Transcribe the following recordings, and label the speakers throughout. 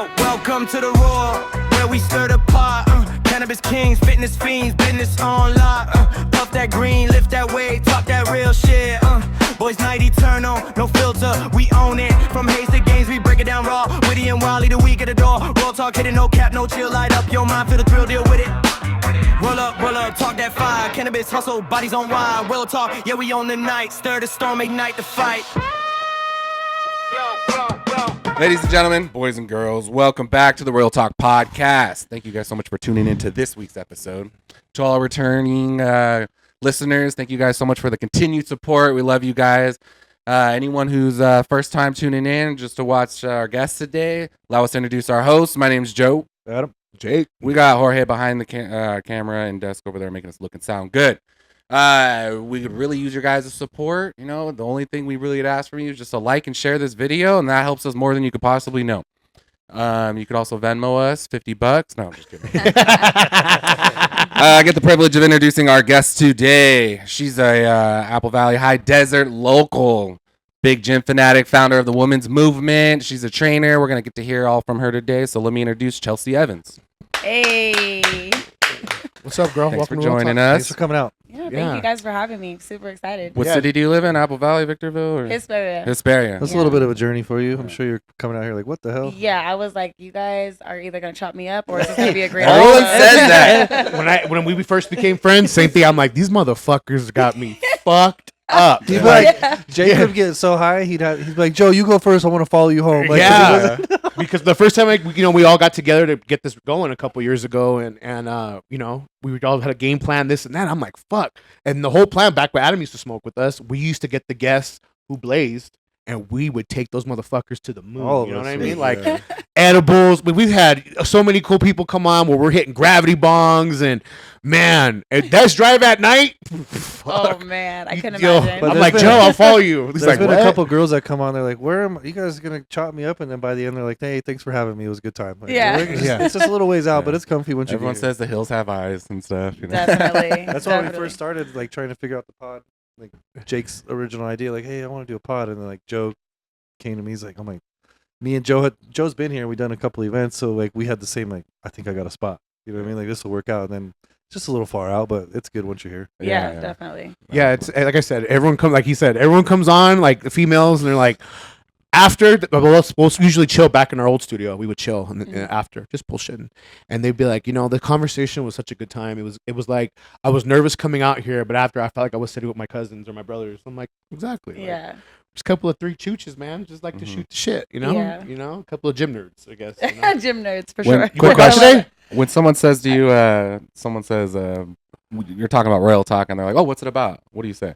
Speaker 1: Yo, welcome to the Roil, where we stir the pot. Cannabis kings, fitness fiends, business on lock. Puff that green, lift that weight, talk that real shit. Boys night eternal, no filter, we own it. From haze to games, we break it down raw. Witty and Wily, the week at the door. Roil Talk, hitting no cap, no chill, light up your mind, feel the thrill, deal with it. Roll up, talk that fire. Cannabis hustle, bodies on wire. Roil Talk, yeah, we on the night. Stir the storm, ignite the fight.
Speaker 2: Ladies and gentlemen, boys and girls, welcome back to the Roil Talk podcast. Thank you guys so much for tuning in to this week's episode. To all our returning listeners, thank you guys so much for the continued support. We love you guys. Anyone who's first time tuning in just to watch our guests today, allow us to introduce our hosts. My name's Joe.
Speaker 3: Adam. Jake.
Speaker 2: We got Jorge behind the camera and desk over there making us look and sound good. We could really use your guys' support. You know, the only thing we really would ask from you is just to like and share this video, and that helps us more than you could possibly know. You could also Venmo us $50. No, I'm just kidding. I get the privilege of introducing our guest today. She's a Apple Valley High Desert local, big gym fanatic, founder of the women's movement. She's a trainer. We're gonna get to hear all from her today. So let me introduce Chelsea Evans.
Speaker 4: Hey.
Speaker 3: What's up, girl?
Speaker 2: Thanks
Speaker 3: Welcome
Speaker 2: for
Speaker 3: to Roil
Speaker 2: joining
Speaker 3: Talk.
Speaker 2: us.
Speaker 3: Thanks for coming out.
Speaker 4: Yeah, thank you guys for having me. Super excited.
Speaker 2: What city do you live in? Apple Valley, Victorville, or
Speaker 4: Hesperia.
Speaker 2: Hesperia?
Speaker 3: That's a little bit of a journey for you. I'm sure you're coming out here like, what the hell?
Speaker 4: Yeah, I was like, you guys are either gonna chop me up or it's gonna be a great.
Speaker 2: Everyone
Speaker 4: episode.
Speaker 2: says that.
Speaker 5: when we first became friends, same thing. I'm like, these motherfuckers got me fucked up.
Speaker 3: He'd be like, Jake would get so high, he'd be like, Joe, you go first. I want to follow you home. Like,
Speaker 5: Yeah, because the first time we all got together to get this going a couple years ago, and we all had a game plan, this and that. I'm like, fuck. And the whole plan back when Adam used to smoke with us, we used to get the guests who blazed, and we would take those motherfuckers to the moon.
Speaker 3: All of
Speaker 5: You know
Speaker 3: us,
Speaker 5: what I mean?
Speaker 3: yeah.
Speaker 5: Like edibles. We've had so many cool people come on where we're hitting gravity bongs, and man, that's drive at night.
Speaker 4: Oh man, I couldn't
Speaker 5: Yo,
Speaker 4: imagine.
Speaker 3: But
Speaker 5: I'm
Speaker 3: there's
Speaker 5: like,
Speaker 3: been-
Speaker 5: Joe, I'll follow you. He's
Speaker 3: There's
Speaker 5: like,
Speaker 3: been
Speaker 5: what?
Speaker 3: a couple girls that come on. They're like, where am you guys going to chop me up? And then by the end, they're like, hey, thanks for having me. It was a good time. Like,
Speaker 4: Yeah.
Speaker 3: It's just a little ways out, but it's comfy once you
Speaker 2: Everyone
Speaker 3: get here.
Speaker 2: says the hills have eyes and stuff. You know?
Speaker 4: Definitely.
Speaker 3: That's why we
Speaker 4: Definitely.
Speaker 3: first started like trying to figure out the pod. Like Jake's original idea, like, hey, I want to do a pod, and then like Joe came to me. He's like, I'm like, me and Joe's been here. We've done a couple events, so like we had the same like, I think I got a spot. You know what I mean? Like this will work out. And then it's just a little far out, but it's good once you're here.
Speaker 4: Yeah, definitely.
Speaker 5: Yeah, it's like I said, everyone comes, like he said, everyone comes on, like the females, and they're like, after, we'll usually chill back in our old studio. We would chill and after, just bullshitting. And they'd be like, the conversation was such a good time. It was like, I was nervous coming out here, but after I felt like I was sitting with my cousins or my brothers. I'm like, exactly. Like,
Speaker 4: Yeah.
Speaker 5: just a couple of three chooches, man. Just like to shoot the shit,
Speaker 4: Yeah.
Speaker 5: A couple of gym nerds, I guess.
Speaker 4: Gym nerds for
Speaker 2: When-
Speaker 4: sure.
Speaker 5: Quick question.
Speaker 2: When someone says to you, you're talking about Roil Talk, and they're like, oh, what's it about? What do you say?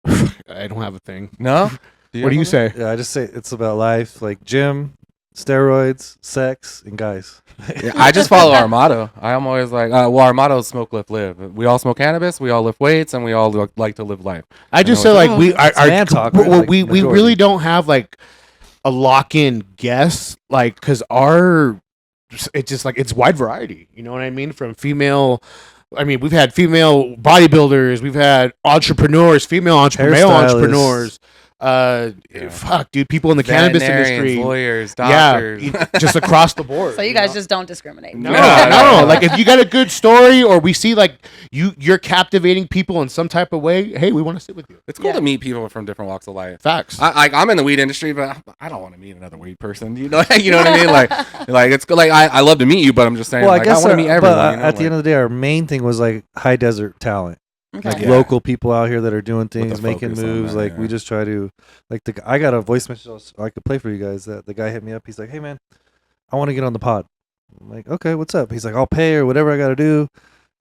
Speaker 5: I don't have a thing.
Speaker 2: No?
Speaker 5: What do you say?
Speaker 3: Yeah, I just say it's about life, like gym, steroids, sex, and guys.
Speaker 2: Yeah, I just follow our motto. I'm always like, our motto is smoke, lift, live. We all smoke cannabis, we all lift weights, and we all like to live life.
Speaker 5: I just
Speaker 2: know
Speaker 5: say
Speaker 2: it's-
Speaker 5: like we
Speaker 3: it's man talk, right? Like
Speaker 5: we
Speaker 3: majority.
Speaker 5: really don't have like a lock-in guess, like because it's just like it's wide variety. You know what I mean? From female. I mean, we've had female bodybuilders, we've had entrepreneurs, female male
Speaker 3: Hairstylists.
Speaker 5: entrepreneurs. Fuck, dude, people in the cannabis
Speaker 2: Veterinarians,
Speaker 5: industry,
Speaker 2: lawyers, doctors.
Speaker 5: yeah, just across the board.
Speaker 4: So you guys just don't discriminate.
Speaker 5: No,
Speaker 2: No.
Speaker 5: no. Like if you got a good story, or we see like you're captivating people in some type of way. Hey, we want to sit with you.
Speaker 2: It's cool to meet people from different walks of life.
Speaker 5: Facts.
Speaker 2: I'm in the weed industry, but I don't want to meet another weed person. You know what I mean? Like it's good. Like I love to meet you, but I'm just saying.
Speaker 3: Well, I
Speaker 2: like,
Speaker 3: guess
Speaker 2: want to meet everyone.
Speaker 3: but
Speaker 2: you know?
Speaker 3: at the end of the day, our main thing was like high desert talent.
Speaker 4: Okay.
Speaker 3: Like
Speaker 2: Yeah.
Speaker 3: local people out here that are doing things,
Speaker 2: the
Speaker 3: making
Speaker 2: focus on
Speaker 3: moves.
Speaker 2: that,
Speaker 3: Like we
Speaker 2: yeah.
Speaker 3: just try to, like I got a voice message I could play for you guys. That the guy hit me up. He's like, "Hey man, I want to get on the pod." I'm like, "Okay, what's up?" He's like, "I'll pay or whatever I got to do."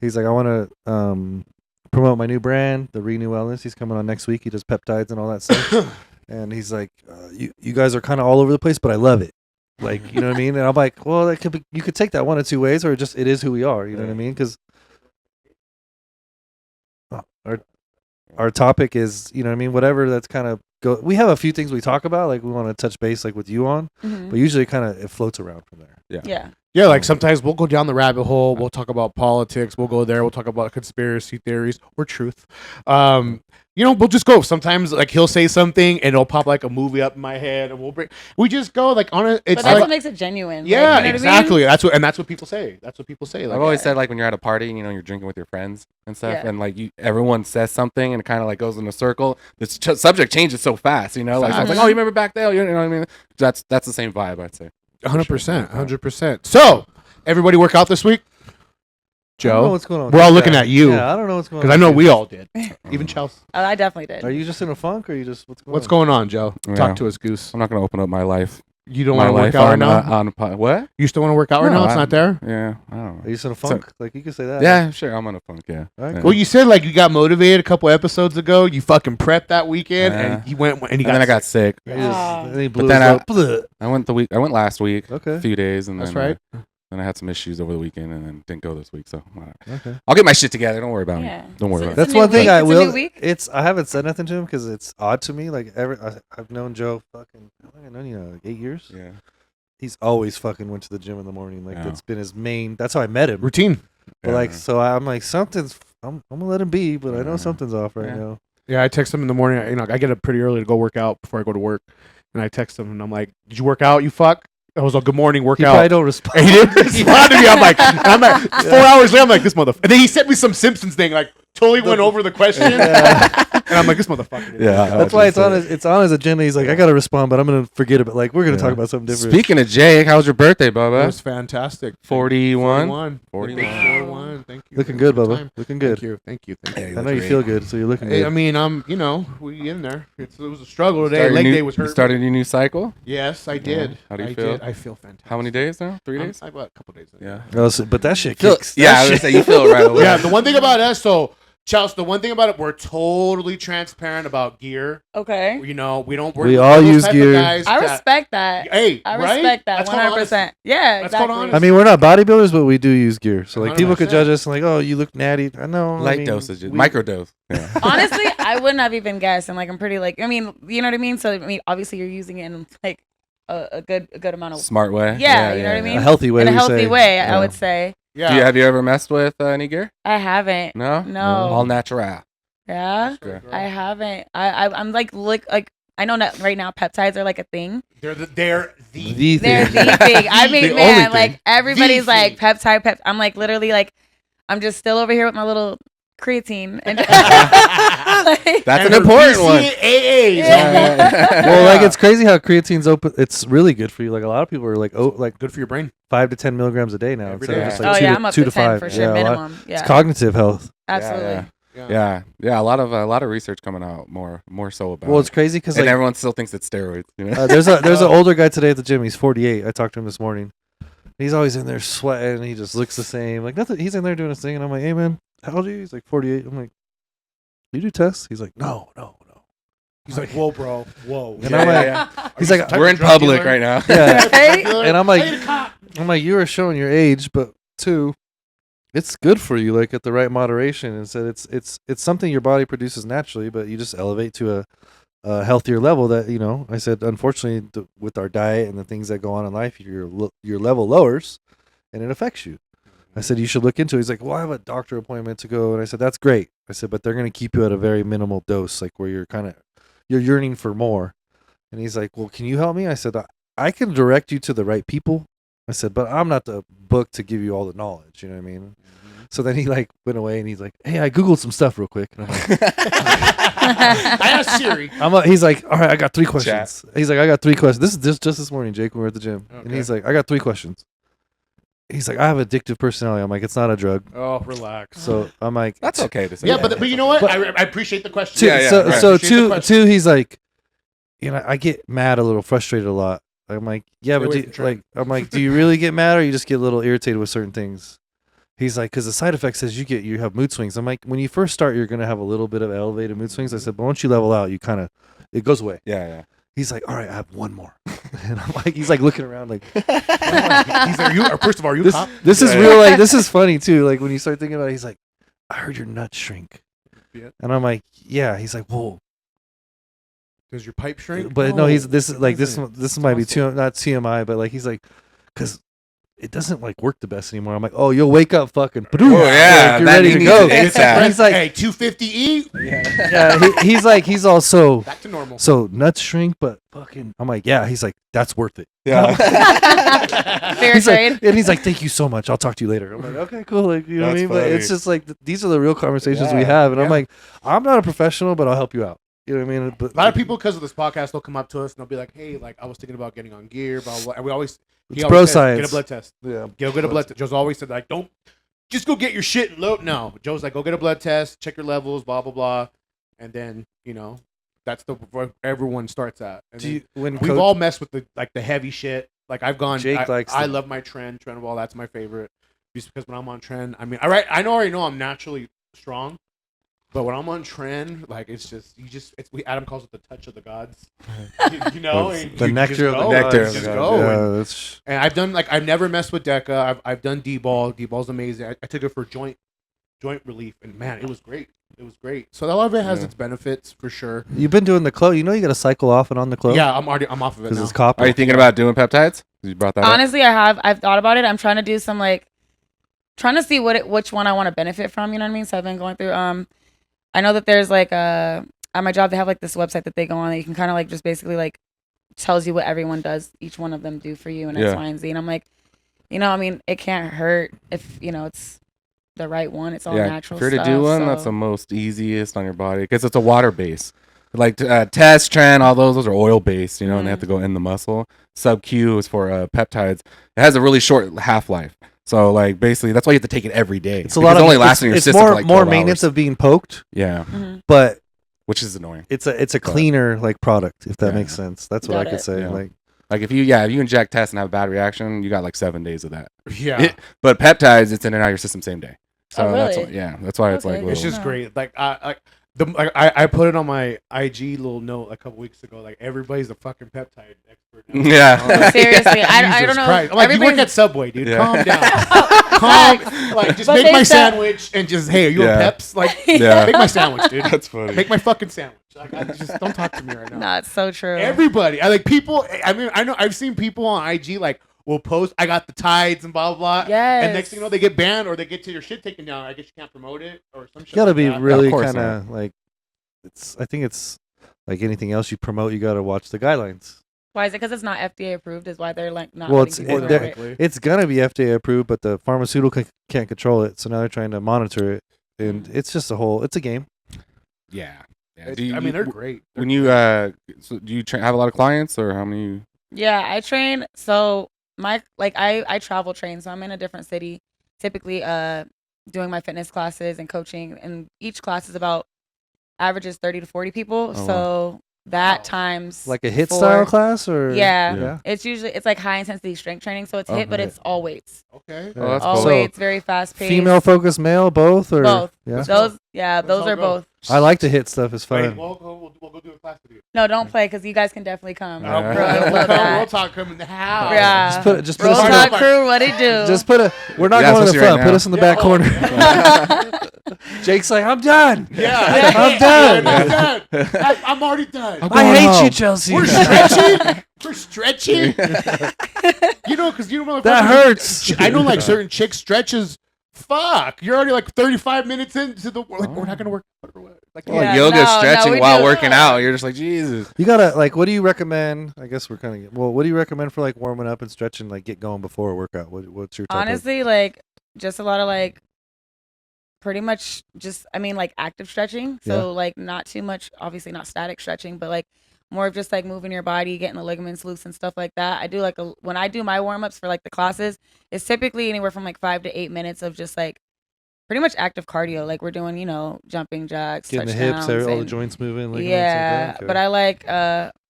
Speaker 3: He's like, "I want to promote my new brand, the Renew Wellness. He's coming on next week. He does peptides and all that stuff." And he's like, "You guys are kind of all over the place, but I love it." Like, you know what I mean? And I'm like, "Well, that could be. You could take that one of two ways, or just it is who we are." You know what I mean? Because our topic is, you know what I mean, whatever that's kind of we have a few things we talk about, like we want to touch base like with you on,
Speaker 4: Mhm.
Speaker 3: but usually it floats around from there.
Speaker 4: Yeah.
Speaker 5: Yeah, like sometimes we'll go down the rabbit hole. We'll talk about politics. We'll go there. We'll talk about conspiracy theories or truth. we'll just go. Sometimes like he'll say something and it'll pop like a movie up in my head, and we just go like on it. It's
Speaker 4: But that's
Speaker 5: like
Speaker 4: what makes it genuine.
Speaker 5: yeah,
Speaker 4: like, you know what I mean?
Speaker 5: exactly. That's what people say. That's what people say. Like,
Speaker 2: I've always said like when you're at a party, you're drinking with your friends and stuff,
Speaker 4: Yeah.
Speaker 2: and like everyone says something and it kind of like goes in a circle. The subject changes so fast, Like someone's like, oh, you remember back there? You know what I mean? That's the same vibe, I'd say.
Speaker 5: 100%, 100%. So everybody work out this week.
Speaker 3: I don't know
Speaker 5: Joe,
Speaker 3: what's going on.
Speaker 5: we're all looking at you
Speaker 3: Yeah, I don't know what's going on.
Speaker 5: because I know we all did, even Chelsea.
Speaker 4: Oh, I definitely did.
Speaker 3: Are you just in a funk, or are you just what's going
Speaker 5: What's
Speaker 3: on?
Speaker 5: going on, Joe?
Speaker 2: Yeah.
Speaker 5: Talk to us, Goose.
Speaker 2: I'm not gonna open up my life.
Speaker 5: You don't
Speaker 2: my
Speaker 5: want to work
Speaker 2: life
Speaker 5: out right now.
Speaker 2: what?
Speaker 5: You still want to work out right
Speaker 2: No,
Speaker 5: now? It's
Speaker 2: I-
Speaker 5: not there.
Speaker 2: Yeah, I don't
Speaker 3: Are
Speaker 2: know.
Speaker 3: you just in a funk? Like you can say that.
Speaker 2: Yeah, sure. I'm on a funk. Yeah.
Speaker 3: All right,
Speaker 2: Yeah.
Speaker 3: cool.
Speaker 5: Well, you said like you got motivated a couple episodes ago. You fucking prepped that weekend, and you went and you
Speaker 2: And then I got sick.
Speaker 3: He just-
Speaker 4: Ah.
Speaker 3: and he blew
Speaker 2: then
Speaker 3: his load.
Speaker 2: I went last week.
Speaker 3: Okay.
Speaker 2: A few days, and
Speaker 5: That's
Speaker 2: then,
Speaker 5: right.
Speaker 2: Then I had some issues over the weekend, and then didn't go this week. So
Speaker 3: Okay.
Speaker 2: I'll get my shit together. Don't worry about
Speaker 4: Yeah.
Speaker 2: me. Don't worry
Speaker 4: So
Speaker 2: about it.
Speaker 3: That's
Speaker 4: a new
Speaker 3: one thing
Speaker 4: week.
Speaker 3: I
Speaker 4: It's a new
Speaker 3: will.
Speaker 4: week.
Speaker 3: I haven't said nothing to him because it's odd to me. Like I've known Joe fucking. How long have I known you now? Like 8 years.
Speaker 2: Yeah.
Speaker 3: He's always fucking went to the gym in the morning. Like
Speaker 2: Yeah.
Speaker 3: that's been his main. That's how I met him.
Speaker 5: routine.
Speaker 3: But like, so I'm like, something's. I'm gonna let him be, but I know
Speaker 2: Yeah.
Speaker 3: something's off right
Speaker 2: Yeah.
Speaker 3: now.
Speaker 5: Yeah, I text him in the morning. I get up pretty early to go work out before I go to work, and I text him and I'm like, "Did you work out? You fuck." I was like, "Good morning,
Speaker 3: He
Speaker 5: workout."
Speaker 3: probably don't respond.
Speaker 5: And he didn't respond to me. I'm like 4 hours later, I'm like, this motherfucker. And then he sent me some Simpsons thing, like totally went over the question. And I'm like, this motherfucker.
Speaker 2: Yeah.
Speaker 3: That's why it's on his agenda. He's like, I gotta respond, but I'm gonna forget it. But like, we're gonna talk about something different.
Speaker 2: Speaking of Jake, how was your birthday,
Speaker 5: It
Speaker 2: Bubba?
Speaker 5: was fantastic.
Speaker 2: 41.
Speaker 5: 41. Thank you.
Speaker 3: Looking good,
Speaker 5: Good
Speaker 3: Bubba.
Speaker 5: time.
Speaker 3: Looking good.
Speaker 5: Thank you.
Speaker 3: I know you feel good, so you're looking
Speaker 5: Hey,
Speaker 3: good.
Speaker 5: I mean, we in there. It was a struggle today.
Speaker 2: Started
Speaker 5: Leg
Speaker 2: your
Speaker 5: day
Speaker 2: new-
Speaker 5: was
Speaker 2: you
Speaker 5: hurt.
Speaker 2: started your new cycle?
Speaker 5: Yes, I did.
Speaker 2: How do you
Speaker 5: I
Speaker 2: feel?
Speaker 5: Did. I feel fantastic.
Speaker 2: How many days now? 3 days?
Speaker 5: I got a couple days.
Speaker 2: Yeah.
Speaker 3: Oh, but that shit
Speaker 2: Feel-
Speaker 3: kicks.
Speaker 2: yeah,
Speaker 3: that
Speaker 2: I was
Speaker 3: shit-
Speaker 2: gonna say you feel it right away.
Speaker 5: Yeah, the one thing about us, so Chelsea, the one thing about it, we're totally transparent about gear.
Speaker 4: Okay.
Speaker 5: We don't.
Speaker 3: We
Speaker 5: we're
Speaker 3: all
Speaker 5: those
Speaker 3: use
Speaker 5: type of
Speaker 3: gear.
Speaker 5: guys
Speaker 4: I
Speaker 5: that-
Speaker 4: respect that.
Speaker 5: Hey,
Speaker 4: I
Speaker 5: right?
Speaker 4: respect that
Speaker 5: That's called
Speaker 4: 100%. Yeah,
Speaker 5: That's called
Speaker 4: exactly.
Speaker 5: honesty.
Speaker 3: I mean, we're not bodybuilders, but we do use gear. So like, people could
Speaker 5: 100%.
Speaker 3: judge us and like, oh, you look natty. I know.
Speaker 2: Light
Speaker 3: I mean,
Speaker 2: dosages,
Speaker 3: we-
Speaker 2: microdose. Yeah.
Speaker 4: Honestly, I wouldn't have even guessed. And like, I'm pretty like, I mean, you know what I mean? So, I mean, obviously you're using it in like a good amount of,
Speaker 2: Smart way.
Speaker 4: Yeah, you know what I mean?
Speaker 3: A healthy way.
Speaker 4: in a
Speaker 3: we
Speaker 4: healthy
Speaker 3: say.
Speaker 4: way,
Speaker 3: Yeah.
Speaker 4: I would say.
Speaker 5: Yeah.
Speaker 2: Have you ever messed with any gear?
Speaker 4: I haven't.
Speaker 2: No.
Speaker 4: No.
Speaker 2: All natural.
Speaker 4: Yeah.
Speaker 2: Okay.
Speaker 4: I haven't. I'm like I know that right now peptides are like a thing.
Speaker 5: They're the thing.
Speaker 4: They're the thing. I mean,
Speaker 3: The
Speaker 4: man,
Speaker 3: only
Speaker 4: like
Speaker 3: thing.
Speaker 4: everybody's
Speaker 5: The
Speaker 4: like
Speaker 5: thing.
Speaker 4: peptide. I'm like literally like I'm just still over here with my little creatine. And like,
Speaker 2: That's
Speaker 5: And
Speaker 2: an
Speaker 5: her
Speaker 2: important one.
Speaker 5: BCAAs.
Speaker 4: Yeah.
Speaker 3: Well, like it's crazy how creatine's open. It's really good for you. Like a lot of people are like, oh, like
Speaker 5: Good for your brain.
Speaker 3: 5 to 10 milligrams a day now.
Speaker 5: Every
Speaker 3: instead of
Speaker 5: day.
Speaker 3: just
Speaker 4: oh
Speaker 3: like
Speaker 4: yeah,
Speaker 3: 2
Speaker 4: I'm up
Speaker 3: to
Speaker 4: to
Speaker 3: 5.
Speaker 4: 10 for sure,
Speaker 3: Yeah, a lot-
Speaker 4: minimum. Yeah,
Speaker 3: It's cognitive health.
Speaker 4: absolutely.
Speaker 2: Yeah. A lot of research coming out more so about.
Speaker 3: Well, it's
Speaker 2: it.
Speaker 3: crazy because
Speaker 2: And
Speaker 3: like
Speaker 2: everyone still thinks it's steroids. You know?
Speaker 3: there's an older guy today at the gym. He's 48. I talked to him this morning. He's always in there sweating. He just looks the same. Like nothing. He's in there doing his thing, and I'm like, hey man, how old are you? He's like 48. I'm like, you do tests? He's like, no.
Speaker 5: He's like, whoa, bro. Whoa.
Speaker 3: And I'm like,
Speaker 2: yeah.
Speaker 3: he's like,
Speaker 2: We're in public right now.
Speaker 3: yeah.
Speaker 4: Right?
Speaker 3: And I'm like, you are showing your age, but 2, it's good for you, like at the right moderation. And said it's something your body produces naturally, but you just elevate to a healthier level. That I said, unfortunately, with our diet and the things that go on in life, your level lowers, and it affects you. I said you should look into it. He's like, well, I have a doctor appointment to go, and I said that's great. I said, but they're going to keep you at a very minimal dose, like where you're yearning for more. And he's like, well, can you help me? I said, I can direct you to the right people. I said, but I'm not the book to give you all the knowledge. You know what I mean? So then he like went away and he's like, hey, I Googled some stuff real quick. And I'm like,
Speaker 5: I asked Siri.
Speaker 3: he's like, all right, I got 3 questions. He's like, I got 3 questions. This is just this morning, Jake, when we were at the gym. And
Speaker 5: Okay.
Speaker 3: he's like, I got 3 questions. He's like, I have addictive personality. I'm like, it's not a drug.
Speaker 5: Oh, relax.
Speaker 3: So I'm like,
Speaker 2: That's okay to say.
Speaker 5: Yeah, but you know what?
Speaker 3: But-
Speaker 5: I appreciate the question.
Speaker 3: Two,
Speaker 2: Yeah,
Speaker 3: so
Speaker 2: right.
Speaker 3: so
Speaker 5: Appreciate the
Speaker 3: two,
Speaker 5: question.
Speaker 3: he's like, I get mad a little, frustrated a lot. I'm like, yeah,
Speaker 5: Stay
Speaker 3: but
Speaker 5: away from trend.
Speaker 3: I'm like, do you really get mad or you just get a little irritated with certain things? He's like, because the side effect says you have mood swings. I'm like, when you first start, you're gonna have a little bit of elevated mood swings. I said, but once you level out, it goes away.
Speaker 2: Yeah.
Speaker 3: He's like, all right, I have one more, and I'm like, he's like looking around like,
Speaker 5: He's like, first of all, are you a
Speaker 3: this,
Speaker 5: cop?
Speaker 3: this is
Speaker 2: Yeah.
Speaker 3: real. Like, this is funny too. Like when you start thinking about it, he's like, I heard your nuts shrink,
Speaker 5: Yeah.
Speaker 3: and I'm like, yeah. He's like, whoa.
Speaker 5: Does your pipe shrink?
Speaker 3: But no, he's this is like this
Speaker 5: doesn't.
Speaker 3: this might be
Speaker 5: Muscle.
Speaker 3: not TMI, but like he's like, because it doesn't like work the best anymore. I'm like, oh, you'll wake up fucking.
Speaker 2: Oh, yeah,
Speaker 3: like, you're
Speaker 2: that
Speaker 3: ready to
Speaker 2: needs
Speaker 3: go.
Speaker 2: it ASAP.
Speaker 3: He's like,
Speaker 5: hey, 250E.
Speaker 3: yeah, he's like, he's also
Speaker 5: Back to normal.
Speaker 3: so nuts shrink, but fucking. I'm like, yeah. He's like, that's worth it.
Speaker 2: Yeah.
Speaker 4: Fair
Speaker 3: He's
Speaker 4: trade.
Speaker 3: like, and he's like, thank you so much. I'll talk to you later. I'm like, okay, cool. Like, you know what I
Speaker 2: That's
Speaker 3: mean? But it's
Speaker 2: funny.
Speaker 3: just like these are the real conversations we
Speaker 2: Yeah,
Speaker 3: have, and I'm
Speaker 5: yeah.
Speaker 3: like, I'm not a professional, but I'll help you out. You know what I mean? But
Speaker 5: A lot of people, because of this podcast, they'll come up to us and they'll be like, "Hey, like I was thinking about getting on gear, blah blah." blah. And we always,
Speaker 3: It's
Speaker 5: he always
Speaker 3: bro
Speaker 5: says,
Speaker 3: science.
Speaker 5: Get a blood test.
Speaker 3: yeah,
Speaker 5: Get a blood test. Joe's always said like, don't just go get your shit and load. No, Joe's like, go get a blood test, check your levels, blah blah blah, and then that's where everyone starts at. And
Speaker 3: Do you, when
Speaker 5: we've
Speaker 3: coach,
Speaker 5: all messed with the heavy shit. Like I've gone.
Speaker 3: Jake likes
Speaker 5: I
Speaker 3: them.
Speaker 5: love my trend of all. That's my favorite. Just because when I'm on trend, I mean, I already know I'm naturally strong. But when I'm on trend, like it's Adam calls it the touch of the gods. You know,
Speaker 3: Well,
Speaker 5: and
Speaker 3: the
Speaker 5: you
Speaker 3: nectar
Speaker 5: just
Speaker 3: of the
Speaker 5: go,
Speaker 2: nectar
Speaker 5: you
Speaker 2: of the
Speaker 5: just
Speaker 2: gods,
Speaker 5: go.
Speaker 3: yeah,
Speaker 5: And,
Speaker 3: that's
Speaker 5: and I've done I've never messed with DECA. I've done D-ball. D-ball's amazing. I took it for joint relief, and man, it was great. It was great. So a lot of it has
Speaker 2: Yeah.
Speaker 5: its benefits for sure.
Speaker 3: you've been doing the clo. You know, you got to cycle off and on the clo.
Speaker 5: Yeah, I'm off of it
Speaker 3: because
Speaker 5: now.
Speaker 3: it's copper.
Speaker 2: Are you thinking about doing peptides? You brought that up.
Speaker 4: Honestly, I've thought about it. I'm trying to do some trying to see which one I want to benefit from. You know what I mean? So I've been going through. I know that there's at my job they have this website that they go on that you can kind of just basically tells you what everyone does, each one of them do for you and
Speaker 2: Yeah.
Speaker 4: X, Y, and Z. And I'm like, I mean, it can't hurt if it's the right one. It's all natural
Speaker 2: if you're to
Speaker 4: stuff.
Speaker 2: do one,
Speaker 4: so.
Speaker 2: that's the most easiest on your body because it's a water base. Like Test, Tren, all those are oil based, and they have to go in the muscle. Sub Q is for peptides. It has a really short half life. So basically that's why you have to take it every day.
Speaker 3: It's a lot
Speaker 2: Because
Speaker 3: of
Speaker 2: it only lasts in your
Speaker 3: it's
Speaker 2: system
Speaker 3: more
Speaker 2: for like
Speaker 3: more
Speaker 2: 12
Speaker 3: maintenance
Speaker 2: hours.
Speaker 3: of being poked,
Speaker 2: Yeah,
Speaker 4: Mhm.
Speaker 3: but
Speaker 2: which is annoying.
Speaker 3: it's a cleaner product if that
Speaker 2: Yeah.
Speaker 3: makes sense. That's what
Speaker 4: Got
Speaker 3: I could
Speaker 4: it.
Speaker 3: say.
Speaker 2: Yeah. Like if you inject Test and have a bad reaction, you got 7 days of that.
Speaker 5: Yeah,
Speaker 2: But peptides, it's in and out of your system same day. So
Speaker 4: Oh,
Speaker 2: that's
Speaker 4: really?
Speaker 2: that's why it's
Speaker 4: Okay.
Speaker 2: like
Speaker 5: it's
Speaker 2: little,
Speaker 5: just
Speaker 4: No.
Speaker 5: great. Like I put it on my IG little note a couple weeks ago. Like everybody's a fucking peptide expert now.
Speaker 2: Yeah.
Speaker 4: Seriously, I
Speaker 5: Jesus
Speaker 4: don't know.
Speaker 5: Christ. I'm like, you work
Speaker 4: Everybody's-
Speaker 5: at Subway, dude.
Speaker 2: Yeah.
Speaker 5: Calm down. Calm. Just
Speaker 4: But
Speaker 5: make
Speaker 4: they
Speaker 5: my
Speaker 4: said-
Speaker 5: sandwich and just, hey, are you
Speaker 2: Yeah.
Speaker 5: on Peps? Like,
Speaker 2: Yeah.
Speaker 5: make my sandwich, dude.
Speaker 2: That's funny.
Speaker 5: Make my fucking sandwich. Like, I just don't talk to me right now.
Speaker 4: No, it's so true.
Speaker 5: Everybody, people. I mean, I know I've seen people on IG will post, I got the tides and blah blah blah.
Speaker 4: Yes.
Speaker 5: And next thing you know, they get banned or they get to your shit taken down. I guess you can't promote it or some shit.
Speaker 3: You got to
Speaker 5: like
Speaker 3: be
Speaker 5: that.
Speaker 3: really
Speaker 2: course
Speaker 3: kind of I think it's like anything else you promote. You got to watch the guidelines.
Speaker 4: Why is it? Because it's not FDA approved. Is why they're not.
Speaker 3: Well,
Speaker 4: letting
Speaker 3: it's
Speaker 4: people
Speaker 3: it,
Speaker 4: promote
Speaker 3: they're-
Speaker 4: it.
Speaker 5: Likely.
Speaker 3: it's gonna be FDA approved, but the pharmaceutical can't control it. So now they're trying to monitor it, and it's just it's a game.
Speaker 2: Yeah. Yeah.
Speaker 5: I mean, they're great.
Speaker 2: When you so do you have a lot of clients or how many?
Speaker 4: Yeah, I train. So I travel train. So I'm in a different city, typically doing my fitness classes and coaching. And each class is about averages 30 to 40 people.
Speaker 2: Oh,
Speaker 4: so that
Speaker 5: Wow.
Speaker 4: times
Speaker 3: Like a hit
Speaker 4: four.
Speaker 3: style class, or
Speaker 4: Yeah.
Speaker 2: Yeah.
Speaker 4: It's usually like high intensity strength training. So it's
Speaker 3: Oh,
Speaker 4: hit, but
Speaker 3: yeah.
Speaker 4: it's all weights.
Speaker 5: Okay.
Speaker 2: Oh, that's
Speaker 4: All
Speaker 2: cool.
Speaker 4: weights, very fast paced.
Speaker 3: female focused, male, both, or
Speaker 4: Both.
Speaker 3: Yeah,
Speaker 5: Let's
Speaker 4: Those,
Speaker 5: go.
Speaker 4: yeah,
Speaker 5: Let's
Speaker 4: those
Speaker 5: all
Speaker 4: are
Speaker 5: go.
Speaker 4: both.
Speaker 3: I like to hit stuff. It's
Speaker 5: Wait,
Speaker 3: fun.
Speaker 5: we'll go do a class with you.
Speaker 4: No, don't play because you guys can definitely come.
Speaker 2: Yeah.
Speaker 4: Bro, I would love that.
Speaker 5: Roil Talk come in the house.
Speaker 4: Yeah.
Speaker 3: Just put
Speaker 4: Roll
Speaker 3: us in
Speaker 4: Talk
Speaker 3: the,
Speaker 4: crew, what it do?
Speaker 3: just put a. We're not
Speaker 2: Yeah,
Speaker 3: going to the
Speaker 2: especially right
Speaker 3: front. Put
Speaker 2: now.
Speaker 3: us in the
Speaker 5: Yeah,
Speaker 3: back
Speaker 5: oh,
Speaker 3: corner.
Speaker 5: yeah.
Speaker 3: Jake's like, I'm done.
Speaker 5: Yeah,
Speaker 3: I'm done.
Speaker 5: I'm done. I'm already done.
Speaker 3: I
Speaker 2: going
Speaker 3: hate
Speaker 2: home.
Speaker 3: you, Chelsea.
Speaker 5: We're stretching. We're stretching. Because
Speaker 3: That hurts.
Speaker 5: I know, certain chicks stretches. Fuck, you're already 35 minutes into the. We're not gonna work. Like,
Speaker 2: Well,
Speaker 4: Yeah,
Speaker 2: yoga,
Speaker 4: no,
Speaker 2: stretching
Speaker 4: we
Speaker 2: while
Speaker 4: do.
Speaker 2: working out. You're just like Jesus.
Speaker 3: You gotta what do you recommend? I guess we're kind of what do you recommend for warming up and stretching, get going before a workout? What's your type
Speaker 4: Honestly, just a lot of pretty much just active stretching. So not too much, obviously not static stretching, but more of just moving your body, getting the ligaments loose and stuff like that. I do when I do my warm ups for the classes, it's typically anywhere from 5 to 8 minutes of just pretty much active cardio. We're doing jumping jacks,
Speaker 3: getting the
Speaker 4: touchdowns,
Speaker 3: hips, all the
Speaker 4: and-
Speaker 3: joints moving? Ligaments,
Speaker 4: yeah,
Speaker 3: like that?
Speaker 4: but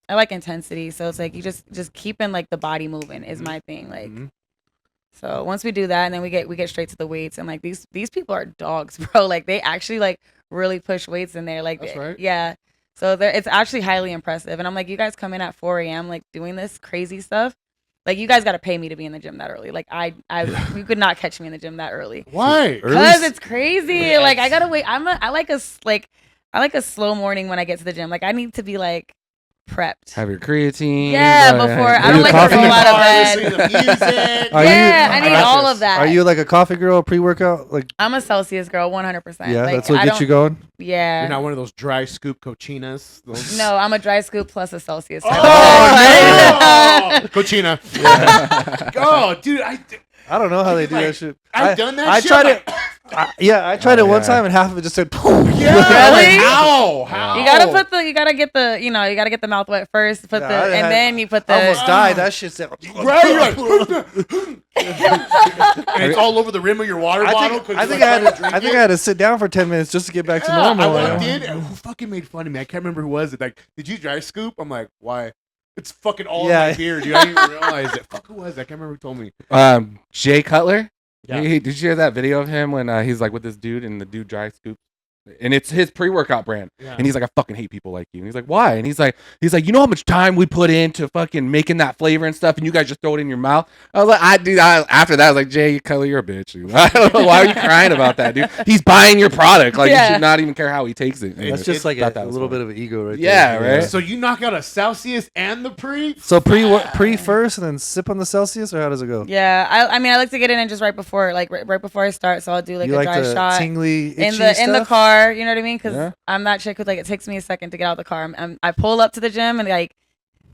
Speaker 4: I like intensity. So it's you just keeping the body moving is my thing.
Speaker 5: Mhm.
Speaker 4: So once we do that, and then we get straight to the weights, and these people are dogs, bro. They actually really push weights in there.
Speaker 5: That's right.
Speaker 4: Yeah. So it's actually highly impressive. And I'm you guys come in at 4 a.m. Doing this crazy stuff. You guys got to pay me to be in the gym that early. You could not catch me in the gym that early.
Speaker 5: Why?
Speaker 4: Cause it's crazy. I gotta wait. I like a slow morning when I get to the gym. I need to be prepped.
Speaker 2: Have your creatine.
Speaker 4: Yeah, before I
Speaker 3: you
Speaker 4: don't
Speaker 3: a
Speaker 4: like
Speaker 3: coffee
Speaker 4: to roll out of
Speaker 5: Listen
Speaker 4: bed.
Speaker 5: to the music.
Speaker 3: Are you-
Speaker 4: Yeah, I need
Speaker 5: got
Speaker 4: all
Speaker 5: this.
Speaker 4: of that.
Speaker 3: Are you like a coffee girl, pre-workout? Like,
Speaker 4: I'm a Celsius girl, 100%.
Speaker 3: yeah,
Speaker 4: Like,
Speaker 3: that's what
Speaker 4: I
Speaker 3: gets you
Speaker 4: don't-
Speaker 3: going.
Speaker 4: Yeah.
Speaker 5: You're not one of those dry scoop cochinas. Those...
Speaker 4: No, I'm a dry scoop plus a Celsius. type of
Speaker 5: Oh,
Speaker 4: girl.
Speaker 5: no! Cochina. Oh, dude,
Speaker 3: I don't know how they do
Speaker 5: Like,
Speaker 3: that shit.
Speaker 5: I've done that
Speaker 3: I
Speaker 5: shit,
Speaker 3: tried
Speaker 5: like-
Speaker 3: it. I tried it one
Speaker 2: yeah.
Speaker 3: time and half of it just said. Boom.
Speaker 5: Yeah,
Speaker 4: Really?
Speaker 5: like, how?
Speaker 4: You gotta put you gotta get the mouth wet first.
Speaker 3: Yeah, I had-
Speaker 4: Then you put the.
Speaker 3: I almost died. That shit said.
Speaker 5: Right, you're like, and it's all over the rim of your water bottle.
Speaker 3: I think I had to sit down for 10 minutes just to get back to normal.
Speaker 5: I walked in, and who fucking made fun of me? I can't remember who was it. Like, did you dry scoop? I'm like, why? It's fucking all in
Speaker 3: Yeah.
Speaker 5: my beer, dude. I didn't even realize it. Fuck, who was it? I can't remember who told me.
Speaker 2: Jay Cutler.
Speaker 5: Yeah.
Speaker 2: Did you hear that video of him when he's like with this dude and the dude dry scoops? And it's his pre-workout brand.
Speaker 5: Yeah.
Speaker 2: And he's like, I fucking hate people like you. And he's like, why? And he's like, you know how much time we put into fucking making that flavor and stuff, and you guys just throw it in your mouth? I was like, after that, I was like, Jay Cutler, you're a bitch. Dude. I don't know why are you crying about that, dude. He's buying your product. Like, you
Speaker 4: Yeah.
Speaker 2: should not even care how he takes it.
Speaker 3: That's just like
Speaker 2: thought
Speaker 3: a
Speaker 2: that was
Speaker 3: little
Speaker 2: funny.
Speaker 3: bit of ego right
Speaker 2: Yeah,
Speaker 3: there.
Speaker 2: right?
Speaker 5: So you knock out a Celsius and the pre?
Speaker 3: So pre first and then sip on the Celsius, or how does it go?
Speaker 4: Yeah, I mean I like to get in and just right before I start, so I'll do like
Speaker 3: you
Speaker 4: a
Speaker 3: like
Speaker 4: dry
Speaker 3: the
Speaker 4: shot
Speaker 3: tingly, itchy
Speaker 4: in the
Speaker 3: stuff?
Speaker 4: car. You know what I mean? Because
Speaker 2: Yeah.
Speaker 4: I'm that chick who like it takes me a second to get out of the car. I pull up to the gym and like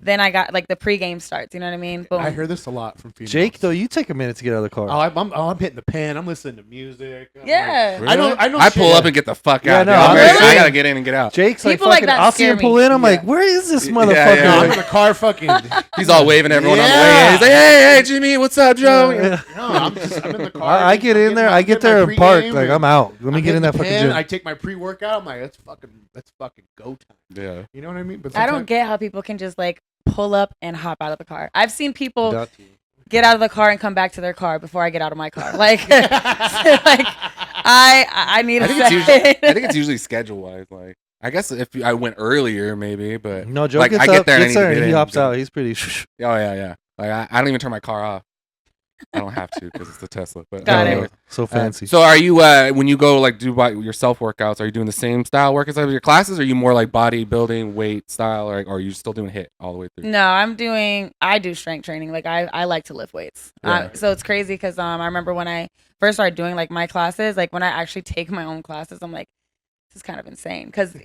Speaker 4: then I got like the pregame starts. You know what I mean? Boom.
Speaker 5: I hear this a lot from females.
Speaker 3: Jake, though, you take a minute to get out of the car.
Speaker 5: I'm hitting the pen. I'm listening to music. I'm
Speaker 4: Yeah.
Speaker 5: like- I know.
Speaker 2: I pull
Speaker 5: shit.
Speaker 2: up and get the fuck
Speaker 3: Yeah,
Speaker 2: out.
Speaker 3: no,
Speaker 2: dude.
Speaker 3: I'm
Speaker 2: I
Speaker 3: really-
Speaker 2: gotta get in and get out.
Speaker 3: Jake's like
Speaker 4: People like
Speaker 3: fucking.
Speaker 4: that
Speaker 3: I'll see him
Speaker 4: scare
Speaker 3: pull
Speaker 4: me.
Speaker 3: in. I'm
Speaker 2: Yeah.
Speaker 3: like, where is this
Speaker 2: Yeah,
Speaker 3: motherfucker?
Speaker 2: yeah.
Speaker 5: I'm in the car fucking.
Speaker 2: He's all waving everyone on the way.
Speaker 5: Yeah.
Speaker 2: He's like, hey, Jimmy, what's up, Joe?
Speaker 3: Yeah.
Speaker 5: No, I'm in the car.
Speaker 3: I get in there. I get there and park. Like, I'm out. Let me get in that fucking gym.
Speaker 5: I take my pre-workout. I'm like, that's fucking go time.
Speaker 2: Yeah.
Speaker 5: You know what I mean? But
Speaker 4: I don't
Speaker 5: sometimes-
Speaker 4: get how people can just like pull up and hop out of the car. I've seen people
Speaker 3: Got to.
Speaker 4: get out of the car and come back to their car before I get out of my car. Like, like I need
Speaker 2: I
Speaker 4: a
Speaker 2: think it's
Speaker 4: second.
Speaker 2: usually, I think it's usually schedule wise. Like, I guess if I went earlier, maybe, but
Speaker 3: No, Joe
Speaker 2: like,
Speaker 3: gets
Speaker 2: I get
Speaker 3: up,
Speaker 2: there and I
Speaker 3: gets
Speaker 2: need to
Speaker 3: there,
Speaker 2: get
Speaker 3: and he
Speaker 2: in.
Speaker 3: hops out. He's pretty.
Speaker 2: Oh yeah. Like I don't even turn my car off. I don't have to because it's the Tesla. But
Speaker 4: Got it.
Speaker 2: anyway.
Speaker 3: So fancy.
Speaker 2: So are you when you go like do your self workouts? Are you doing the same style workouts as your classes? Or are you more like bodybuilding, weight style, or are you still doing HIIT all the way through?
Speaker 4: No, I do strength training. Like I like to lift weights.
Speaker 2: Yeah.
Speaker 4: So it's crazy because I remember when I first started doing like my classes, like when I actually take my own classes, I'm like, this is kind of insane because like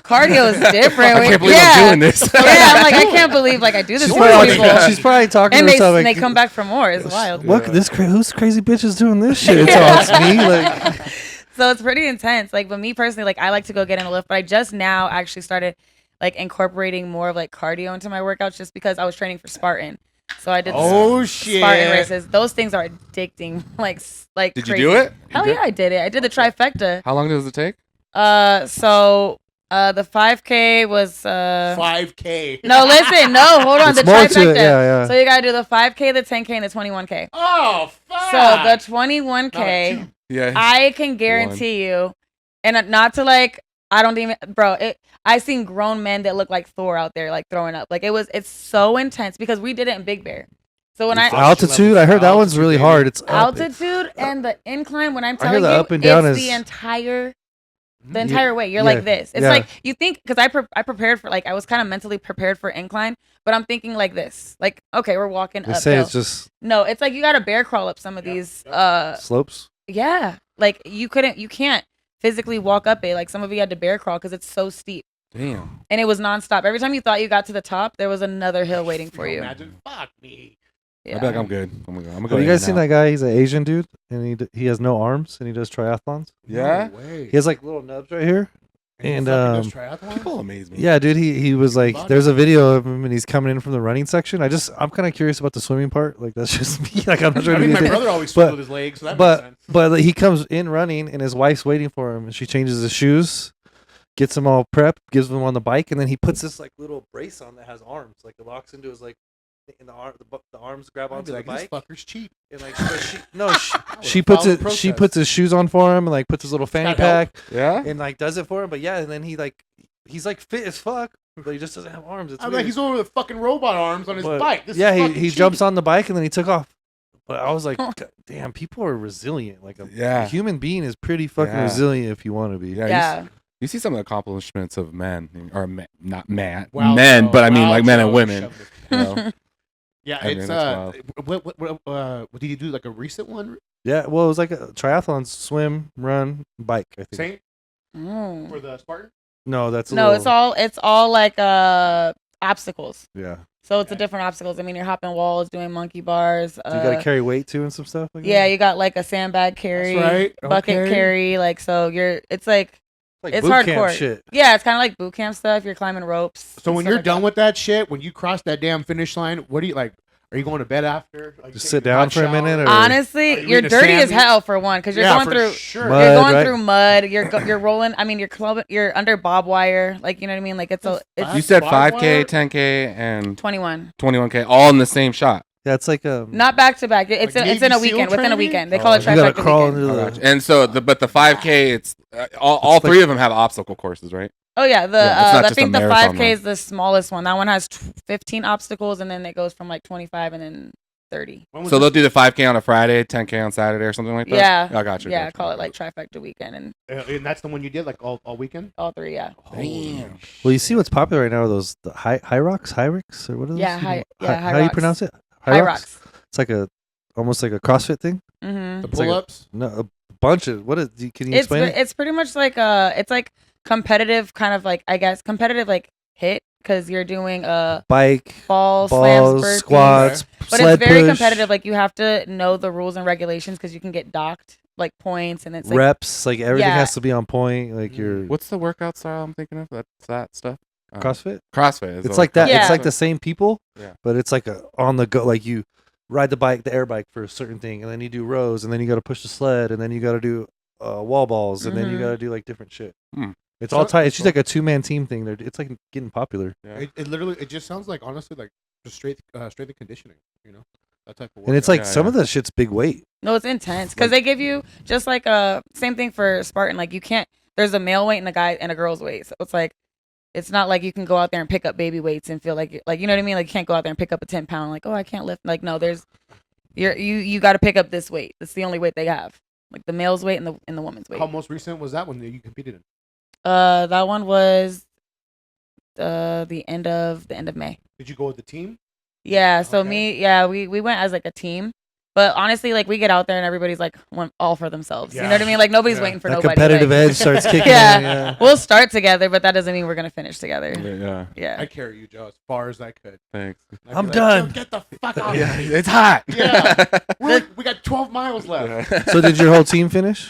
Speaker 4: cardio is different.
Speaker 2: I can't believe I'm doing this.
Speaker 4: Yeah, I'm like I can't believe like I do this
Speaker 3: she's,
Speaker 4: to
Speaker 3: probably,
Speaker 4: people,
Speaker 3: she's probably talking
Speaker 4: and
Speaker 3: to
Speaker 4: they
Speaker 3: herself like,
Speaker 4: they come back for more. It's wild.
Speaker 3: Look, who's crazy bitch is doing this shit? It's all it's me. Like,
Speaker 4: So it's pretty intense. Like, but me personally, like I like to go get in a lift, but I just now actually started like incorporating more of like cardio into my workouts just because I was training for Spartan. So I did
Speaker 5: Oh
Speaker 4: Spartan
Speaker 5: shit!
Speaker 4: races. Those things are addicting. Like
Speaker 2: Did
Speaker 4: crazy.
Speaker 2: you do it?
Speaker 4: Hell yeah, I did it. I did the trifecta.
Speaker 2: How long does it take?
Speaker 4: So the 5K was
Speaker 5: 5K.
Speaker 4: no, listen, no, hold on,
Speaker 3: it's
Speaker 4: the
Speaker 3: more
Speaker 4: trifecta.
Speaker 3: to it. Yeah.
Speaker 4: So you gotta do the 5K, the 10K, and the 21K.
Speaker 5: Oh fuck!
Speaker 4: So the
Speaker 5: Not
Speaker 4: 21K,
Speaker 2: Yeah.
Speaker 4: I can guarantee you, and not to like, I don't even, bro. I seen grown men that look like Thor out there, like throwing up. Like it's so intense because we did it in Big Bear. So when
Speaker 3: Altitude, I heard that one's really hard. It's up.
Speaker 4: altitude and the incline, when I'm
Speaker 3: I hear
Speaker 4: telling
Speaker 3: the
Speaker 4: you,
Speaker 3: up and down
Speaker 4: it's
Speaker 3: is-
Speaker 4: the entire
Speaker 3: Yeah,
Speaker 4: way. You're
Speaker 3: yeah,
Speaker 4: like this. It's
Speaker 3: yeah.
Speaker 4: like you think because I prepared for like I was kind of mentally prepared for incline, but I'm thinking like this. Like okay, we're walking
Speaker 3: They
Speaker 4: uphill.
Speaker 3: say it's just
Speaker 4: No, it's like you got to bear crawl up some of these.
Speaker 3: slopes.
Speaker 4: Yeah, like you can't physically walk up it. Like some of you had to bear crawl because it's so steep.
Speaker 2: Damn.
Speaker 4: And it was nonstop. Every time you thought you got to the top, there was another hill waiting for you.
Speaker 5: Imagine, fuck me.
Speaker 2: I'd be like, I'm good. I'm gonna go.
Speaker 3: Have you guys seen that guy? He's an Asian dude, and he has no arms, and he does triathlons.
Speaker 2: Yeah.
Speaker 5: No way.
Speaker 3: He has like little nubs right here. And
Speaker 5: fucking does triathlon?
Speaker 2: People amaze me.
Speaker 3: yeah, dude, he was like, there's a video of him, and he's coming in from the running section. I'm kind of curious about the swimming part. Like that's just me. Like I'm not trying
Speaker 5: I
Speaker 3: to
Speaker 5: mean,
Speaker 3: be
Speaker 5: my
Speaker 3: a dick.
Speaker 5: brother always
Speaker 3: but-
Speaker 5: swims with his legs, so that makes sense.
Speaker 3: But like, he comes in running, and his wife's waiting for him, and she changes his shoes, gets him all prepped, gives him on the bike, and then he puts this like little brace on that has arms, like it locks into his like, in the arms grab
Speaker 5: I'd
Speaker 3: onto
Speaker 5: be like,
Speaker 3: the
Speaker 5: this
Speaker 3: bike,
Speaker 5: fucker's cheap.
Speaker 3: and like but she
Speaker 5: She
Speaker 3: puts it, she puts his shoes on for him, and like puts his little fanny
Speaker 5: not help.
Speaker 3: pack,
Speaker 2: Yeah.
Speaker 3: and like does it for him. But yeah, and then he's like fit as fuck, but he just doesn't have arms. It's
Speaker 5: I'm
Speaker 3: weird.
Speaker 5: like, he's over with fucking robot arms on his
Speaker 3: But,
Speaker 5: bike. This
Speaker 3: yeah,
Speaker 5: is
Speaker 3: he
Speaker 5: fucking cheap.
Speaker 3: jumps on the bike and then he took off. But I was like, God damn, people are resilient. Like a
Speaker 2: Yeah.
Speaker 3: human being is pretty fucking
Speaker 2: Yeah.
Speaker 3: resilient if you want to be.
Speaker 2: Yeah.
Speaker 4: Yeah.
Speaker 2: You see some of the accomplishments of men, or not
Speaker 5: Wow,
Speaker 2: men,
Speaker 5: Joe.
Speaker 2: but I mean
Speaker 5: Wow,
Speaker 2: like men and
Speaker 5: Joe,
Speaker 2: women.
Speaker 5: shove this-
Speaker 2: You know?
Speaker 5: Yeah,
Speaker 2: I mean,
Speaker 5: it's
Speaker 2: that's wild.
Speaker 5: what did you do? Like a recent one?
Speaker 3: Yeah, well, it was like a triathlon: swim, run, bike. I think.
Speaker 5: Same
Speaker 4: Mm.
Speaker 5: for the Spartan.
Speaker 3: No, that's a
Speaker 4: No,
Speaker 3: little,
Speaker 4: it's all like obstacles.
Speaker 3: Yeah,
Speaker 4: So it's a different obstacles. I mean, you're hopping walls, doing monkey bars.
Speaker 3: so you got to carry weight too and some stuff. Like
Speaker 4: Yeah,
Speaker 3: that?
Speaker 4: you got like a sandbag carry,
Speaker 5: right.
Speaker 4: bucket
Speaker 5: Okay.
Speaker 4: carry. Like so, it's like
Speaker 3: Like
Speaker 4: it's
Speaker 3: boot
Speaker 4: hardcore.
Speaker 3: camp shit.
Speaker 4: Yeah, it's kind of like boot camp stuff. You're climbing ropes.
Speaker 5: So
Speaker 4: and
Speaker 5: when
Speaker 4: stuff
Speaker 5: you're
Speaker 4: like
Speaker 5: done
Speaker 4: that.
Speaker 5: with that shit, when you cross that damn finish line, what do you like? Are you going to bed after? Like,
Speaker 3: Just
Speaker 5: taking
Speaker 3: sit
Speaker 5: a
Speaker 3: down
Speaker 5: hot
Speaker 3: for a minute,
Speaker 5: shower?
Speaker 3: or-
Speaker 4: Honestly,
Speaker 5: Are you
Speaker 4: you're
Speaker 5: eating a
Speaker 4: dirty as
Speaker 5: sandwich?
Speaker 4: hell for one, because you're
Speaker 5: Yeah,
Speaker 4: going
Speaker 5: for
Speaker 4: through
Speaker 5: sure.
Speaker 3: Mud,
Speaker 4: you're going
Speaker 3: right?
Speaker 4: through mud. You're rolling. I mean, you're under barbed wire. Like you know what I mean. Like it's
Speaker 5: That's
Speaker 4: it's
Speaker 2: You said
Speaker 5: Barbed
Speaker 2: 5K,
Speaker 5: wire?
Speaker 2: 10K, and
Speaker 4: 21.
Speaker 2: 21K, all in the same shot.
Speaker 3: Yeah, it's like
Speaker 4: Not back to back. It's
Speaker 5: Like
Speaker 4: in a
Speaker 5: Navy SEAL
Speaker 4: weekend. Within a
Speaker 5: training?
Speaker 4: weekend, they call it
Speaker 3: you gotta
Speaker 4: trifecta
Speaker 3: crawl
Speaker 4: weekend.
Speaker 3: into
Speaker 2: Oh,
Speaker 3: the.
Speaker 2: gotcha. And so, but the 5K, it's all
Speaker 3: It's like-
Speaker 2: three of them have obstacle courses, right?
Speaker 4: Oh yeah,
Speaker 2: Yeah, it's not
Speaker 4: I
Speaker 2: just a
Speaker 4: think the
Speaker 2: marathon
Speaker 4: 5K
Speaker 2: run.
Speaker 4: is the smallest one. That one has 15 obstacles, and then it goes from like 25 and then 30.
Speaker 5: When was
Speaker 2: So
Speaker 5: this?
Speaker 2: they'll do the 5K on a Friday, 10K on Saturday, or something like that.
Speaker 4: Yeah,
Speaker 2: I got you.
Speaker 4: Yeah,
Speaker 2: got you.
Speaker 4: call it like trifecta weekend, and
Speaker 5: And that's the one you did like all weekend.
Speaker 4: all three. Yeah,
Speaker 2: Damn.
Speaker 3: Well, you see what's popular right now are those the high rocks, or what are those?
Speaker 4: Yeah, high
Speaker 3: How do you
Speaker 4: rocks.
Speaker 3: pronounce it?
Speaker 4: high rocks.
Speaker 3: It's like almost like a CrossFit thing.
Speaker 4: Mm-hmm.
Speaker 5: The
Speaker 3: It's like
Speaker 5: pull-ups.
Speaker 3: No, a bunch of what is? Can you
Speaker 4: It's
Speaker 3: explain it?
Speaker 4: it's pretty much like it's like competitive kind of like I guess competitive like hit because you're doing
Speaker 3: Bike,
Speaker 4: ball slams,
Speaker 3: balls,
Speaker 4: burpees.
Speaker 3: squats,
Speaker 4: But
Speaker 3: sled
Speaker 4: it's very
Speaker 3: push,
Speaker 4: competitive. Like you have to know the rules and regulations because you can get docked like points, and it's like
Speaker 3: reps. Like everything
Speaker 4: Yeah.
Speaker 3: has to be on point. Like your
Speaker 2: What's the workout style I'm thinking of? That's that stuff.
Speaker 3: CrossFit.
Speaker 2: CrossFit. Is
Speaker 3: It's
Speaker 2: the
Speaker 3: like that.
Speaker 4: Yeah.
Speaker 3: It's like the same people,
Speaker 2: Yeah.
Speaker 3: but it's like a on the go. Like you ride the bike, the air bike for a certain thing, and then you do rows, and then you got to push the sled, and then you got to do wall balls, and then you
Speaker 4: Mhm.
Speaker 3: got to do like different shit.
Speaker 2: Hmm.
Speaker 3: It's
Speaker 5: So-
Speaker 3: all tight. It's just like a 2-man team thing. It's like getting popular,
Speaker 2: Yeah.
Speaker 5: It literally just sounds like honestly like just straight and conditioning. You know that type of.
Speaker 3: and it's
Speaker 5: workout.
Speaker 3: like
Speaker 2: Yeah,
Speaker 3: some
Speaker 2: yeah.
Speaker 3: of the shit's big weight.
Speaker 4: No, it's intense because they give you just like same thing for Spartan. Like you can't. There's a male weight and a guy and a girl's weight. So it's like it's not like you can go out there and pick up baby weights and feel like you know what I mean. Like you can't go out there and pick up a 10-pound. Like oh I can't lift. Like no, there's you got to pick up this weight. That's the only weight they have. Like the male's weight and the woman's weight.
Speaker 5: How most recent was that one that you competed in?
Speaker 4: That one was the end of May.
Speaker 5: Did you go with the team?
Speaker 4: Yeah, so
Speaker 5: Okay.
Speaker 4: we went as like a team. But honestly, like we get out there and everybody's like all for themselves. You know
Speaker 5: Yeah.
Speaker 4: what I mean? Like nobody's
Speaker 5: Yeah.
Speaker 4: waiting for
Speaker 3: That
Speaker 4: nobody.
Speaker 3: competitive
Speaker 4: like-
Speaker 3: edge starts kicking
Speaker 4: Yeah.
Speaker 3: in. Yeah.
Speaker 4: We'll start together, but that doesn't mean we're gonna finish together.
Speaker 2: Yeah.
Speaker 4: Yeah.
Speaker 5: I carry you, Joe, as far as I could.
Speaker 2: Thanks.
Speaker 5: I'd be
Speaker 3: I'm
Speaker 5: like,
Speaker 3: done.
Speaker 5: "Joe, get the fuck out!
Speaker 2: Yeah,
Speaker 5: of here.
Speaker 2: it's hot.
Speaker 5: Yeah. We got 12 miles left.
Speaker 3: So did your whole team finish?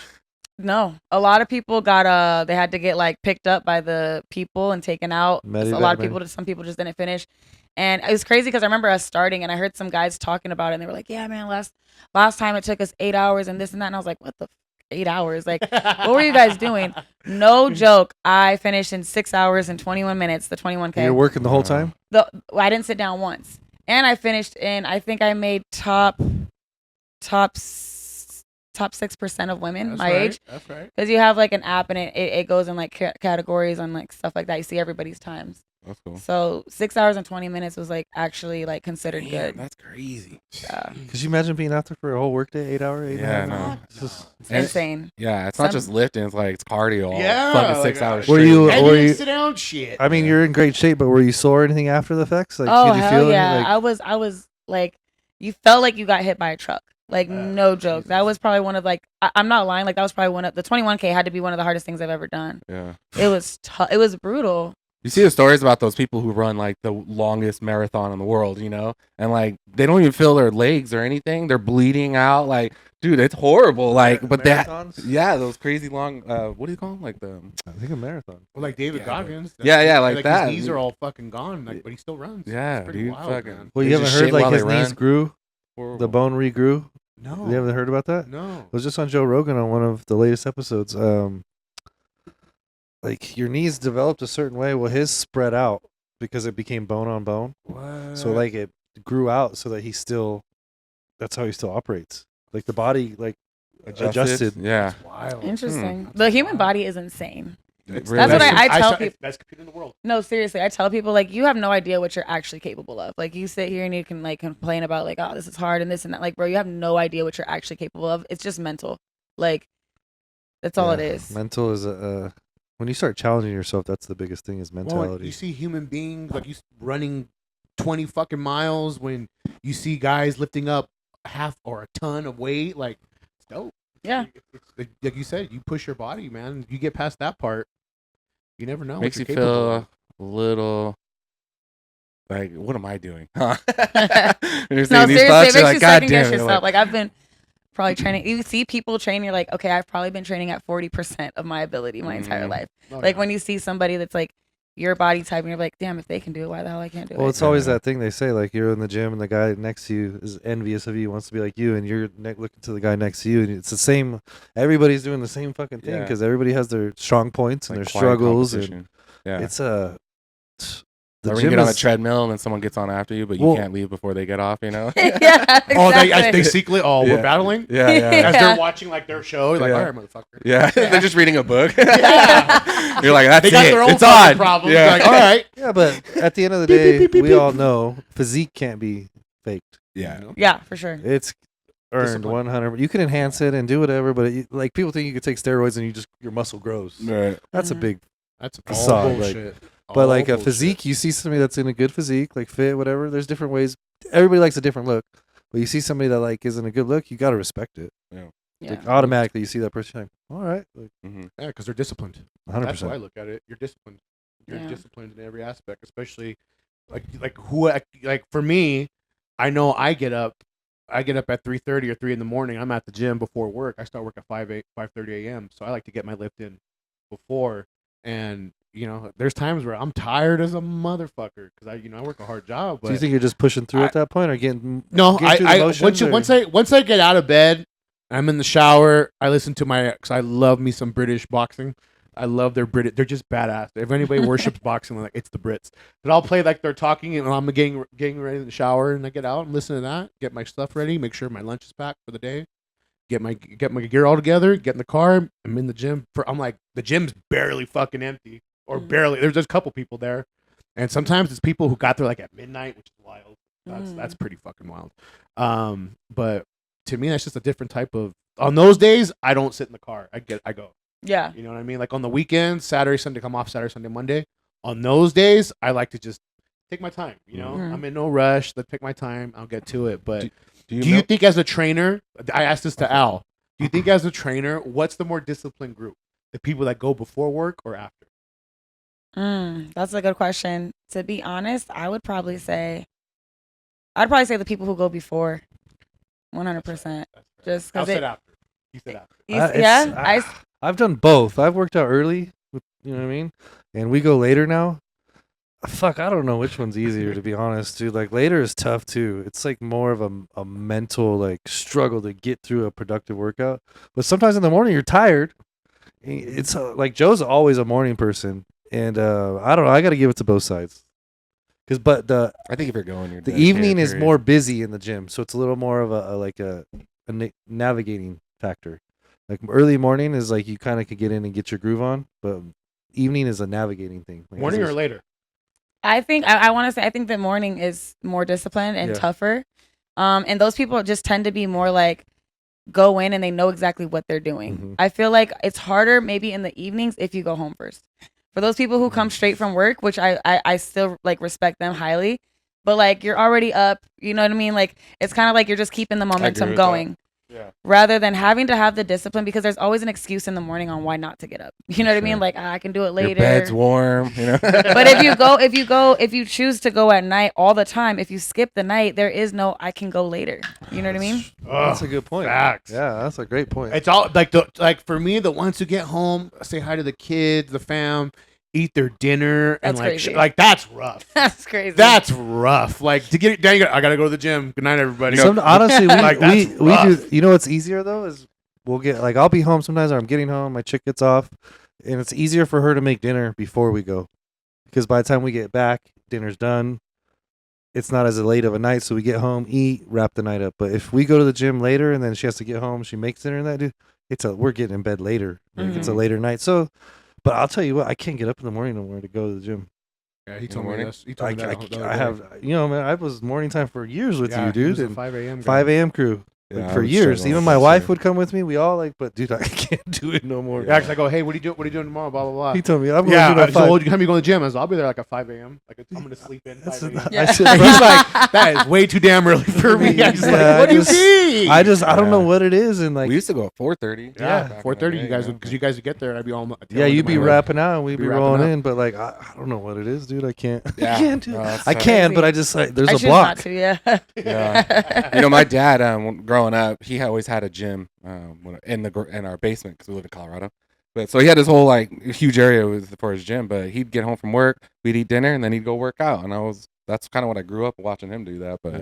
Speaker 4: No, a lot of people got they had to get like picked up by the people and taken out.
Speaker 3: Medevac,
Speaker 4: A lot of
Speaker 3: man.
Speaker 4: people, some people just didn't finish, and it was crazy because I remember us starting and I heard some guys talking about it and they were like, "Yeah, man, last time it took us 8 hours and this and that," and I was like, "What the 8 hours? Like, what were you guys doing?" No joke, I finished in 6 hours and 21 minutes, the 21K.
Speaker 3: You're working the whole time.
Speaker 4: I didn't sit down once, and I finished in. I think I made top 6% of women
Speaker 5: That's
Speaker 4: my
Speaker 5: right.
Speaker 4: age.
Speaker 5: That's right.
Speaker 4: Because you have like an app and it goes in like categories on like stuff like that. You see everybody's times.
Speaker 2: That's cool.
Speaker 4: So 6 hours and 20 minutes was like actually like considered
Speaker 2: Damn,
Speaker 4: good.
Speaker 2: that's crazy.
Speaker 4: Yeah.
Speaker 3: Could you imagine being out there for a whole workday, 8 hour, 8
Speaker 2: Yeah,
Speaker 3: hours?
Speaker 2: no.
Speaker 3: It's just-
Speaker 4: It's
Speaker 2: And-
Speaker 4: insane.
Speaker 2: Yeah, it's not
Speaker 4: Some-
Speaker 2: just lifting; it's like it's cardio. All
Speaker 5: Yeah,
Speaker 2: fucking
Speaker 5: like,
Speaker 2: 6 hours.
Speaker 3: Were
Speaker 2: straight.
Speaker 3: you-
Speaker 5: And
Speaker 3: or
Speaker 5: you
Speaker 3: you-
Speaker 5: didn't sit down, shit.
Speaker 3: I mean, you're in great shape, but were you sore or anything after the effects? Like,
Speaker 4: Oh
Speaker 3: did you
Speaker 4: hell
Speaker 3: feel
Speaker 4: yeah!
Speaker 3: any, like,
Speaker 4: I was like, you felt like you got hit by a truck. Like no joke. That was probably one of like I'm not lying. Like that was probably one of the 21K had to be one of the hardest things I've ever done.
Speaker 2: Yeah.
Speaker 4: It was it was brutal.
Speaker 2: You see the stories about those people who run like the longest marathon in the world, you know, and like they don't even feel their legs or anything. They're bleeding out. Like, dude, it's horrible. Like, but that,
Speaker 3: marathons?
Speaker 2: yeah, those crazy long. What do you call them? Like the.
Speaker 3: I think a marathon.
Speaker 5: Well, like David
Speaker 2: Yeah,
Speaker 5: Goggins.
Speaker 2: yeah, like that.
Speaker 5: His knees are all fucking gone, like, but he still runs.
Speaker 2: Yeah,
Speaker 5: It's pretty
Speaker 2: dude,
Speaker 5: wild,
Speaker 2: fucking-
Speaker 5: man.
Speaker 3: Well,
Speaker 2: They
Speaker 3: you haven't
Speaker 2: just
Speaker 3: heard
Speaker 2: shit
Speaker 3: like
Speaker 2: while
Speaker 3: his
Speaker 2: they
Speaker 3: knees
Speaker 2: run.
Speaker 3: grew,
Speaker 2: Horrible.
Speaker 3: the bone regrew.
Speaker 5: No,
Speaker 3: You haven't heard about that?
Speaker 5: no.
Speaker 3: It was just on Joe Rogan on one of the latest episodes. Like your knees developed a certain way. Well, his spread out because it became bone on bone.
Speaker 5: What?
Speaker 3: So like it grew out so that that's how he still operates. Like the body like adjusted.
Speaker 2: Yeah.
Speaker 5: wild.
Speaker 4: Interesting. The human body is insane.
Speaker 2: It's
Speaker 4: That's what I tell
Speaker 5: saw-
Speaker 4: people.
Speaker 5: Best computer in the world.
Speaker 4: No, seriously, I tell people like you have no idea what you're actually capable of. Like you sit here and you can like complain about like oh this is hard and this and that. Like bro, you have no idea what you're actually capable of. It's just mental. Like that's all it
Speaker 3: Yeah,
Speaker 4: is.
Speaker 3: Mental is when you start challenging yourself, that's the biggest thing is
Speaker 5: Well,
Speaker 3: mentality.
Speaker 5: you see human beings like running 20 fucking miles. When you see guys lifting up half or a ton of weight, like it's dope.
Speaker 4: Yeah.
Speaker 5: It's like you said, you push your body, man. You get past that part, you never know.
Speaker 2: Makes
Speaker 5: what
Speaker 2: you
Speaker 5: you're capable of.
Speaker 2: feel a little like, what am I doing? Huh? When you're
Speaker 4: No,
Speaker 2: saying these
Speaker 4: seriously,
Speaker 2: thoughts,
Speaker 4: it
Speaker 2: you're
Speaker 4: makes
Speaker 2: like,
Speaker 4: you
Speaker 2: God
Speaker 4: second guess
Speaker 2: damn it.
Speaker 4: yourself. Like I've been probably training. You see people train, you're like, okay, I've probably been training at 40% of my ability my entire
Speaker 2: Mhm.
Speaker 4: life.
Speaker 5: Oh,
Speaker 4: Like
Speaker 5: yeah.
Speaker 4: when you see somebody that's like your body type, and you're like, damn, if they can do it, why the hell I can't do
Speaker 3: Well,
Speaker 4: it?
Speaker 3: it's always
Speaker 2: Yeah.
Speaker 3: that thing they say, like you're in the gym and the guy next to you is envious of you, wants to be like you, and you're looking to the guy next to you, and it's the same. Everybody's doing the same fucking thing
Speaker 2: Yeah.
Speaker 3: because everybody has their strong points and
Speaker 2: Like
Speaker 3: their
Speaker 2: quiet
Speaker 3: struggles, and
Speaker 2: competition. Yeah.
Speaker 3: it's a. The
Speaker 2: Like when you
Speaker 3: gym
Speaker 2: get on the
Speaker 3: is
Speaker 2: treadmill and then someone gets on after you, but you
Speaker 3: Well-
Speaker 2: can't leave before they get off, you know?
Speaker 4: yeah, exactly.
Speaker 5: Oh, they secretly. Oh,
Speaker 2: Yeah.
Speaker 5: we're battling.
Speaker 2: Yeah, yeah.
Speaker 5: As
Speaker 4: Yeah.
Speaker 5: they're watching like their show, like,
Speaker 2: Yeah.
Speaker 5: all right, motherfucker.
Speaker 2: Yeah. They're just reading a book.
Speaker 5: Yeah.
Speaker 2: You're like, that's
Speaker 5: They got
Speaker 2: it.
Speaker 5: their own
Speaker 2: It's
Speaker 5: fucking
Speaker 2: on.
Speaker 5: problems.
Speaker 2: Yeah.
Speaker 5: Like, all right.
Speaker 3: yeah, but at the end of the
Speaker 5: Beep,
Speaker 3: day,
Speaker 5: beep, beep,
Speaker 3: we
Speaker 5: beep,
Speaker 3: all
Speaker 5: beep.
Speaker 3: know physique can't be faked.
Speaker 2: Yeah.
Speaker 4: Yeah, for sure.
Speaker 3: It's earned
Speaker 5: Discipline.
Speaker 3: 100. You can enhance it and do whatever, but like people think you could take steroids and your muscle grows.
Speaker 2: Right.
Speaker 3: That's a
Speaker 4: Mhm.
Speaker 3: big.
Speaker 5: That's
Speaker 3: Facade,
Speaker 5: all
Speaker 3: like-
Speaker 5: bullshit.
Speaker 3: But
Speaker 5: All
Speaker 3: like a
Speaker 5: bullshit.
Speaker 3: physique, you see somebody that's in a good physique, like fit, whatever. There's different ways. Everybody likes a different look, but you see somebody that like isn't a good look, you gotta respect it.
Speaker 4: Yeah.
Speaker 3: Like automatically, you see that person, like, all right, like
Speaker 2: Mm-hmm.
Speaker 5: Yeah, because they're disciplined.
Speaker 3: 100.
Speaker 5: That's why I
Speaker 3: percent
Speaker 5: look at it. You're disciplined. You're
Speaker 4: Yeah.
Speaker 5: disciplined in every aspect, especially like for me, I know I get up at 3:30 or 3 in the morning. I'm at the gym before work. I start work at 5:30 a.m. So I like to get my lift in before. And there's times where I'm tired as a motherfucker because I work a hard job. But
Speaker 3: Do you think you're just pushing through at that point, or getting
Speaker 5: no,
Speaker 3: getting through the motions, or-
Speaker 5: once I get out of bed, I'm in the shower. I listen to because I love me some British boxing. I love their British. They're just badass. If anybody worships boxing, like it's the Brits. But I'll play like they're talking, and I'm getting ready in the shower, and I get out and listen to that. Get my stuff ready. Make sure my lunch is packed for the day. Get my gear all together. Get in the car. I'm in the gym. I'm like the gym's barely fucking empty, or barely. There's just a couple people there, and sometimes it's people who got there like at midnight, which is wild. That's pretty fucking wild. But to me, that's just a different type of. On those days, I don't sit in the car. I go.
Speaker 4: Yeah.
Speaker 5: You know what I mean? Like on the weekends, Saturday, Sunday, come off Saturday, Sunday, Monday. On those days, I like to just take my time.
Speaker 4: Mhm.
Speaker 5: I'm in no rush. Let's take my time. I'll get to it. But
Speaker 2: Do
Speaker 5: do you think as a trainer, I asked this to Al, do you think as a trainer, what's the more disciplined group? The people that go before work or after?
Speaker 4: That's a good question. To be honest, I'd probably say the people who go before, 100%. Just
Speaker 5: Al
Speaker 4: because
Speaker 5: said after. He said after.
Speaker 3: I've done both. I've worked out early, you know what I mean, and we go later now. Fuck, I don't know which one's easier to be honest, dude. Like later is tough too. It's like more of a mental like struggle to get through a productive workout. But sometimes in the morning you're tired. It's like Joe's always a morning person, and I don't know. I got to give it to both sides. But
Speaker 2: I think if you're going, you're
Speaker 3: the
Speaker 2: dedicated,
Speaker 3: evening is
Speaker 2: period.
Speaker 3: more busy in the gym, so it's a little more of a navigating factor. Like early morning is like you kind of could get in and get your groove on, but evening is a navigating thing. Like,
Speaker 5: Morning
Speaker 3: it's
Speaker 5: or later?
Speaker 4: I think I want to say I think the morning is more disciplined and
Speaker 3: Yeah.
Speaker 4: tougher, and those people just tend to be more like go in and they know exactly what they're doing.
Speaker 3: Mhm.
Speaker 4: I feel like it's harder maybe in the evenings if you go home first. For those people who come straight from work, which I still like respect them highly, but like you're already up, you know what I mean? Like it's kind of like you're just keeping the momentum
Speaker 2: with that.
Speaker 4: going.
Speaker 2: Yeah.
Speaker 4: Rather than having to have the discipline, because there's always an excuse in the morning on why not to get up. You know what I mean?
Speaker 2: Sure.
Speaker 4: Like I can do it
Speaker 2: Your
Speaker 4: later.
Speaker 2: bed's warm, you know.
Speaker 4: But if you choose to go at night all the time, if you skip the night, there is no I can go later. You know what I mean?
Speaker 3: That's a good point.
Speaker 5: Facts.
Speaker 3: Yeah, that's a great point.
Speaker 5: It's all like for me, the ones who get home, say hi to the kids, the fam, eat their dinner, and
Speaker 4: That's
Speaker 5: like
Speaker 4: crazy.
Speaker 5: like that's rough.
Speaker 4: That's crazy.
Speaker 5: That's rough. Like to get down, I gotta go to the gym. Good night, everybody.
Speaker 3: Honestly,
Speaker 5: Like, that's
Speaker 3: we
Speaker 5: rough.
Speaker 3: do. You know what's easier though is we'll get like I'll be home sometimes, or I'm getting home. My chick gets off, and it's easier for her to make dinner before we go, because by the time we get back, dinner's done. It's not as late of a night, so we get home, eat, wrap the night up. But if we go to the gym later and then she has to get home, she makes dinner and that, dude, we're getting in bed later. Like, It's a
Speaker 4: Mhm.
Speaker 3: later night. So, but I'll tell you what, I can't get up in the morning no more to go to the gym.
Speaker 5: Yeah, he
Speaker 2: the
Speaker 5: told me
Speaker 2: morning?
Speaker 5: this. He told me that. the other
Speaker 3: I
Speaker 5: day.
Speaker 3: have, man, I was morning time for years with
Speaker 5: Yeah,
Speaker 3: you,
Speaker 5: he was
Speaker 3: dude.
Speaker 5: a
Speaker 3: And
Speaker 5: 5 a.m. guy.
Speaker 3: 5 a.m. crew. like,
Speaker 2: Yeah, I
Speaker 3: for
Speaker 2: would
Speaker 3: years.
Speaker 2: struggle
Speaker 3: Even
Speaker 2: with
Speaker 3: my
Speaker 2: that
Speaker 3: wife
Speaker 2: shit.
Speaker 3: would come with me. We all like, but dude, I can't do it no more.
Speaker 5: Yeah, 'cause I go, hey, what are you doing tomorrow? Blah blah blah.
Speaker 3: He told me I'm going
Speaker 5: Yeah,
Speaker 3: to do that.
Speaker 5: so what time you going to the gym? I was, I'll be there like at 5 a.m. Like I'm gonna sleep in 5 a.m.
Speaker 4: Yeah.
Speaker 3: I said,
Speaker 5: And
Speaker 3: bro,
Speaker 5: he's like, that is way too damn early for me. I was
Speaker 3: Yeah,
Speaker 5: like, what do you
Speaker 3: just-
Speaker 5: mean?
Speaker 3: I don't know
Speaker 2: Yeah.
Speaker 3: what it is, and like,
Speaker 2: We used to go at 4:30.
Speaker 5: yeah,
Speaker 2: back in
Speaker 5: 4:30.
Speaker 2: the
Speaker 5: You
Speaker 2: day,
Speaker 5: guys,
Speaker 2: know?
Speaker 5: because you guys would get there, and I'd be all.
Speaker 3: yeah, you'd be
Speaker 5: rapping.
Speaker 3: rapping out, and we'd
Speaker 5: Be
Speaker 3: be
Speaker 5: wrapping
Speaker 3: rolling
Speaker 5: up.
Speaker 3: in, but like, I don't know what it is, dude. I can't.
Speaker 2: Yeah.
Speaker 3: I can't do.
Speaker 2: No, that's
Speaker 3: I
Speaker 2: tough.
Speaker 3: can, but
Speaker 4: Crazy.
Speaker 3: I just like there's
Speaker 4: I
Speaker 3: a
Speaker 4: choose
Speaker 3: block.
Speaker 4: not to. Yeah.
Speaker 2: Yeah. You know, my dad, growing up, he always had a gym in our basement because we live in Colorado. But so he had his whole like huge area for his gym. But he'd get home from work, we'd eat dinner, and then he'd go work out. And that's kind of what I grew up watching him do that. But
Speaker 3: Yeah.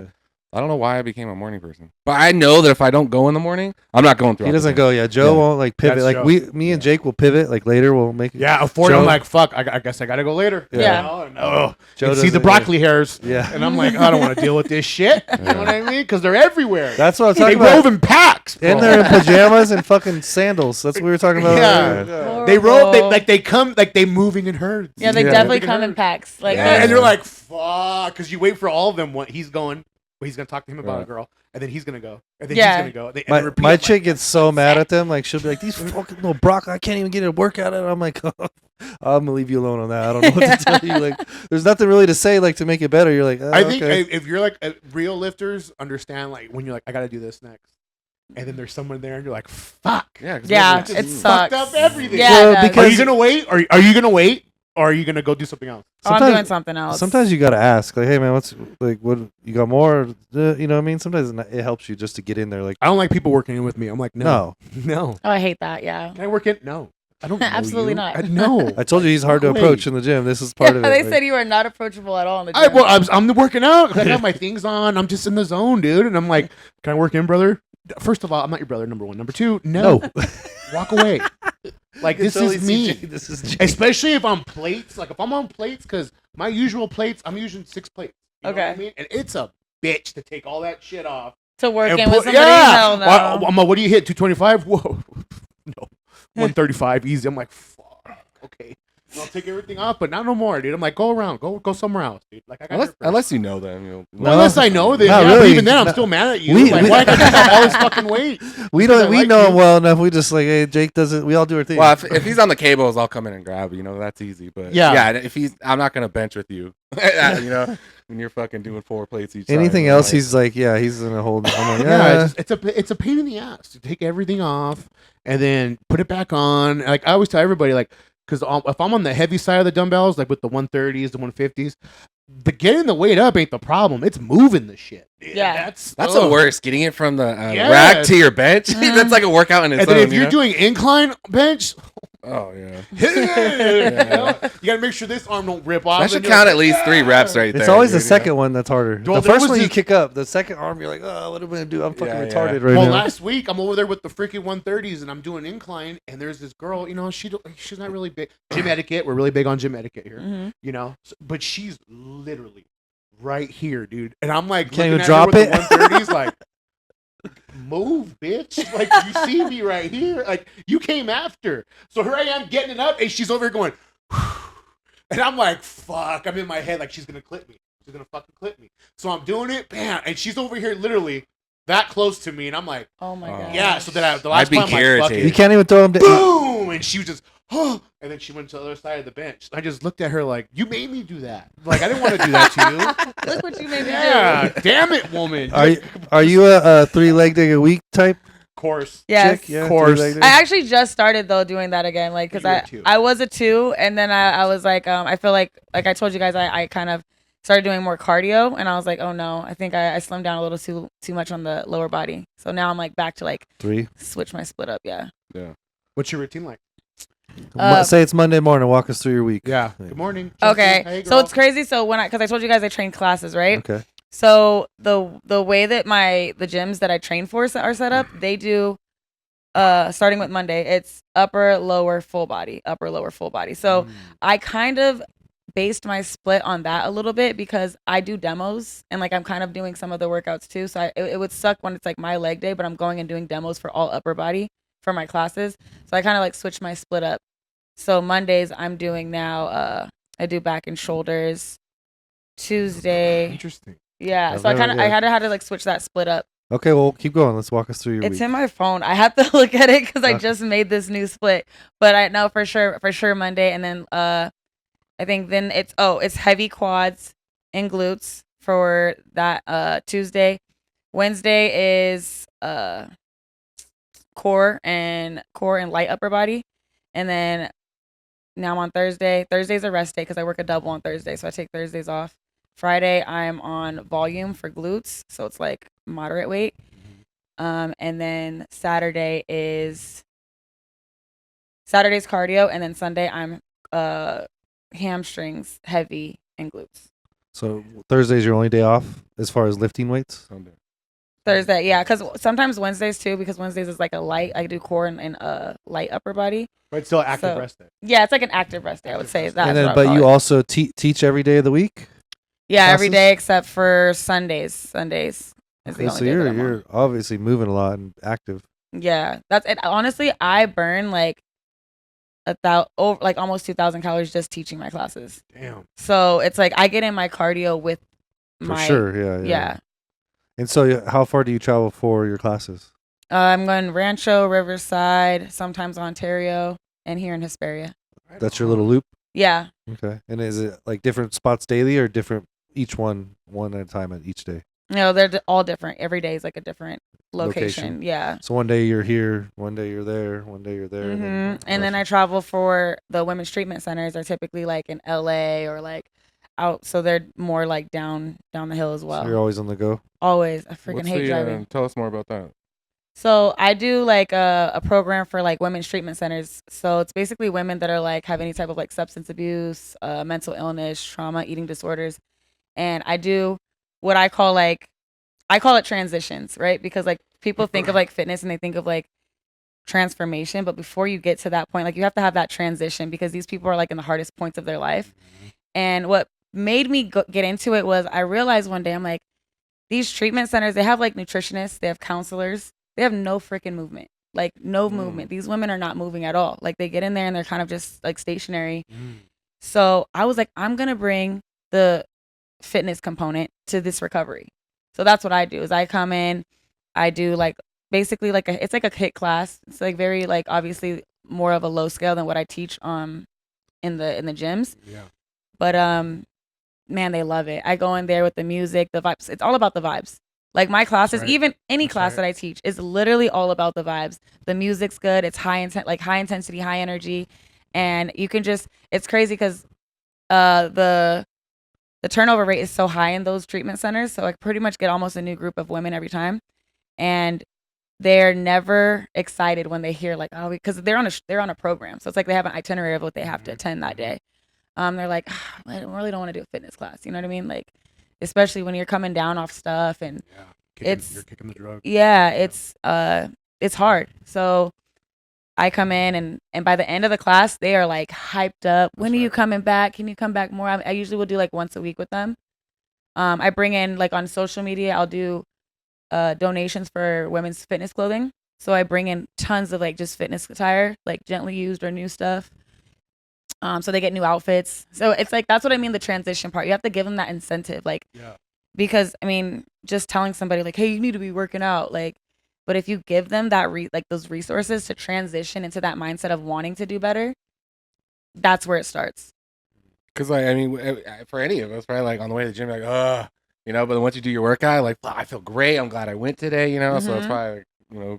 Speaker 2: I don't know why I became a morning person. But I know that if I don't go in the morning, I'm not going through.
Speaker 3: He doesn't go. Yeah, Joe
Speaker 2: Yeah.
Speaker 3: won't like pivot.
Speaker 5: That's
Speaker 3: Like
Speaker 5: Joe.
Speaker 3: me and Jake will pivot. Like later, we'll make it.
Speaker 5: Yeah, afford. I'm
Speaker 3: Joe-
Speaker 5: like, fuck. I guess I gotta go later.
Speaker 4: Yeah.
Speaker 5: Oh,
Speaker 3: Joe
Speaker 5: you see the
Speaker 3: doesn't-
Speaker 5: broccoli hairs.
Speaker 3: Yeah.
Speaker 5: And I'm like, I don't want to deal with this shit. You know what I mean? Because they're everywhere.
Speaker 3: That's what I'm
Speaker 5: They
Speaker 3: talking about.
Speaker 5: rove in packs. Bro.
Speaker 3: And they're in pajamas and fucking sandals. That's what we were talking about.
Speaker 5: Yeah.
Speaker 3: earlier.
Speaker 5: They rove.
Speaker 4: Horrible.
Speaker 5: They come like they moving in herds.
Speaker 4: Yeah, they
Speaker 3: Yeah.
Speaker 4: definitely
Speaker 5: Moving
Speaker 4: come in
Speaker 5: herds.
Speaker 4: packs. Like,
Speaker 2: Yeah.
Speaker 5: And they're like, fuck, because you wait for all of them. What he's going, he's gonna talk to him about a
Speaker 2: Right.
Speaker 5: girl, and then he's gonna go, and then
Speaker 4: Yeah.
Speaker 5: he's gonna go. They, and
Speaker 3: My,
Speaker 5: they repeat.
Speaker 3: my
Speaker 5: I'm
Speaker 3: chick gets so mad at them. Like she'll be like, "These fucking little broccoli, I can't even get a workout in." I'm like, I'm gonna leave you alone on that. I don't know what to tell you. Like, there's nothing really to say like to make it better. You're like,
Speaker 5: I think
Speaker 3: okay.
Speaker 5: if you're like real lifters, understand like when you're like, I gotta do this next, and then there's someone there, and you're like, fuck,
Speaker 2: Yeah. 'cause
Speaker 4: Yeah,
Speaker 2: we-
Speaker 5: just
Speaker 4: it
Speaker 5: fucked
Speaker 4: sucks.
Speaker 5: up everything.
Speaker 4: Yeah,
Speaker 3: Well,
Speaker 4: it does.
Speaker 5: Are
Speaker 3: because-
Speaker 5: you gonna wait? Are you gonna wait? Or are you gonna go do something else?
Speaker 4: Oh, I'm
Speaker 3: sometimes-
Speaker 4: doing something else.
Speaker 3: Sometimes you gotta ask, like, "Hey man, what's like? What you got more?" You know what I mean? Sometimes it helps you just to get in there. Like,
Speaker 5: I don't like people working in with me. I'm like, no, no.
Speaker 4: Oh, I hate that. Yeah.
Speaker 5: Can I work in? No, I don't. Know
Speaker 4: Absolutely
Speaker 5: you.
Speaker 4: not.
Speaker 5: No.
Speaker 3: I told you he's hard to
Speaker 5: Wait.
Speaker 3: approach in the gym. This is part of it.
Speaker 4: They
Speaker 3: like-
Speaker 4: said you are not approachable at all in the gym.
Speaker 5: I'm working out. I got my things on. I'm just in the zone, dude. And I'm like, can I work in, brother? First of all, I'm not your brother. Number one. Number two, no. Walk away. Like
Speaker 3: You
Speaker 5: this
Speaker 3: can totally
Speaker 5: is
Speaker 3: see
Speaker 5: me.
Speaker 3: Jake- This is Jake.
Speaker 5: Especially if I'm plates. Like if I'm on plates, because my usual plates, I'm using 6 plates. You know what
Speaker 4: Okay.
Speaker 5: I mean? And it's a bitch to take all that shit off.
Speaker 4: To work
Speaker 5: and
Speaker 4: in with
Speaker 5: put-
Speaker 4: somebody?
Speaker 5: yeah.
Speaker 4: Hell no.
Speaker 5: I'm like, what do you hit? 225? Whoa. No. 135 easy. I'm like, fuck. Okay. I'll take everything off, but not no more, dude. I'm like, go around, go somewhere else, dude. Like I got
Speaker 2: Unless you know them,
Speaker 3: No.
Speaker 5: unless I know that,
Speaker 3: Not
Speaker 5: yeah, but
Speaker 3: really.
Speaker 5: even then, I'm
Speaker 3: No.
Speaker 5: still mad at you.
Speaker 3: We-
Speaker 5: like,
Speaker 3: we-
Speaker 5: why can't you have all this fucking weight?
Speaker 3: We
Speaker 5: Because I
Speaker 3: don't. We
Speaker 5: like
Speaker 3: know
Speaker 5: you.
Speaker 3: him well enough. We just like, hey, Jake does it. We all do our thing.
Speaker 2: Well, if he's on the cables, I'll come in and grab. You know, that's easy. But
Speaker 5: Yeah.
Speaker 2: if I'm not gonna bench with you. You know, when you're fucking doing 4 plates each.
Speaker 3: Anything
Speaker 2: side,
Speaker 3: else,
Speaker 2: like,
Speaker 3: he's like, yeah, he's gonna hold. I'm like,
Speaker 5: Yeah, it's a pain in the ass to take everything off and then put it back on. Like I always tell everybody, like, because if I'm on the heavy side of the dumbbells, like with the 130s, the 150s, the getting the weight up ain't the problem. It's moving the shit.
Speaker 4: Yeah.
Speaker 2: That's
Speaker 5: ugh.
Speaker 2: the worst. Getting it from the
Speaker 5: Yes.
Speaker 2: rack to your bench. That's like a workout in its
Speaker 5: And then
Speaker 2: own.
Speaker 5: if you're doing incline bench,
Speaker 2: oh yeah,
Speaker 5: you gotta make sure this arm don't rip off.
Speaker 2: that should
Speaker 5: and you're
Speaker 2: count
Speaker 5: like,
Speaker 2: at least 3 reps right there.
Speaker 3: It's always the
Speaker 2: dude, you know?
Speaker 3: second one that's harder.
Speaker 5: Well,
Speaker 3: the
Speaker 5: there
Speaker 3: first
Speaker 5: was
Speaker 3: one you
Speaker 5: this-
Speaker 3: kick up. The second arm, you're like, oh, what am I gonna do? I'm fucking
Speaker 2: Yeah, yeah.
Speaker 3: retarded right
Speaker 5: Well,
Speaker 3: now.
Speaker 5: last week I'm over there with the freaking 130s and I'm doing incline and there's this girl, you know, she's not really big. Gym etiquette, we're really big on gym etiquette here,
Speaker 4: Mhm.
Speaker 5: you know, but she's literally right here, dude. And I'm like,
Speaker 3: Can't
Speaker 5: looking
Speaker 3: even
Speaker 5: at
Speaker 3: drop
Speaker 5: her
Speaker 3: it?
Speaker 5: with the 130s, like, move, bitch. Like, you see me right here. Like, you came after. So here I am getting it up and she's over here going, and I'm like, fuck. I'm in my head like, she's going to clip me. She's going to fucking clip me. So I'm doing it, bam. And she's over here literally that close to me. And I'm like,
Speaker 4: Oh my
Speaker 2: Oh.
Speaker 4: god.
Speaker 5: yeah. So then the last
Speaker 2: I'd be
Speaker 5: time I'm like, fuck
Speaker 2: irritated.
Speaker 3: you
Speaker 5: it.
Speaker 3: can't even throw him down.
Speaker 5: Boom. And she was just, oh. And then she went to the other side of the bench. I just looked at her like, you made me do that. Like, I didn't want to do that to you.
Speaker 4: Look what you made me
Speaker 5: Yeah.
Speaker 4: do.
Speaker 5: Damn it, woman.
Speaker 3: Are you a 3-leg day a week type
Speaker 5: Course.
Speaker 4: Yes.
Speaker 3: chick? Yeah,
Speaker 5: Course.
Speaker 3: 3-leg day?
Speaker 4: I actually just started though doing that again, like because
Speaker 5: You were
Speaker 4: I
Speaker 5: a 2.
Speaker 4: I was a 2, and then I was like I feel like I told you guys I kind of started doing more cardio, and I was like, oh no, I think I slimmed down a little too much on the lower body, so now I'm like back to like
Speaker 3: 3.
Speaker 4: switch my split up. Yeah.
Speaker 5: What's your routine like?
Speaker 3: Say it's Monday morning. Walk us through your week.
Speaker 5: Yeah.
Speaker 3: Like-
Speaker 5: Good morning.
Speaker 4: Okay.
Speaker 5: Hey,
Speaker 4: So
Speaker 5: girl.
Speaker 4: it's crazy. So because I told you guys I train classes, right?
Speaker 3: Okay.
Speaker 4: So the way that the gyms that I train for are set up, they do starting with Monday, it's upper lower full body. So I kind of based my split on that a little bit because I do demos and like I'm kind of doing some of the workouts too. So it would suck when it's like my leg day, but I'm going and doing demos for all upper body for my classes. So I kind of like switch my split up. So Mondays I'm doing now I do back and shoulders. Tuesday,
Speaker 5: Interesting.
Speaker 4: yeah.
Speaker 3: I've
Speaker 4: So I
Speaker 3: never-
Speaker 4: kind of I
Speaker 3: yeah.
Speaker 4: had to like switch that split up
Speaker 3: Okay, well, keep going. Let's walk us through your
Speaker 4: It's
Speaker 3: week.
Speaker 4: in my phone. I have to look at it because I
Speaker 3: Okay.
Speaker 4: just made this new split. But I know for sure Monday, and then I think then it's heavy quads and glutes for that Tuesday. Wednesday is core and light upper body, and then now I'm on Thursday. Thursday's a rest day because I work a double on Thursday, so I take Thursdays off. Friday I'm on volume for glutes, so it's like moderate weight. And then Saturday's cardio, and then Sunday I'm hamstrings, heavy, and glutes.
Speaker 3: So Thursday's your only day off as far as lifting weights?
Speaker 2: Sunday.
Speaker 4: Thursday, yeah, because sometimes Wednesdays too, because Wednesdays is like a light. I do core and light upper body.
Speaker 5: But it's still active
Speaker 4: So-
Speaker 5: rest day.
Speaker 4: Yeah, it's like an active rest day. I would say that.
Speaker 3: And then, but you also teach every day of the week?
Speaker 4: yeah, every
Speaker 3: classes?
Speaker 4: day except for Sundays. Sundays is the
Speaker 3: Okay,
Speaker 4: only
Speaker 3: so
Speaker 4: day that
Speaker 3: you're
Speaker 4: I'm on.
Speaker 3: you're obviously moving a lot and active.
Speaker 4: Yeah, that's it. Honestly, I burn like like almost 2,000 calories just teaching my classes.
Speaker 5: Damn.
Speaker 4: So it's like I get in my cardio with
Speaker 3: For
Speaker 4: my
Speaker 3: sure, yeah.
Speaker 4: yeah.
Speaker 3: And so how far do you travel for your classes?
Speaker 4: I'm going Rancho, Riverside, sometimes Ontario, and here in Hesperia.
Speaker 3: That's your little loop?
Speaker 4: Yeah,
Speaker 3: Okay. And is it like different spots daily or different each one at a time at each day?
Speaker 4: no, they're all different. Every day is like a different location.
Speaker 3: Location.
Speaker 4: Yeah.
Speaker 3: So one day you're here, one day you're there, one day you're there.
Speaker 4: And then I travel for the women's treatment centers. Are typically like in LA or like out, so they're more like down the hill as well.
Speaker 3: So you're always on the go.
Speaker 4: Always, I freaking
Speaker 2: What's
Speaker 4: hate
Speaker 2: the,
Speaker 4: driving.
Speaker 2: Tell us more about that.
Speaker 4: So I do like a program for like women's treatment centers. So it's basically women that are like have any type of like substance abuse, mental illness, trauma, eating disorders, and I do what I call it transitions, right? Because like people think of like fitness and they think of like transformation, but before you get to that point, like you have to have that transition because these people are like in the hardest points of their life. And what made me get into it was I realized one day I'm like, these treatment centers, they have like nutritionists, they have counselors, they have no freaking movement. Like no movement. These women are not moving at all. Like they get in there and they're kind of just like stationary. So I was like, I'm gonna bring the fitness component to this recovery. So that's what I do is I come in, I do like basically like it's like a HIIT class. It's like very like obviously more of a low scale than what I teach in the gyms.
Speaker 5: Yeah.
Speaker 4: But man, they love it. I go in there with the music, the vibes. It's all about the vibes. Like my classes,
Speaker 5: right.
Speaker 4: even any
Speaker 5: That's
Speaker 4: class
Speaker 5: right.
Speaker 4: that I teach is literally all about the vibes. The music's good. It's high intensity, high energy, and you can just. It's crazy because the turnover rate is so high in those treatment centers. So I pretty much get almost a new group of women every time, and they're never excited when they hear like, oh, because they're on a program. So it's like they have an itinerary of what they have to attend that day. They're like, I really don't want to do a fitness class. You know what I mean? Like, especially when you're coming down off stuff and
Speaker 5: Yeah.
Speaker 4: It's-
Speaker 5: You're kicking the drug.
Speaker 4: yeah, it's hard. So I come in and by the end of the class, they are like hyped up. When are you coming back? Can you come back more? I usually will do like once a week with them. I bring in like on social media, I'll do donations for women's fitness clothing. So I bring in tons of like just fitness attire, like gently used or new stuff. So they get new outfits. So it's like that's what I mean, the transition part. You have to give them that incentive, like
Speaker 5: Yeah.
Speaker 4: because I mean, just telling somebody like, hey, you need to be working out, like, but if you give them that like those resources to transition into that mindset of wanting to do better, that's where it starts.
Speaker 2: Because like I mean, for any of us, right? Like on the way to the gym, like, but then once you do your workout, like, wow, I feel great. I'm glad I went today. So it's
Speaker 4: Mhm.
Speaker 2: probably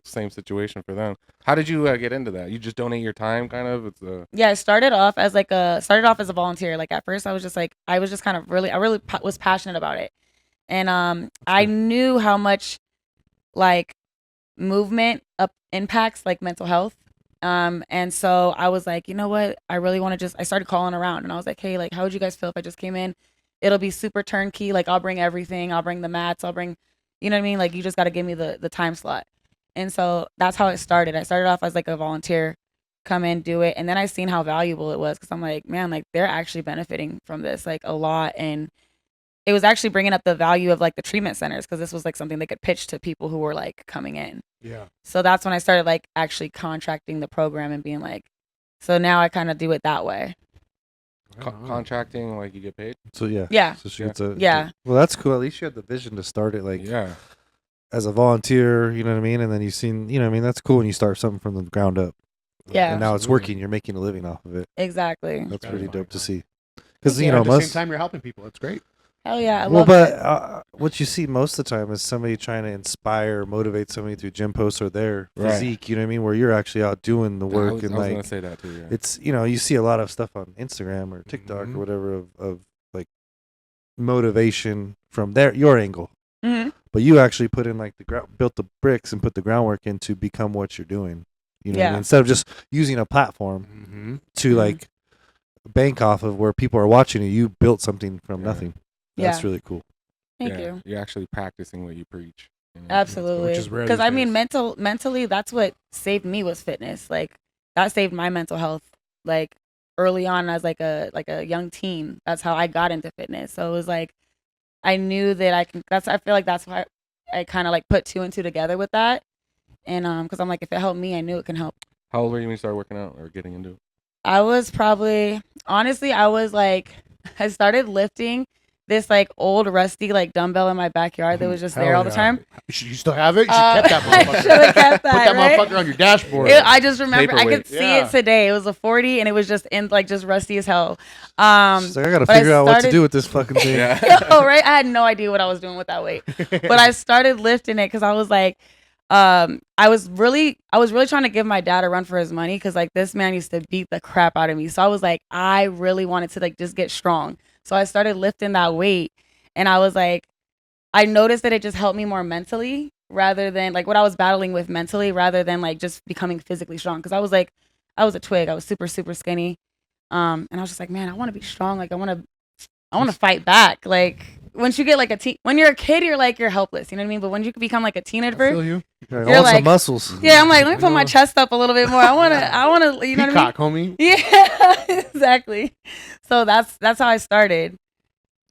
Speaker 2: same situation for them. How did you get into that? You just donate your time, kind of. It's
Speaker 4: Yeah, I started off as a volunteer. Like at first, I was just kind of I really was passionate about it, and I knew how much like movement impacts like mental health. And so I was like, you know what? I really want to I started calling around and I was like, hey, like, how would you guys feel if I just came in? It'll be super turnkey. Like I'll bring everything. I'll bring the mats. I'll bring, you know what I mean? Like you just got to give me the time slot. And so that's how it started. I started off as like a volunteer, come in, do it. And then I seen how valuable it was. Cause I'm like, man, like they're actually benefiting from this like a lot. And it was actually bringing up the value of like the treatment centers. Cause this was like something they could pitch to people who were like coming in.
Speaker 5: Yeah.
Speaker 4: So that's when I started like actually contracting the program and being like, so now I kind of do it that way.
Speaker 2: contracting, like you get paid.
Speaker 3: So yeah.
Speaker 4: Yeah.
Speaker 3: So she
Speaker 2: Yeah.
Speaker 3: gets a
Speaker 4: Yeah.
Speaker 3: Well, that's cool. At least you had the vision to start it. Like
Speaker 2: Yeah.
Speaker 3: as a volunteer, you know what I mean, and then you've seen, you know what I mean, that's cool when you start something from the ground up.
Speaker 4: Yeah.
Speaker 3: And now it's
Speaker 5: Absolutely.
Speaker 3: working. You're making a living off of it.
Speaker 4: Exactly.
Speaker 3: That's pretty
Speaker 5: Gratifying,
Speaker 3: dope to
Speaker 5: huh?
Speaker 3: see. Because
Speaker 5: Yeah,
Speaker 3: you know
Speaker 5: at the same
Speaker 3: most.
Speaker 5: time you're helping people. That's great.
Speaker 4: Hell yeah, I
Speaker 3: Well,
Speaker 4: love
Speaker 3: but
Speaker 4: it.
Speaker 3: what you see most of the time is somebody trying to inspire, motivate somebody through gym posts or their
Speaker 2: Right.
Speaker 3: physique. You know what I mean? Where you're actually out doing the
Speaker 2: I
Speaker 3: work
Speaker 2: was
Speaker 3: and
Speaker 2: gonna
Speaker 3: like
Speaker 2: say that too. Yeah.
Speaker 3: it's you see a lot of stuff on Instagram or TikTok
Speaker 5: Mhm.
Speaker 3: or whatever of like motivation from your angle.
Speaker 4: hmm
Speaker 3: But you actually put in like built the bricks and put the groundwork in to become what you're doing. You know what I
Speaker 4: Yeah.
Speaker 3: mean? Instead of just using a platform
Speaker 5: Mm-hmm.
Speaker 3: to
Speaker 4: Mhm.
Speaker 3: like bank off of where people are watching you, you built something from
Speaker 2: Yeah.
Speaker 3: nothing. That's
Speaker 4: Yeah.
Speaker 3: really cool.
Speaker 4: Thank
Speaker 2: Yeah,
Speaker 4: you.
Speaker 2: You're actually practicing what you preach. You know?
Speaker 4: Absolutely.
Speaker 5: Which is rare
Speaker 4: Because
Speaker 5: these
Speaker 4: I mean,
Speaker 5: days.
Speaker 4: mentally, that's what saved me was fitness. Like that saved my mental health. Like early on, as like a young teen, that's how I got into fitness. So it was like I knew that I can. I feel like that's why I kind of like put two and two together with that. And because I'm like, if it helped me, I knew it can help.
Speaker 2: How old were you when you started working out or getting into it?
Speaker 4: I was probably honestly, I was like, I started lifting this like old rusty like dumbbell in my backyard that was just there
Speaker 5: Hell
Speaker 4: all the
Speaker 5: yeah.
Speaker 4: time.
Speaker 5: You still have it? You should kept that
Speaker 4: I
Speaker 5: motherfucker.
Speaker 4: should have kept
Speaker 5: Put
Speaker 4: that.
Speaker 5: that
Speaker 4: right?
Speaker 5: motherfucker on your dashboard.
Speaker 4: I just remember I could
Speaker 2: Paperweight.
Speaker 4: see
Speaker 5: Yeah.
Speaker 4: it today. It was a 40 and it was just in like just rusty as hell.
Speaker 3: She's like, I gotta
Speaker 4: but I
Speaker 3: figure out what to
Speaker 4: started-
Speaker 3: do with this fucking thing.
Speaker 2: Yeah.
Speaker 4: Yo, right? I had no idea what I was doing with that weight. But I started lifting it because I was like, I was really trying to give my dad a run for his money because like this man used to beat the crap out of me. So I was like, I really wanted to like just get strong. So I started lifting that weight, and I was like, I noticed that it just helped me more mentally rather than like what I was battling with mentally rather than like just becoming physically strong. Because I was like, I was a twig. I was super super skinny, and I was just like, man, I want to be strong. Like I want to fight back. Like once you get like when you're a kid, you're like you're helpless. You know what I mean? But when you become like a
Speaker 5: I
Speaker 4: teenager,
Speaker 5: feel you.
Speaker 3: Like,
Speaker 4: You're
Speaker 3: I want some
Speaker 4: like-
Speaker 3: muscles.
Speaker 4: yeah, I'm like, let me put my
Speaker 5: know.
Speaker 4: chest up a little bit more. I wanna, you know
Speaker 5: Peacock,
Speaker 4: what I mean?
Speaker 5: homie.
Speaker 4: Yeah, exactly. So that's how I started.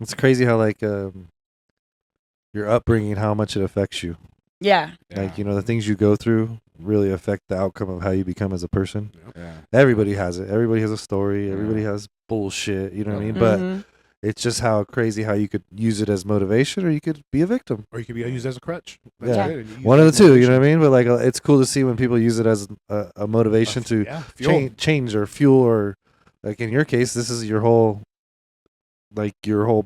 Speaker 3: It's crazy how like your upbringing, how much it affects you.
Speaker 4: Yeah,
Speaker 3: Like the things you go through really affect the outcome of how you become as a person.
Speaker 2: Yeah.
Speaker 3: Everybody has it. Everybody has a story.
Speaker 2: Yeah.
Speaker 3: Everybody has bullshit. You know what I mean?
Speaker 2: Mhm.
Speaker 3: But
Speaker 4: Mhm.
Speaker 3: it's just how crazy how you could use it as motivation or you could be a victim.
Speaker 5: Or you could be used as a crutch.
Speaker 3: Yeah.
Speaker 5: it. And you use
Speaker 3: One
Speaker 5: it
Speaker 3: of
Speaker 5: as
Speaker 3: the two. You know what I
Speaker 5: motivation.
Speaker 3: mean? But like it's cool to see when people use it as a motivation to
Speaker 5: Yeah, fuel.
Speaker 3: change or fuel or like in your case, this is your whole